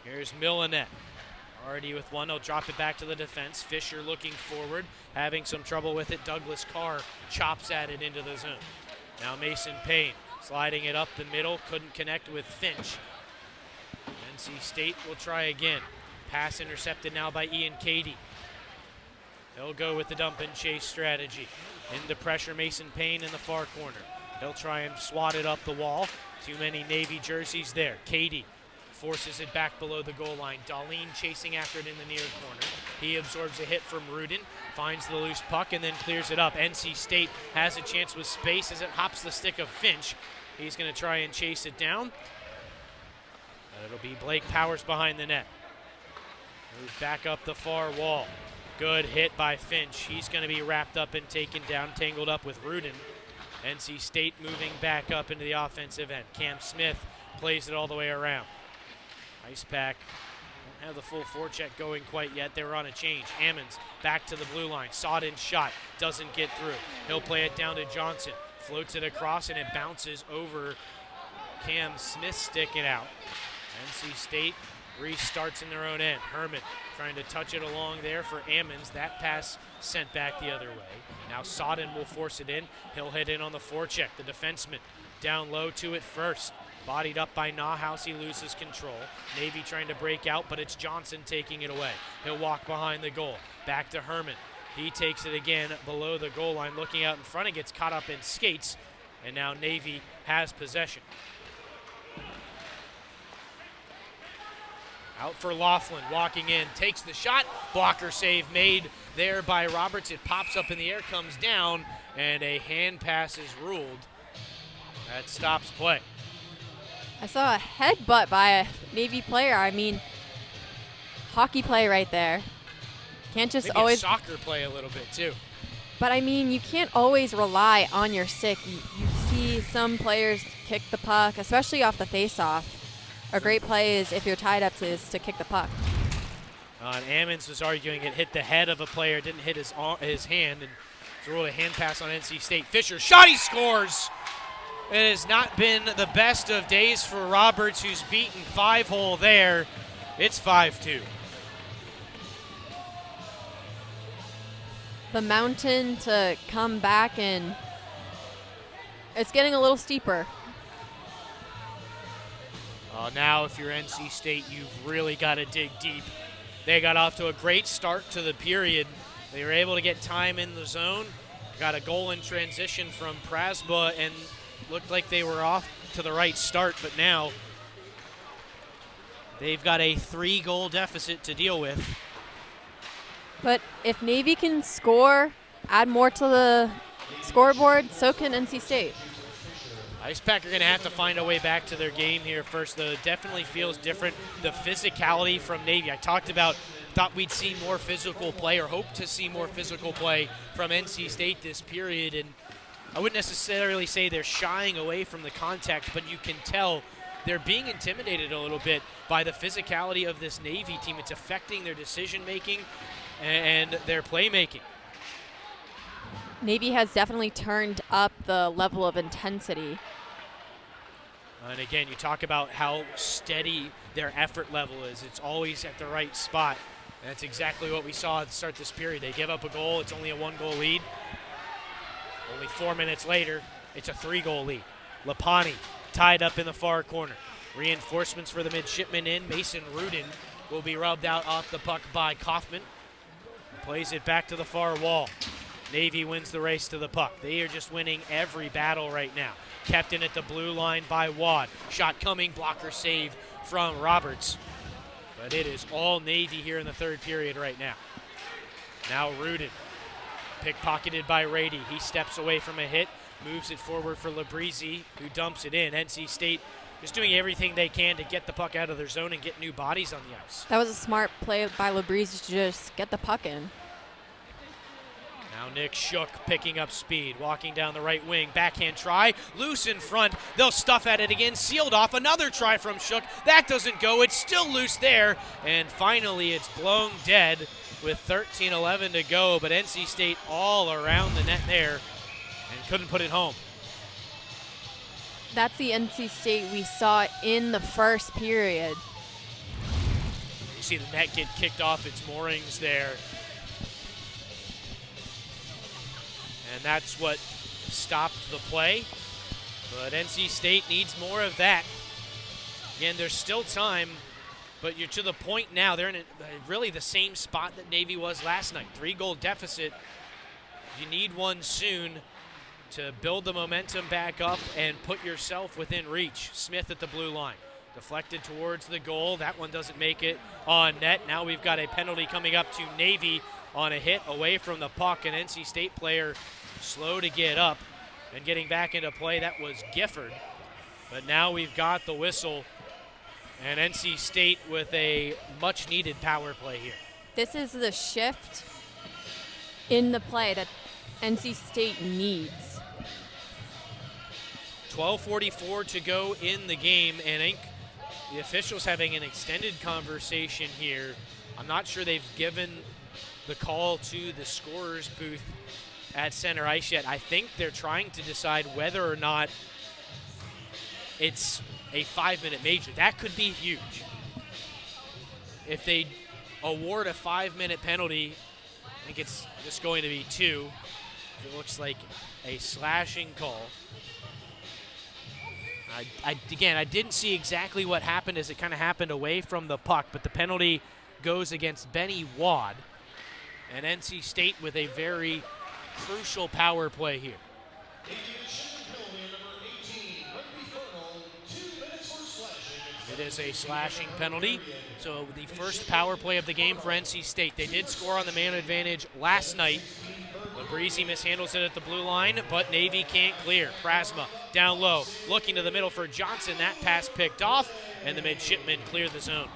Here's Millinette. Already with one, he'll drop it back to the defense. Fisher looking forward, having some trouble with it. Douglas Carr chops at it into the zone. Now Mason Payne sliding it up the middle, couldn't connect with Finch. NC State will try again. Pass intercepted now by Ian Cady. He'll go with the dump and chase strategy. Into pressure, Mason Payne in the far corner. He'll try and swat it up the wall. Too many Navy jerseys there. Cady forces it back below the goal line. Darlene chasing after it in the near corner. He absorbs a hit from Rudin, finds the loose puck, and then clears it up. NC State has a chance with space as it hops the stick of Finch. He's going to try and chase it down. But it'll be Blake Powers behind the net. Moves back up the far wall. Good hit by Finch. He's going to be wrapped up and taken down, tangled up with Rudin. NC State moving back up into the offensive end. Cam Smith plays it all the way around. Icepack don't have the full forecheck going quite yet. They were on a change. Ammons back to the blue line. Sawed-in shot. Doesn't get through. He'll play it down to Johnson. Floats it across, and it bounces over Cam Smith, sticking out. NC State restarts in their own end. Herman trying to touch it along there for Ammons. That pass sent back the other way. Now Sawdin will force it in. He'll head in on the forecheck. The defenseman down low to it first. Bodied up by Nauhaus, he loses control. Navy trying to break out, but it's Johnson taking it away. He'll walk behind the goal. Back to Herman. He takes it again below the goal line, looking out in front. It gets caught up in skates, and now Navy has possession. Out for Laughlin, walking in, takes the shot. Blocker save made there by Roberts. It pops up in the air, comes down, and a hand pass is ruled. That stops play. I saw a headbutt by a Navy player. I mean, hockey play right there. Can't just Maybe always. Soccer play a little bit too. But I mean, you can't always rely on your stick. You see some players kick the puck, especially off the face-off. A great play is if you're tied up is to kick the puck. And Ammons was arguing it hit the head of a player, didn't hit his hand, and it's ruled a hand pass on NC State. Fisher shot, he scores. It has not been the best of days for Roberts, who's beaten 5-hole there. It's 5-2. The mountain to come back, and it's getting a little steeper. Now if you're NC State, you've really got to dig deep. They got off to a great start to the period. They were able to get time in the zone. Got a goal in transition from Prasma, and looked like they were off to the right start, but now they've got a 3-goal deficit to deal with. But if Navy can score, add more to the scoreboard, so can NC State. Icepack are going to have to find a way back to their game here first, though. It definitely feels different. The physicality from Navy. I thought we'd see more physical play, or hoped to see more physical play from NC State this period, and I wouldn't necessarily say they're shying away from the contact, but you can tell they're being intimidated a little bit by the physicality of this Navy team. It's affecting their decision-making and their playmaking. Navy has definitely turned up the level of intensity. And again, you talk about how steady their effort level is. It's always at the right spot. And that's exactly what we saw at the start of this period. They give up a goal. It's only a 1-goal lead. Only 4 minutes later, it's a 3-goal lead Lapani tied up in the far corner. Reinforcements for the midshipmen in. Mason Rudin will be rubbed out off the puck by Kaufman. Plays it back to the far wall. Navy wins the race to the puck. They are just winning every battle right now. Kept in at the blue line by Wad. Shot coming, blocker save from Roberts. But it is all Navy here in the third period right now. Now Rudin, pickpocketed by Rady. He steps away from a hit, moves it forward for Labrizzi, who dumps it in. NC State just doing everything they can to get the puck out of their zone and get new bodies on the ice. That was a smart play by Labrizzi to just get the puck in. Now Nick Shook picking up speed, walking down the right wing. Backhand try, loose in front. They'll stuff at it again, sealed off. Another try from Shook. That doesn't go. It's still loose there. And finally, it's blown dead with 13:11 to go. But NC State all around the net there and couldn't put it home. That's the NC State we saw in the first period. You see the net get kicked off its moorings there. And that's what stopped the play. But NC State needs more of that. Again, there's still time, but you're to the point now. They're in really the same spot that Navy was last night. 3-goal deficit. You need one soon to build the momentum back up and put yourself within reach. Smith at the blue line. Deflected towards the goal. That one doesn't make it on net. Now we've got a penalty coming up to Navy on a hit away from the puck. An NC State player slow to get up and getting back into play. That was Gifford. But now we've got the whistle, and NC State with a much-needed power play here. This is the shift in the play that NC State needs. 12:44 to go in the game, and I think the officials having an extended conversation here. I'm not sure they've given the call to the scorer's booth at center ice yet. I think they're trying to decide whether or not it's a 5-minute major. That could be huge. If they award a 5-minute penalty, I think it's just going to be 2. It looks like a slashing call. Again, I didn't see exactly what happened as it kind of happened away from the puck, but the penalty goes against Benny Wad. And NC State with a very crucial power play here. It is a slashing penalty. So the first power play of the game for NC State. They did score on the man advantage last night. Labrizzi mishandles it at the blue line, but Navy can't clear. Prasma down low, looking to the middle for Johnson. That pass picked off, and the midshipmen clear the zone.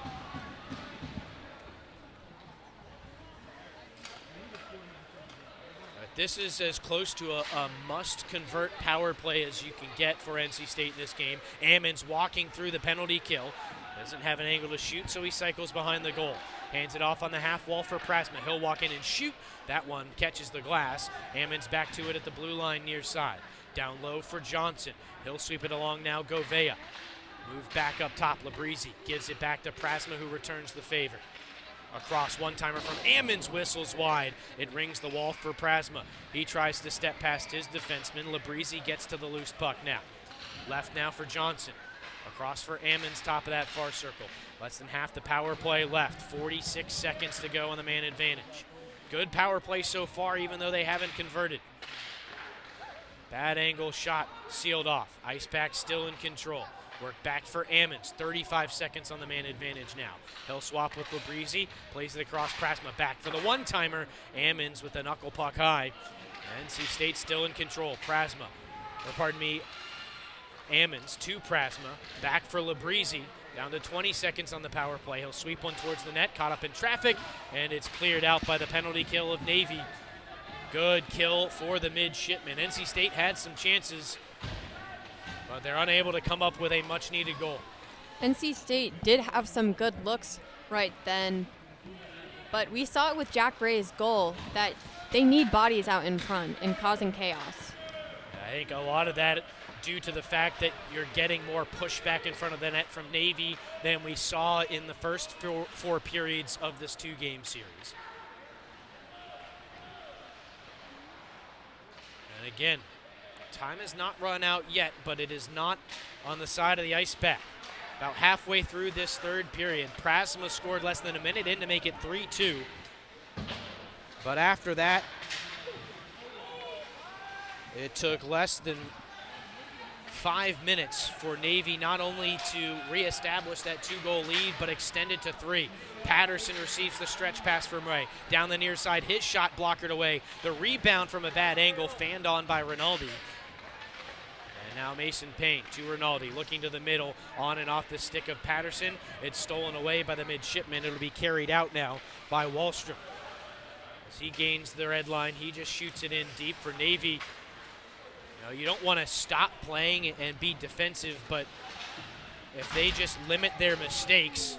This is as close to a must-convert power play as you can get for NC State in this game. Ammons walking through the penalty kill. Doesn't have an angle to shoot, so he cycles behind the goal. Hands it off on the half wall for Prasma. He'll walk in and shoot. That one catches the glass. Ammons back to it at the blue line near side. Down low for Johnson. He'll sweep it along now. Govea. Move back up top. Labrizzi gives it back to Prasma, who returns the favor. Across, one-timer from Ammons, whistles wide. It rings the wall for Prasma. He tries to step past his defenseman. Labrizzi gets to the loose puck now. Left now for Johnson. Across for Ammons, top of that far circle. Less than half the power play left. 46 seconds to go on the man advantage. Good power play so far, even though they haven't converted. Bad angle shot sealed off. Icepack still in control. Work back for Ammons. 35 seconds on the man advantage now. He'll swap with Labrizzi. Plays it across Prasma. Back for the one-timer. Ammons with the knuckle puck high. NC State still in control. Ammons to Prasma. Back for Labrizzi. Down to 20 seconds on the power play. He'll sweep one towards the net. Caught up in traffic. And it's cleared out by the penalty kill of Navy. Good kill for the midshipmen. NC State had some chances, but they're unable to come up with a much-needed goal. NC State did have some good looks right then, but we saw it with Jack Ray's goal that they need bodies out in front and causing chaos. I think a lot of that due to the fact that you're getting more pushback in front of the net from Navy than we saw in the first four periods of this two-game series. And again, Time has not run out yet, but it is not on the side of the Icepack. About halfway through this third period, Prasma scored less than a minute in to make it 3-2. But after that, it took less than 5 minutes for Navy not only to reestablish that 2-goal lead, but extend it to 3. Patterson receives the stretch pass from Ray. Down the near side, his shot blockered away. The rebound from a bad angle, fanned on by Rinaldi. And now Mason Payne to Rinaldi, looking to the middle, on and off the stick of Patterson. It's stolen away by the Midshipmen. It'll be carried out now by Wallstrom. As he gains the red line, he just shoots it in deep for Navy. You don't want to stop playing and be defensive, but if they just limit their mistakes,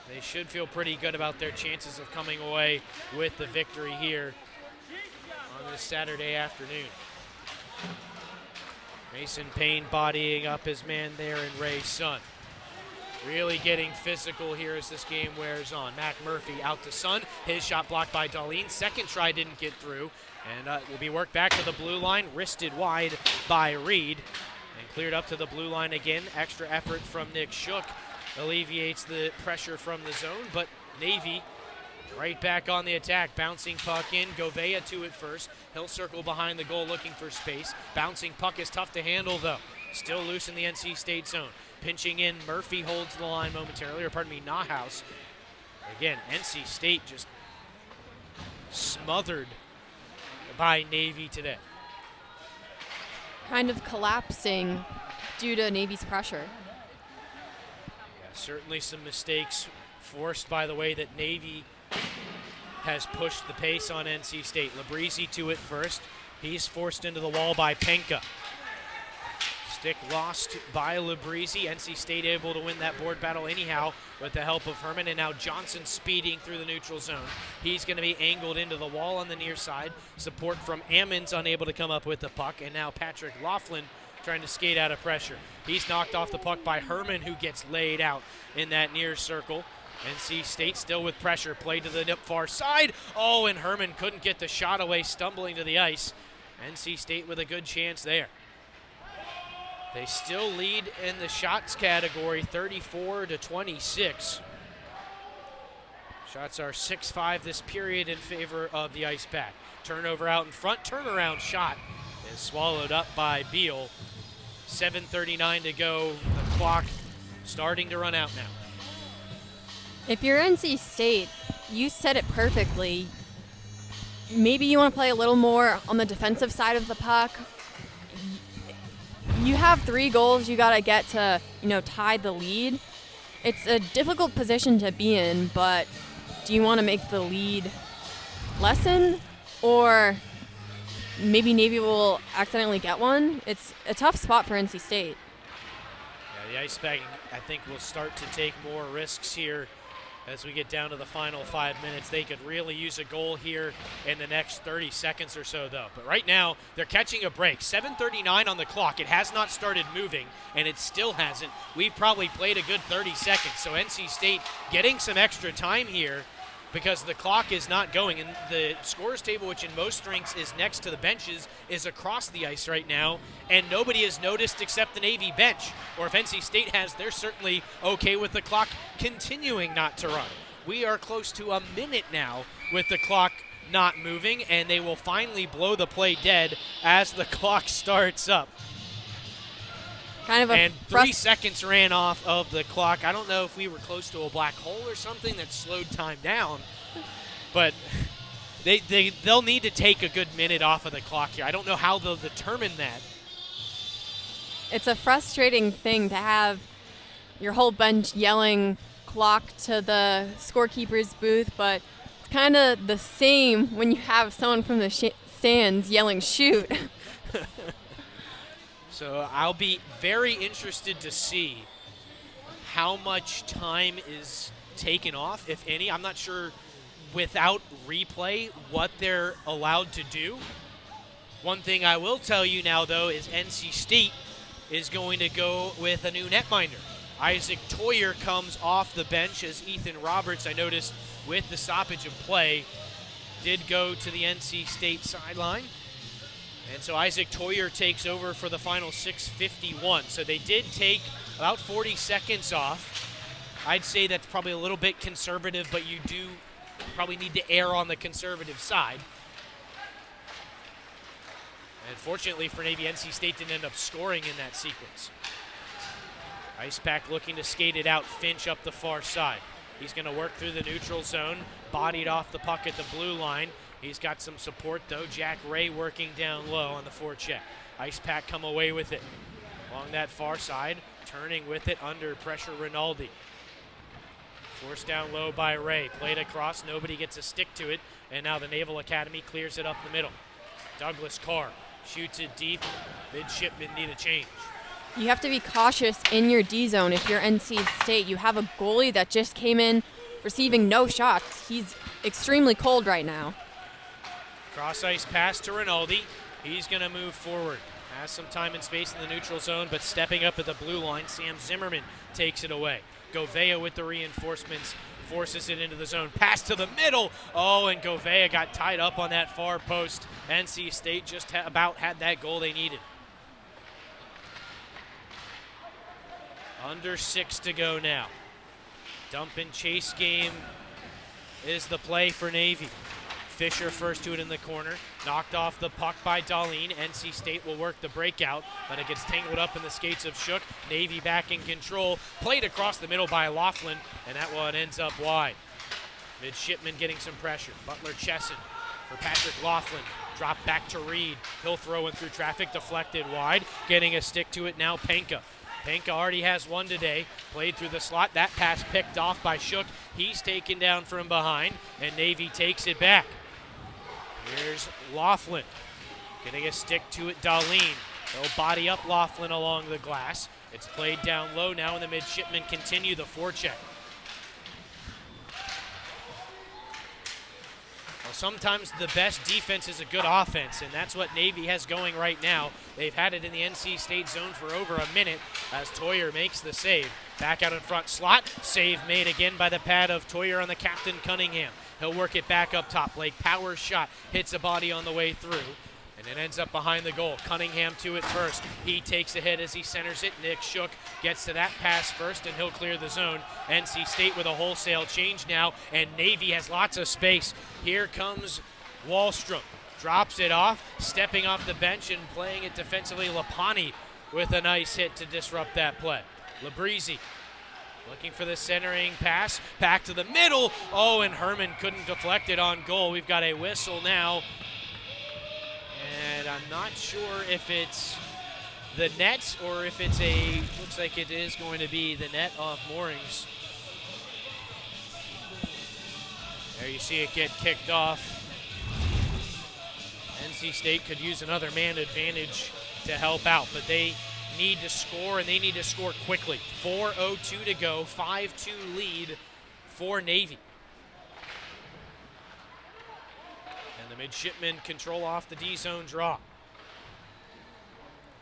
they should feel pretty good about their chances of coming away with the victory here on this Saturday afternoon. Mason Payne bodying up his man there in Ray Sun. Really getting physical here as this game wears on. Mac Murphy out to Sun. His shot blocked by Darlene. Second try didn't get through. And will be worked back to the blue line. Wristed wide by Reed. And cleared up to the blue line again. Extra effort from Nick Shook alleviates the pressure from the zone. But Navy right back on the attack. Bouncing puck in. Govea to it first. He'll circle behind the goal looking for space. Bouncing puck is tough to handle though. Still loose in the NC State zone. Pinching in, Murphy holds the line momentarily, or pardon me, Nahaus. Again, NC State just smothered by Navy today. Kind of collapsing due to Navy's pressure. Yeah, certainly some mistakes forced by the way that Navy has pushed the pace on NC State. Labrizzi to it first. He's forced into the wall by Penka. Stick lost by Labrizzi. NC State able to win that board battle anyhow with the help of Herman. And now Johnson speeding through the neutral zone. He's going to be angled into the wall on the near side. Support from Ammons unable to come up with the puck. And now Patrick Laughlin trying to skate out of pressure. He's knocked off the puck by Herman, who gets laid out in that near circle. NC State still with pressure. Play to the far side. Oh, and Herman couldn't get the shot away, stumbling to the ice. NC State with a good chance there. They still lead in the shots category, 34-26. Shots are 6-5 this period in favor of the Icepack. Turnover out in front, turnaround shot is swallowed up by Beal. 7:39 to go, the clock starting to run out now. If you're NC State, you said it perfectly. Maybe you want to play a little more on the defensive side of the puck. You have 3 goals you got to get to, tie the lead. It's a difficult position to be in, but do you want to make the lead lessen? Or maybe Navy will accidentally get one? It's a tough spot for NC State. Yeah, the Icepack, I think, will start to take more risks here as we get down to the final 5 minutes. They could really use a goal here in the next 30 seconds or so, though. But right now, they're catching a break. 7:39 on the clock. It has not started moving, and it still hasn't. We've probably played a good 30 seconds. So NC State getting some extra time here because the clock is not going. And the scorers table, which in most rinks is next to the benches, is across the ice right now, and nobody has noticed except the Navy bench. Or if NC State has, they're certainly okay with the clock continuing not to run. We are close to a minute now with the clock not moving, and they will finally blow the play dead as the clock starts up. And 3 seconds ran off of the clock. I don't know if we were close to a black hole or something that slowed time down, but they'll need to take a good minute off of the clock here. I don't know how they'll determine that. It's a frustrating thing to have your whole bench yelling clock to the scorekeeper's booth, but it's kind of the same when you have someone from the stands yelling shoot. So I'll be very interested to see how much time is taken off, if any. I'm not sure without replay what they're allowed to do. One thing I will tell you now, though, is NC State is going to go with a new netminder. Isaac Toyer comes off the bench as Ethan Roberts, I noticed, with the stoppage of play, did go to the NC State sideline. And so Isaac Toyer takes over for the final 6:51. So they did take about 40 seconds off. I'd say that's probably a little bit conservative, but you do probably need to err on the conservative side. And fortunately for Navy, NC State didn't end up scoring in that sequence. Icepack looking to skate it out. Finch up the far side. He's going to work through the neutral zone, bodied off the puck at the blue line. He's got some support, though. Jack Ray working down low on the forecheck. Icepack come away with it along that far side, turning with it under pressure. Rinaldi forced down low by Ray. Played across. Nobody gets a stick to it. And now the Naval Academy clears it up the middle. Douglas Carr shoots it deep. Midshipmen need a change. You have to be cautious in your D zone if you're NC State. You have a goalie that just came in receiving no shots. He's extremely cold right now. Cross ice pass to Rinaldi. He's going to move forward. Has some time and space in the neutral zone, but stepping up at the blue line, Sam Zimmerman takes it away. Govea with the reinforcements, forces it into the zone. Pass to the middle. Oh, and Govea got tied up on that far post. NC State just about had that goal they needed. Under 6 to go now. Dump and chase game is the play for Navy. Fisher first to it in the corner. Knocked off the puck by Darlene. NC State will work the breakout, but it gets tangled up in the skates of Shook. Navy back in control. Played across the middle by Laughlin, and that one ends up wide. Midshipmen getting some pressure. Butler Chesson for Patrick Laughlin. Drop back to Reed. He'll throw in through traffic, deflected wide. Getting a stick to it now, Penka. Penka already has one today. Played through the slot. That pass picked off by Shook. He's taken down from behind, and Navy takes it back. Here's Laughlin. Getting a stick to it, Darlene. They'll body up Laughlin along the glass. It's played down low now, and the Midshipmen continue the forecheck. Well, sometimes the best defense is a good offense, and that's what Navy has going right now. They've had it in the NC State zone for over a minute as Toyer makes the save. Back out in front slot. Save made again by the pad of Toyer on the captain, Cunningham. He'll work it back up top. Blake Powers shot. Hits a body on the way through. And it ends up behind the goal. Cunningham to it first. He takes a hit as he centers it. Nick Shook gets to that pass first, and he'll clear the zone. NC State with a wholesale change now, and Navy has lots of space. Here comes Wallstrom. Drops it off, stepping off the bench and playing it defensively. Lapani with a nice hit to disrupt that play. Labrizzi looking for the centering pass. Back to the middle. Oh, and Herman couldn't deflect it on goal. We've got a whistle now. And I'm not sure if it's the net or if it's looks like it is going to be the net off moorings. There you see it get kicked off. NC State could use another man advantage to help out, but they need to score, and they need to score quickly. 4:02 to go, 5-2 lead for Navy. And the Midshipmen control off the D-zone draw.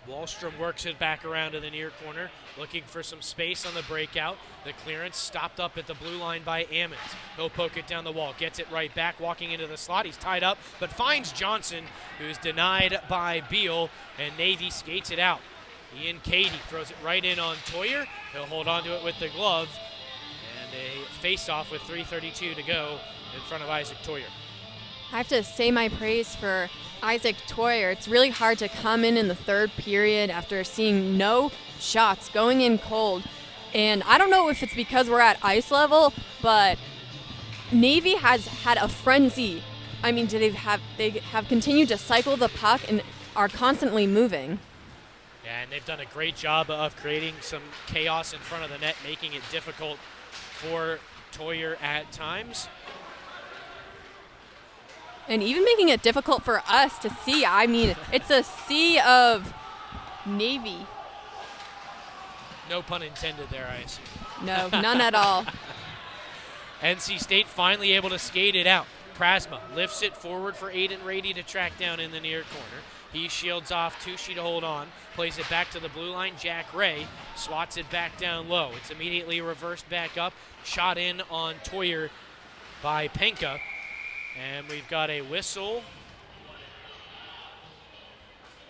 Wallstrom works it back around to the near corner, looking for some space on the breakout. The clearance stopped up at the blue line by Ammons. He'll poke it down the wall, gets it right back, walking into the slot. He's tied up, but finds Johnson, who's denied by Beal, and Navy skates it out. Ian Cady throws it right in on Toyer. He'll hold on to it with the glove, and a face-off with 3:32 to go in front of Isaac Toyer. I have to say my praise for Isaac Toyer. It's really hard to come in the third period after seeing no shots, going in cold. And I don't know if it's because we're at ice level, but Navy has had a frenzy. I mean, they have continued to cycle the puck and are constantly moving. Yeah, and they've done a great job of creating some chaos in front of the net, making it difficult for Toyer at times. And even making it difficult for us to see. I mean, it's a sea of Navy. No pun intended there, I assume. No, none at all. NC State finally able to skate it out. Prasma lifts it forward for Aiden Rady to track down in the near corner. He shields off Tucci to hold on, plays it back to the blue line. Jack Ray swats it back down low. It's immediately reversed back up, shot in on Toyer by Penka. And we've got a whistle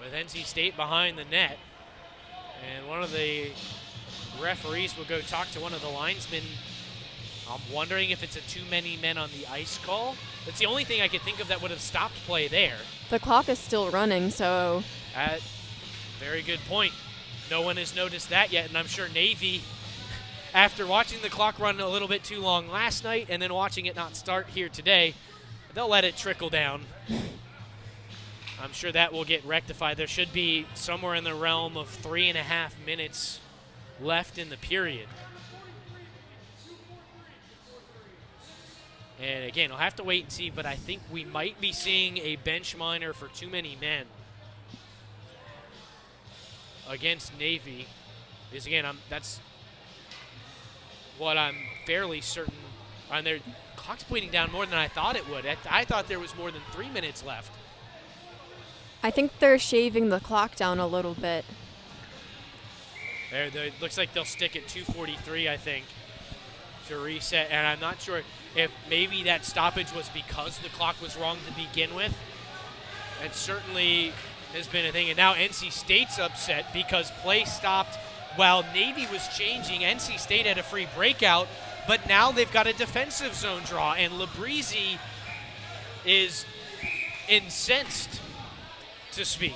with NC State behind the net. And one of the referees will go talk to one of the linesmen. I'm wondering if it's a too many men on the ice call. That's the only thing I could think of that would have stopped play there. The clock is still running, so. Very good point. No one has noticed that yet, and I'm sure Navy, after watching the clock run a little bit too long last night and then watching it not start here today, they'll let it trickle down. I'm sure that will get rectified. There should be somewhere in the realm of 3.5 minutes left in the period. And again, I'll have to wait and see, but I think we might be seeing a bench minor for too many men against Navy. Because again, that's what I'm fairly certain. And their clock's bleeding down more than I thought it would. I thought there was more than 3 minutes left. I think they're shaving the clock down a little bit. It looks like they'll stick at 2:43, I think, to reset. And I'm not sure if maybe that stoppage was because the clock was wrong to begin with. It certainly has been a thing. And now NC State's upset because play stopped while Navy was changing. NC State had a free breakout, but now they've got a defensive zone draw. And Labrizzi is incensed, to speak.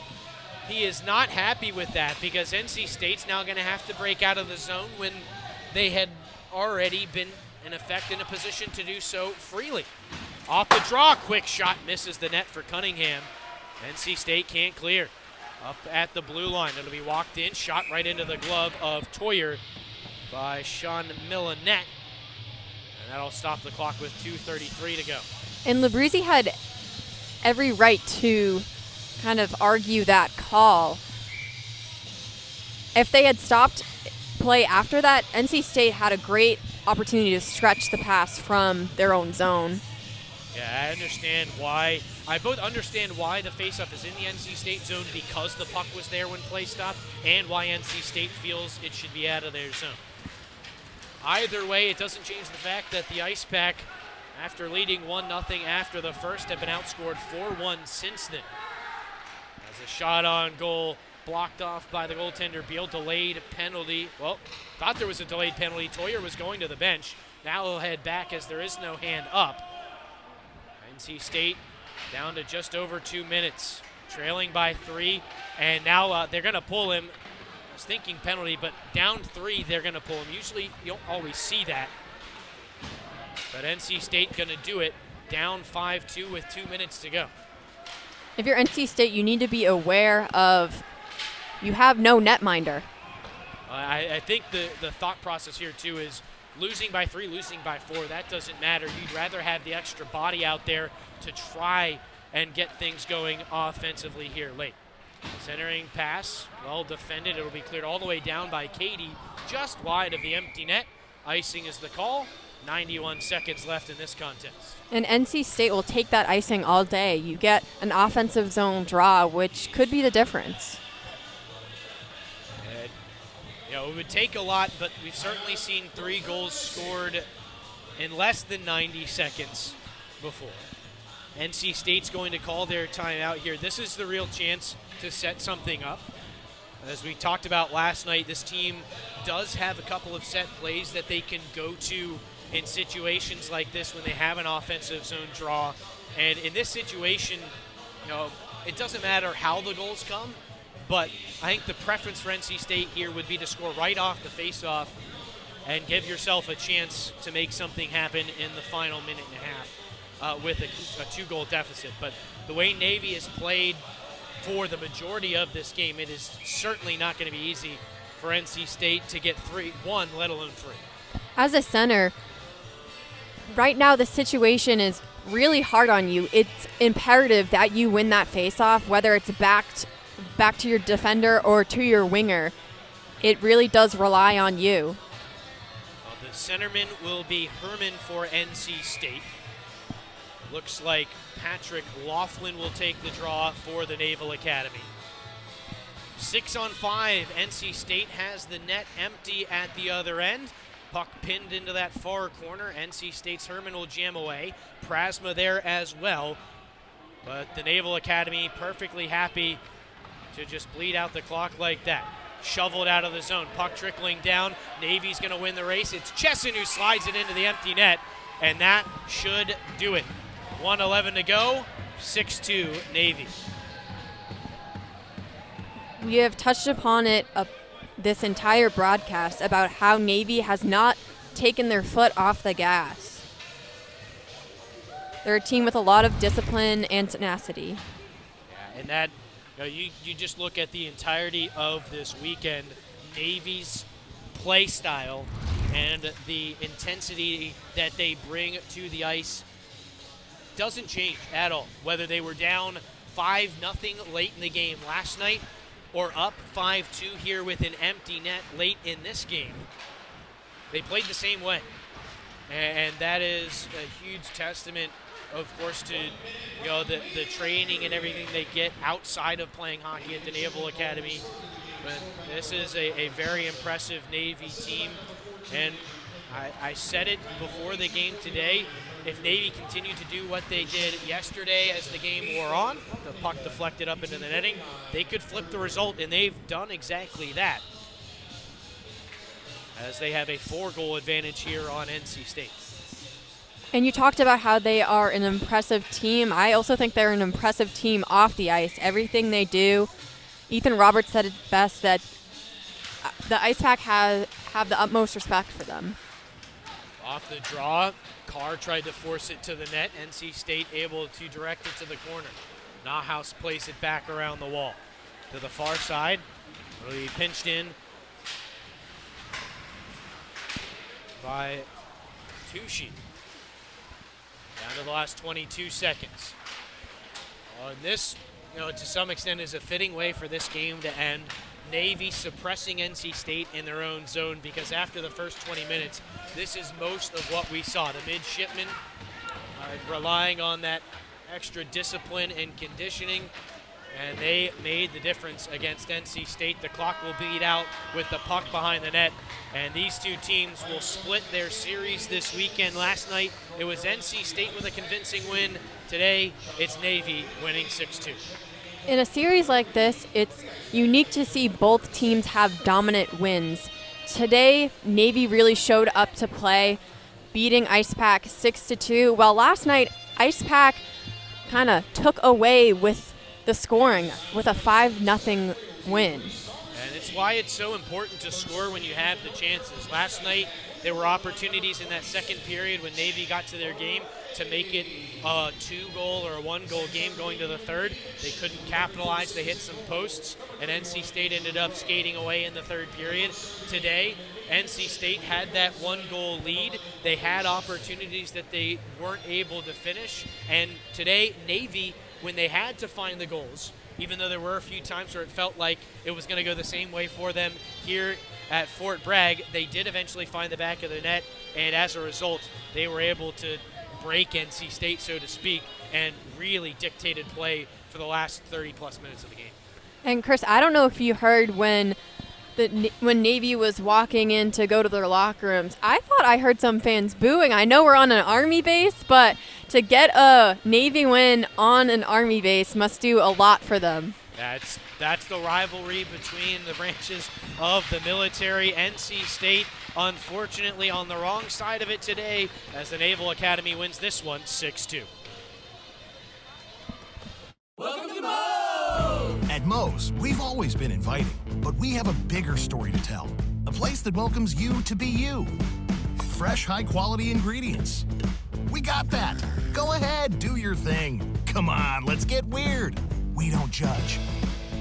He is not happy with that because NC State's now going to have to break out of the zone when they had already been, in effect, in a position to do so freely. Off the draw, quick shot misses the net for Cunningham. NC State can't clear. Up at the blue line, it'll be walked in, shot right into the glove of Toyer by Sean Millinette. And that'll stop the clock with 2:33 to go. And Labrizzi had every right to kind of argue that call. If they had stopped play after that, NC State had a great opportunity to stretch the pass from their own zone. Yeah, I understand why. I both understand why the faceoff is in the NC State zone because the puck was there when play stopped, and why NC State feels it should be out of their zone. Either way, it doesn't change the fact that the Icepack, after leading 1-0 after the first, have been outscored 4-1 since then. As a shot on goal blocked off by the goaltender Beal, delayed penalty. Well, thought there was a delayed penalty. Toyer was going to the bench. Now he'll head back as there is no hand up. NC State down to just over 2 minutes, trailing by 3, and now they're going to pull him. I was thinking penalty, but down 3, they're going to pull him. Usually you don't always see that, but NC State going to do it, down 5-2 with 2 minutes to go. If you're NC State, you need to be aware of you have no netminder. I think the thought process here, too, is losing by 3, losing by 4, that doesn't matter. You'd rather have the extra body out there to try and get things going offensively here late. Centering pass, well defended. It'll be cleared all the way down by Katie, just wide of the empty net. Icing is the call. 91 seconds left in this contest. And NC State will take that icing all day. You get an offensive zone draw, which could be the difference. It would take a lot, but we've certainly seen 3 goals scored in less than 90 seconds before. NC State's going to call their timeout here. This is the real chance to set something up. As we talked about last night, this team does have a couple of set plays that they can go to in situations like this when they have an offensive zone draw. And in this situation, it doesn't matter how the goals come, but I think the preference for NC State here would be to score right off the faceoff and give yourself a chance to make something happen in the final minute and a half with a 2-goal deficit. But the way Navy has played for the majority of this game, it is certainly not going to be easy for NC State to get 3-1, let alone 3. As a center, right now the situation is really hard on you. It's imperative that you win that faceoff, whether it's back to your defender or to your winger. It really does rely on you. Well, the centerman will be Herman for NC State. Looks like Patrick Laughlin will take the draw for the Naval Academy. 6-on-5, NC State has the net empty at the other end. Puck pinned into that far corner. NC State's Herman will jam away. Prasma there as well. But the Naval Academy perfectly happy to just bleed out the clock like that. Shoveled out of the zone, puck trickling down. Navy's going to win the race. It's Chesson who slides it into the empty net, and that should do it. 1:11 to go, 6-2 Navy. We have touched upon it this entire broadcast about how Navy has not taken their foot off the gas. They're a team with a lot of discipline and tenacity. Yeah, and that, you just look at the entirety of this weekend, Navy's play style and the intensity that they bring to the ice doesn't change at all. Whether they were down 5-0 late in the game last night or up 5-2 here with an empty net late in this game, they played the same way. And that is a huge testament, of course, to the training and everything they get outside of playing hockey at the Naval Academy. But this is a very impressive Navy team. And I said it before the game today, if Navy continued to do what they did yesterday as the game wore on, the puck deflected up into the netting, they could flip the result, and they've done exactly that, as they have a 4-goal advantage here on NC State. And you talked about how they are an impressive team. I also think they're an impressive team off the ice. Everything they do, Ethan Roberts said it best, that the Icepack have the utmost respect for them. Off the draw, Carr tried to force it to the net. NC State able to direct it to the corner. Nahaus plays it back around the wall. To the far side, really pinched in by Tucci. Down to the last 22 seconds. And this, to some extent is a fitting way for this game to end. Navy suppressing NC State in their own zone, because after the first 20 minutes, this is most of what we saw. The Midshipmen relying on that extra discipline and conditioning, and they made the difference against NC State. The clock will bleed out with the puck behind the net, and these two teams will split their series this weekend. Last night, it was NC State with a convincing win. Today, it's Navy winning 6-2. In a series like this, it's unique to see both teams have dominant wins. Today, Navy really showed up to play, beating Icepack 6-2, while last night, Icepack kind of took away with the scoring with a 5-0 win. And it's why it's so important to score when you have the chances. Last night, there were opportunities in that second period when Navy got to their game to make it a 2-goal or a 1-goal game going to the third. They couldn't capitalize. They hit some posts, and NC State ended up skating away in the third period. Today, NC State had that 1-goal lead. They had opportunities that they weren't able to finish. And today, Navy, when they had to find the goals, even though there were a few times where it felt like it was going to go the same way for them here at Fort Bragg, they did eventually find the back of the net, and as a result, they were able to break NC State, so to speak, and really dictated play for the last 30-plus minutes of the game. And Chris, I don't know if you heard when Navy was walking in to go to their locker rooms, I thought I heard some fans booing. I know we're on an Army base, but to get a Navy win on an Army base must do a lot for them. That's the rivalry between the branches of the military. NC State, unfortunately, on the wrong side of it today, as the Naval Academy wins this one 6-2. Welcome to Moe's! At Moe's, we've always been inviting, but we have a bigger story to tell. A place that welcomes you to be you. Fresh, high-quality ingredients. We got that. Go ahead, do your thing. Come on, let's get weird. We don't judge.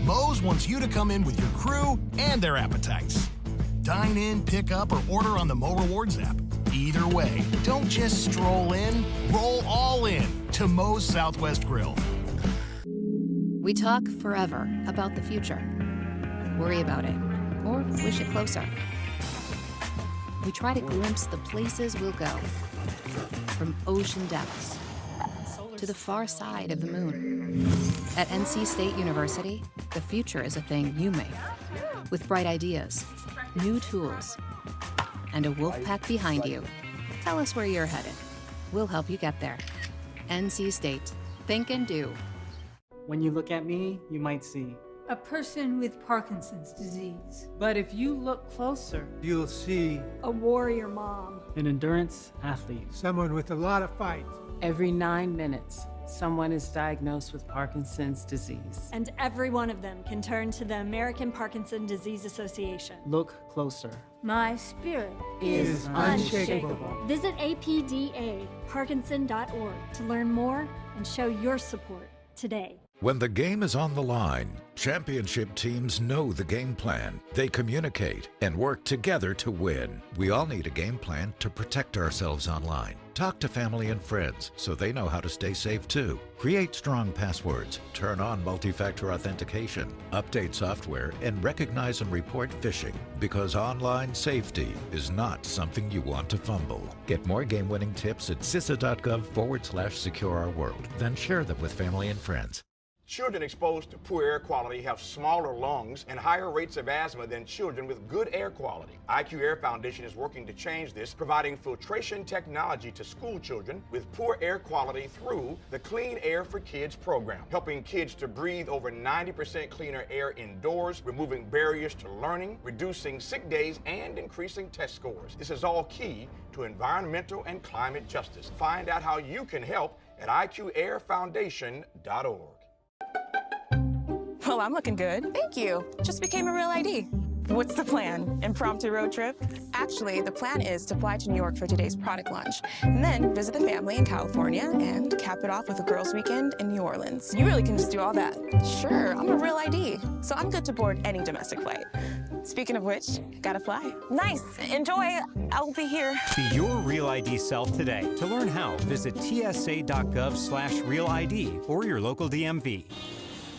Moe's wants you to come in with your crew and their appetites. Dine in, pick up, or order on the Mo Rewards app. Either way, don't just stroll in, roll all in to Moe's Southwest Grill. We talk forever about the future. Worry about it, or wish it closer. We try to glimpse the places we'll go, from ocean depths to the far side of the moon. At NC State University, the future is a thing you make, with bright ideas, new tools, and a wolf pack behind you. Tell us where you're headed. We'll help you get there. NC State. Think and do. When you look at me, you might see. A person with Parkinson's disease. But if you look closer, You'll see A warrior mom. An endurance athlete. someone with a lot of fight. every 9 minutes, someone is diagnosed with Parkinson's disease. And every one of them can turn to the American Parkinson Disease Association. Look closer. My spirit Is unshakable. Visit apdaparkinson.org to learn more and show your support today. When the game is on the line, championship teams know the game plan. They communicate and work together to win. We all need a game plan to protect ourselves online. Talk to family and friends so they know how to stay safe too. Create strong passwords, turn on multi-factor authentication, update software, and recognize and report phishing, because online safety is not something you want to fumble. Get more game-winning tips at CISA.gov/secure-our-world. Then share them with family and friends. Children exposed to poor air quality have smaller lungs and higher rates of asthma than children with good air quality. IQ Air Foundation is working to change this, providing filtration technology to school children with poor air quality through the Clean Air for Kids program, helping kids to breathe over 90% cleaner air indoors, removing barriers to learning, reducing sick days, and increasing test scores. This is all key to environmental and climate justice. Find out how you can help at IQAirFoundation.org. Well, I'm looking good. Thank you. Just became a real ID. What's the plan? Impromptu road trip? Actually, the plan is to fly to New York for today's product launch, and then visit the family in California and cap it off with a girls' weekend in New Orleans. You really can just do all that. Sure, I'm a real ID, so I'm good to board any domestic flight. Speaking of which, gotta fly. Nice. Enjoy. I'll be here. Be your Real ID self today. To learn how, visit tsa.gov/realid or your local DMV.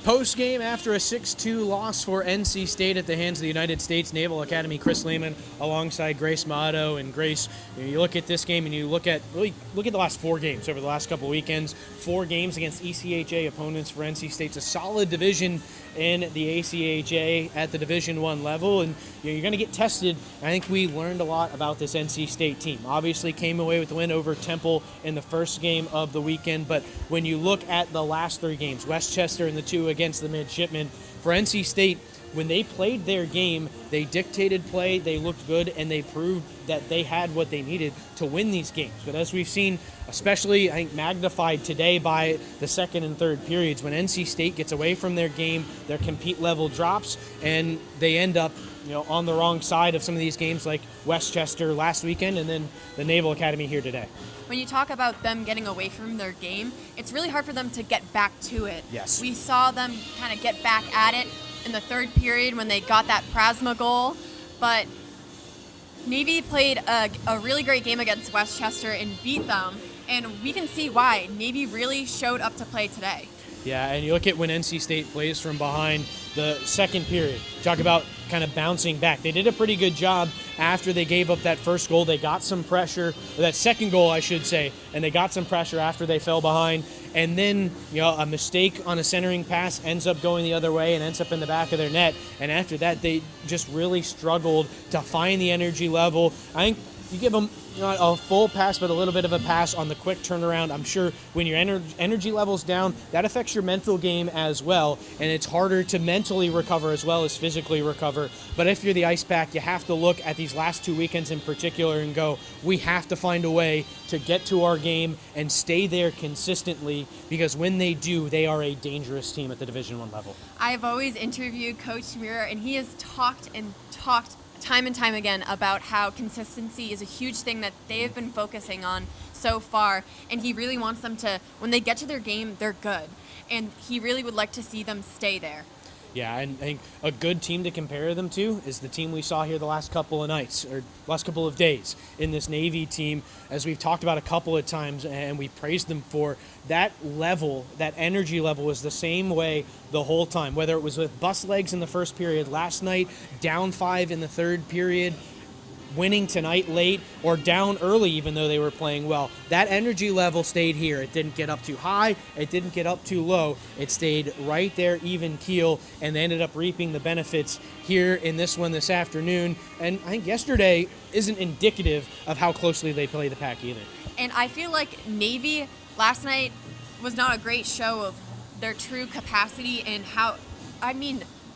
Post-game after a 6-2 loss for NC State at the hands of the United States Naval Academy, Chris Lehman alongside Grace Mato. And Grace, you look at this game and you look at the last 4 games over the last couple weekends. 4 games against ACHA opponents for NC State's a solid division in the ACHA at the Division I level, and you're going to get tested. I think we learned a lot about this NC State team. Obviously came away with the win over Temple in the first game of the weekend, but when you look at the last 3 games, Westchester and the 2 against the Midshipmen, for NC State, when they played their game, they dictated play, they looked good, and they proved that they had what they needed to win these games. But as we've seen, especially I think magnified today by the second and third periods, when NC State gets away from their game, their compete level drops, and they end up on the wrong side of some of these games like Westchester last weekend and then the Naval Academy here today. When you talk about them getting away from their game, it's really hard for them to get back to it. Yes. We saw them kind of get back at it in the third period when they got that Prasma goal, but Navy played a really great game against Westchester and beat them, and we can see why. Navy really showed up to play today. Yeah, and you look at when NC State plays from behind the second period. Talk about kind of bouncing back. They did a pretty good job after they gave up that first goal. They got some pressure, or that second goal, I should say, and they got some pressure after they fell behind. And then, a mistake on a centering pass ends up going the other way and ends up in the back of their net. And after that, they just really struggled to find the energy level. I think you give them a full pass, but a little bit of a pass on the quick turnaround. I'm sure when your energy level's down, that affects your mental game as well, and it's harder to mentally recover as well as physically recover. But if you're the Icepack, you have to look at these last 2 weekends in particular and go, we have to find a way to get to our game and stay there consistently, because when they do, they are a dangerous team at the Division I level. I've always interviewed Coach Muir, and he has talked time and time again about how consistency is a huge thing that they've been focusing on so far, and he really wants them to, when they get to their game, they're good, and he really would like to see them stay there. Yeah, and I think a good team to compare them to is the team we saw here the last couple of nights, or last couple of days in this Navy team, as we've talked about a couple of times, and we praised them for that level, that energy level was the same way the whole time, whether it was with bus legs in the first period last night, down 5 in the third period, winning tonight late, or down early even though they were playing well. That energy level stayed here. It didn't get up too high, it didn't get up too low. It stayed right there, even keel, and they ended up reaping the benefits here in this one this afternoon. And I think yesterday isn't indicative of how closely they play the Pack either. And I feel like Navy last night was not a great show of their true capacity and how,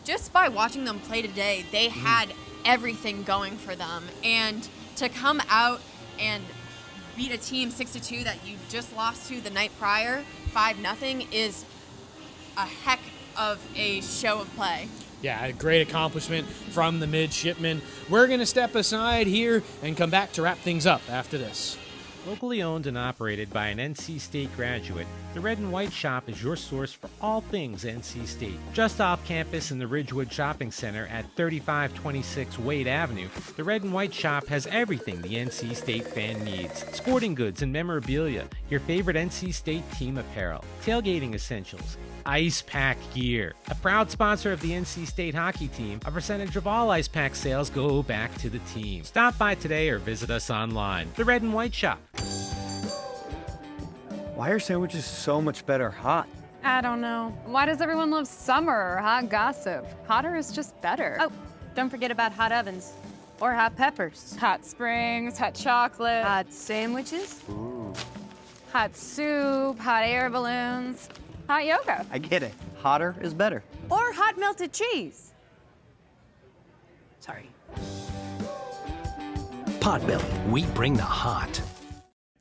just by watching them play today, they had everything going for them. And to come out and beat a team 6-2 that you just lost to the night prior, 5-0, is a heck of a show of play. Yeah, a great accomplishment from the Midshipmen. We're going to step aside here and come back to wrap things up after this. Locally owned and operated by an NC State graduate, the Red and White Shop is your source for all things NC State. Just off campus in the Ridgewood Shopping Center at 3526 Wade Avenue, the Red and White Shop has everything the NC State fan needs. Sporting goods and memorabilia, your favorite NC State team apparel, tailgating essentials, Ice Pack gear. A proud sponsor of the NC State hockey team, a percentage of all Ice Pack sales go back to the team. Stop by today or visit us online. The Red and White Shop. Why are sandwiches so much better hot? I don't know. Why does everyone love summer or hot gossip? Hotter is just better. Oh, don't forget about hot ovens. Or hot peppers. Hot springs, hot chocolate. Hot sandwiches. Ooh. Hot soup, hot air balloons. Hot yoga. I get it. Hotter is better. Or hot melted cheese. Sorry. Potbelly, we bring the hot.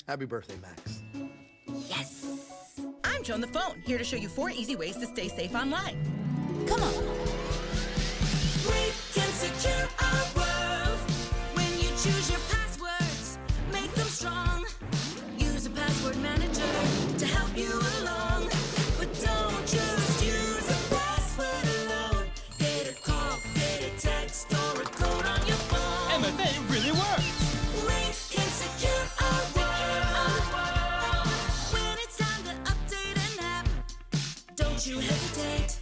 Happy birthday, Max. Yes! I'm Joe on the phone, here to show you 4 easy ways to stay safe online. Come on. We can secure our world. When you choose your passwords, make them strong. Use a password manager to help you along. But don't just use a password alone. Get a call, get a text, or a code on your phone. MFA really works. We can secure our world. When it's time to update an app, don't you hesitate.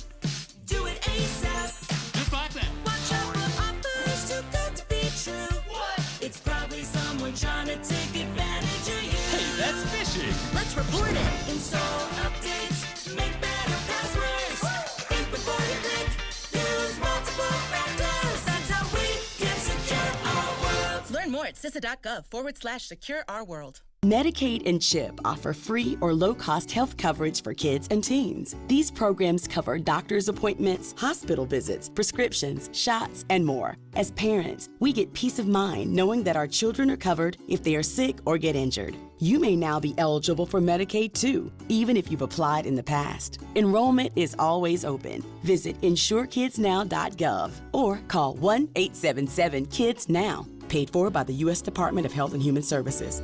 Do it ASAP. Just like that. Watch out for offers too good to be true. What? It's probably someone trying to take advantage of you. Hey, that's fishy. Let's report it. Install updates. Make better passwords. Think before you click. Use multiple factors. That's how we can secure our world. Learn more at CISA.gov/secure our world. Medicaid and CHIP offer free or low-cost health coverage for kids and teens. These programs cover doctor's appointments, hospital visits, prescriptions, shots, and more. As parents, we get peace of mind knowing that our children are covered if they are sick or get injured. You may now be eligible for Medicaid too, even if you've applied in the past. Enrollment is always open. Visit insurekidsnow.gov or call 1-877-KIDS-NOW. Paid for by the U.S. Department of Health and Human Services.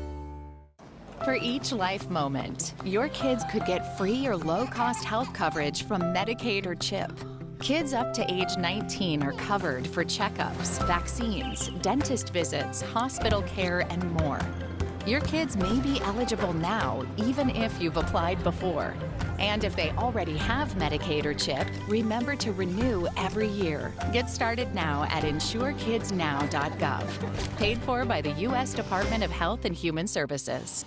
For each life moment, your kids could get free or low-cost health coverage from Medicaid or CHIP. Kids up to age 19 are covered for checkups, vaccines, dentist visits, hospital care, and more. Your kids may be eligible now, even if you've applied before. And if they already have Medicaid or CHIP, remember to renew every year. Get started now at insurekidsnow.gov. Paid for by the U.S. Department of Health and Human Services.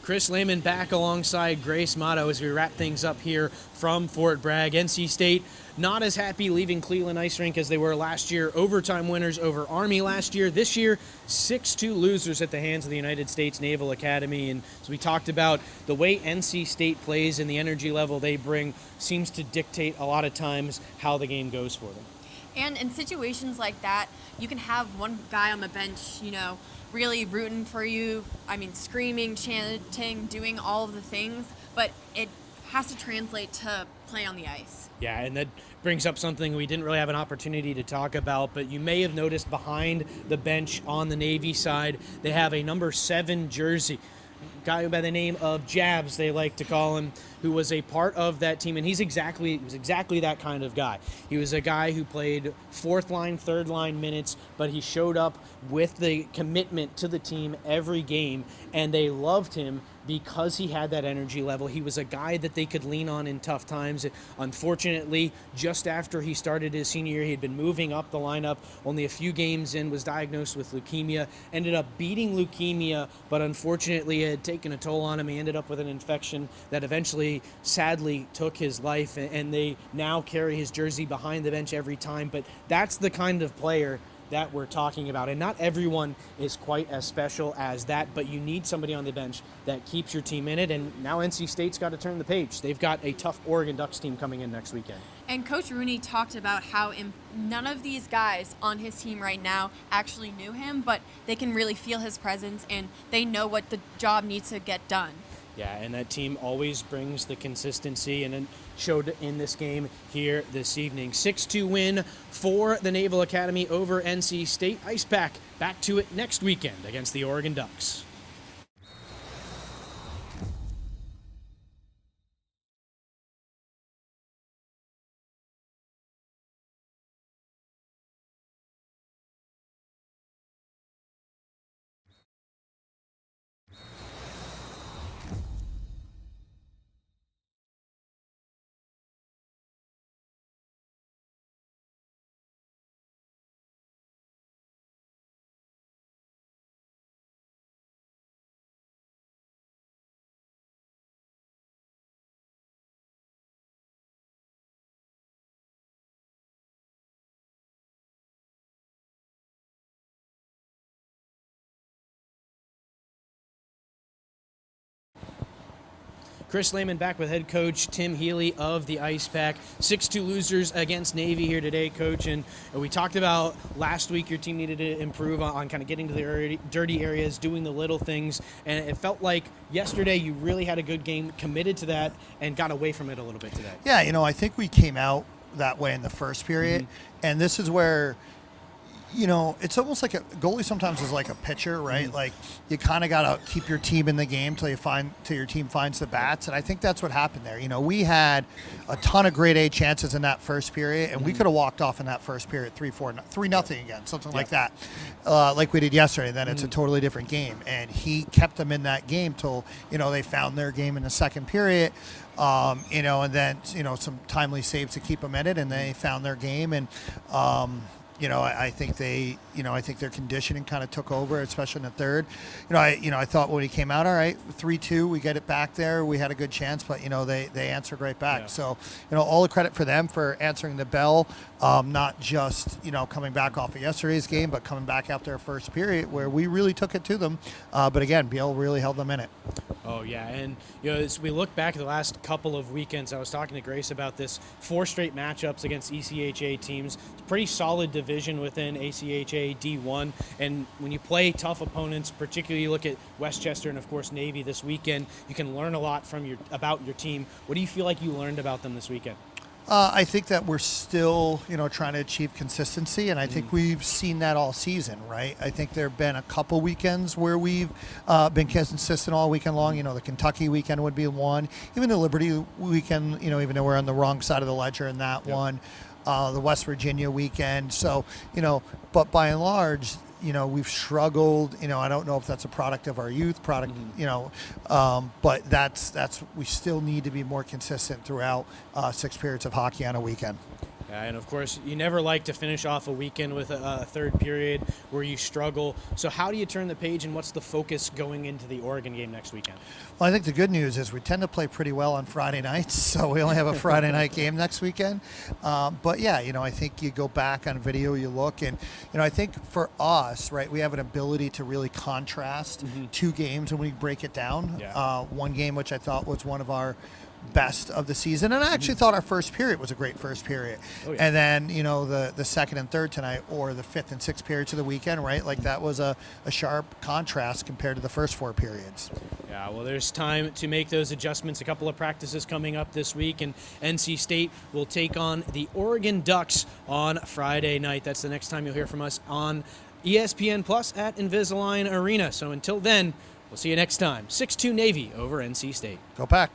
Chris Lehman back alongside Grace Motto as we wrap things up here from Fort Bragg. NC State not as happy leaving Cleland Ice Rink as they were last year. Overtime winners over Army last year. This year, 6-2 losers at the hands of the United States Naval Academy. And as we talked about, the way NC State plays and the energy level they bring seems to dictate a lot of times how the game goes for them. And in situations like that, you can have one guy on the bench, really rooting for you. I mean, screaming, chanting, doing all of the things, but it has to translate to play on the ice. Yeah, and that brings up something we didn't really have an opportunity to talk about, but you may have noticed behind the bench on the Navy side, they have a number 7 jersey. Guy by the name of Jabs, they like to call him, who was a part of that team, and he was exactly that kind of guy. He was a guy who played 4th line, 3rd line minutes, but he showed up with the commitment to the team every game, and they loved him because he had that energy level. He was a guy that they could lean on in tough times. Unfortunately, just after he started his senior year, he had been moving up the lineup. Only a few games in, was diagnosed with leukemia, ended up beating leukemia, but unfortunately it had taken a toll on him. He ended up with an infection that eventually, sadly, took his life, and they now carry his jersey behind the bench every time. But that's the kind of player that we're talking about, and not everyone is quite as special as that, but you need somebody on the bench that keeps your team in it. And now NC State's got to turn the page. They've got a tough Oregon Ducks team coming in next weekend. And Coach Rooney talked about how none of these guys on his team right now actually knew him, but they can really feel his presence and they know what the job needs to get done. Yeah, and that team always brings the consistency, and it showed in this game here this evening. 6-2 win for the Naval Academy over NC State Icepack. Back to it next weekend against the Oregon Ducks. Chris Lehman back with head coach Tim Healy of the Icepack. 6-2 losers against Navy here today, Coach. And we talked about last week your team needed to improve on kind of getting to the dirty areas, doing the little things. And it felt like yesterday you really had a good game, committed to that, and got away from it a little bit today. Yeah, I think we came out that way in the first period. And this is where, it's almost like a goalie sometimes is like a pitcher, right? Like you kind of got to keep your team in the game till your team finds the bats. And I think that's what happened there. We had a ton of grade A chances in that first period, and we could have walked off in that first period 3-0 again, something like that, like we did yesterday. Then it's a totally different game. And he kept them in that game till, they found their game in the second period. And then, some timely saves to keep them in it, and they found their game. And, I think I think their conditioning kind of took over, especially in the third. I thought when he came out, all right, 3-2, we get it back there. We had a good chance, but they answered right back. Yeah. So all the credit for them for answering the bell, not just coming back off of yesterday's game, but coming back after their first period where we really took it to them. But again, Beal really held them in it. Oh yeah, and as we look back at the last couple of weekends, I was talking to Grace about this 4 straight matchups against ACHA teams. It's a pretty solid division within ACHA D1, and when you play tough opponents, particularly you look at Westchester and of course Navy this weekend, you can learn a lot about your team. What do you feel like you learned about them this weekend? I think that we're still, trying to achieve consistency, and I think we've seen that all season, right? I think there have been a couple weekends where we've been consistent all weekend long. The Kentucky weekend would be one. Even the Liberty weekend, even though we're on the wrong side of the ledger in that one. The West Virginia weekend. So, but by and large, we've struggled. I don't know if that's a product of our youth product, but that's we still need to be more consistent throughout 6 periods of hockey on a weekend. And of course, you never like to finish off a weekend with a third period where you struggle. So how do you turn the page, and what's the focus going into the Oregon game next weekend? Well, I think the good news is we tend to play pretty well on Friday nights, so we only have a Friday night game next weekend. But yeah, I think you go back on video, you look, and I think for us, right, we have an ability to really contrast 2 games when we break it down. Yeah. One game which I thought was one of our best of the season, and I actually thought our first period was a great first period. Oh, yeah. And then the second and third tonight, or the 5th and 6th periods of the weekend, right, like that was a sharp contrast compared to the first 4 periods. Yeah, well, there's time to make those adjustments. A couple of practices coming up this week, and NC State will take on the Oregon Ducks on Friday night. That's the next time you'll hear from us on ESPN Plus at Invisalign Arena. So until then, we'll see you next time. 6-2 Navy over NC State. Go Pack.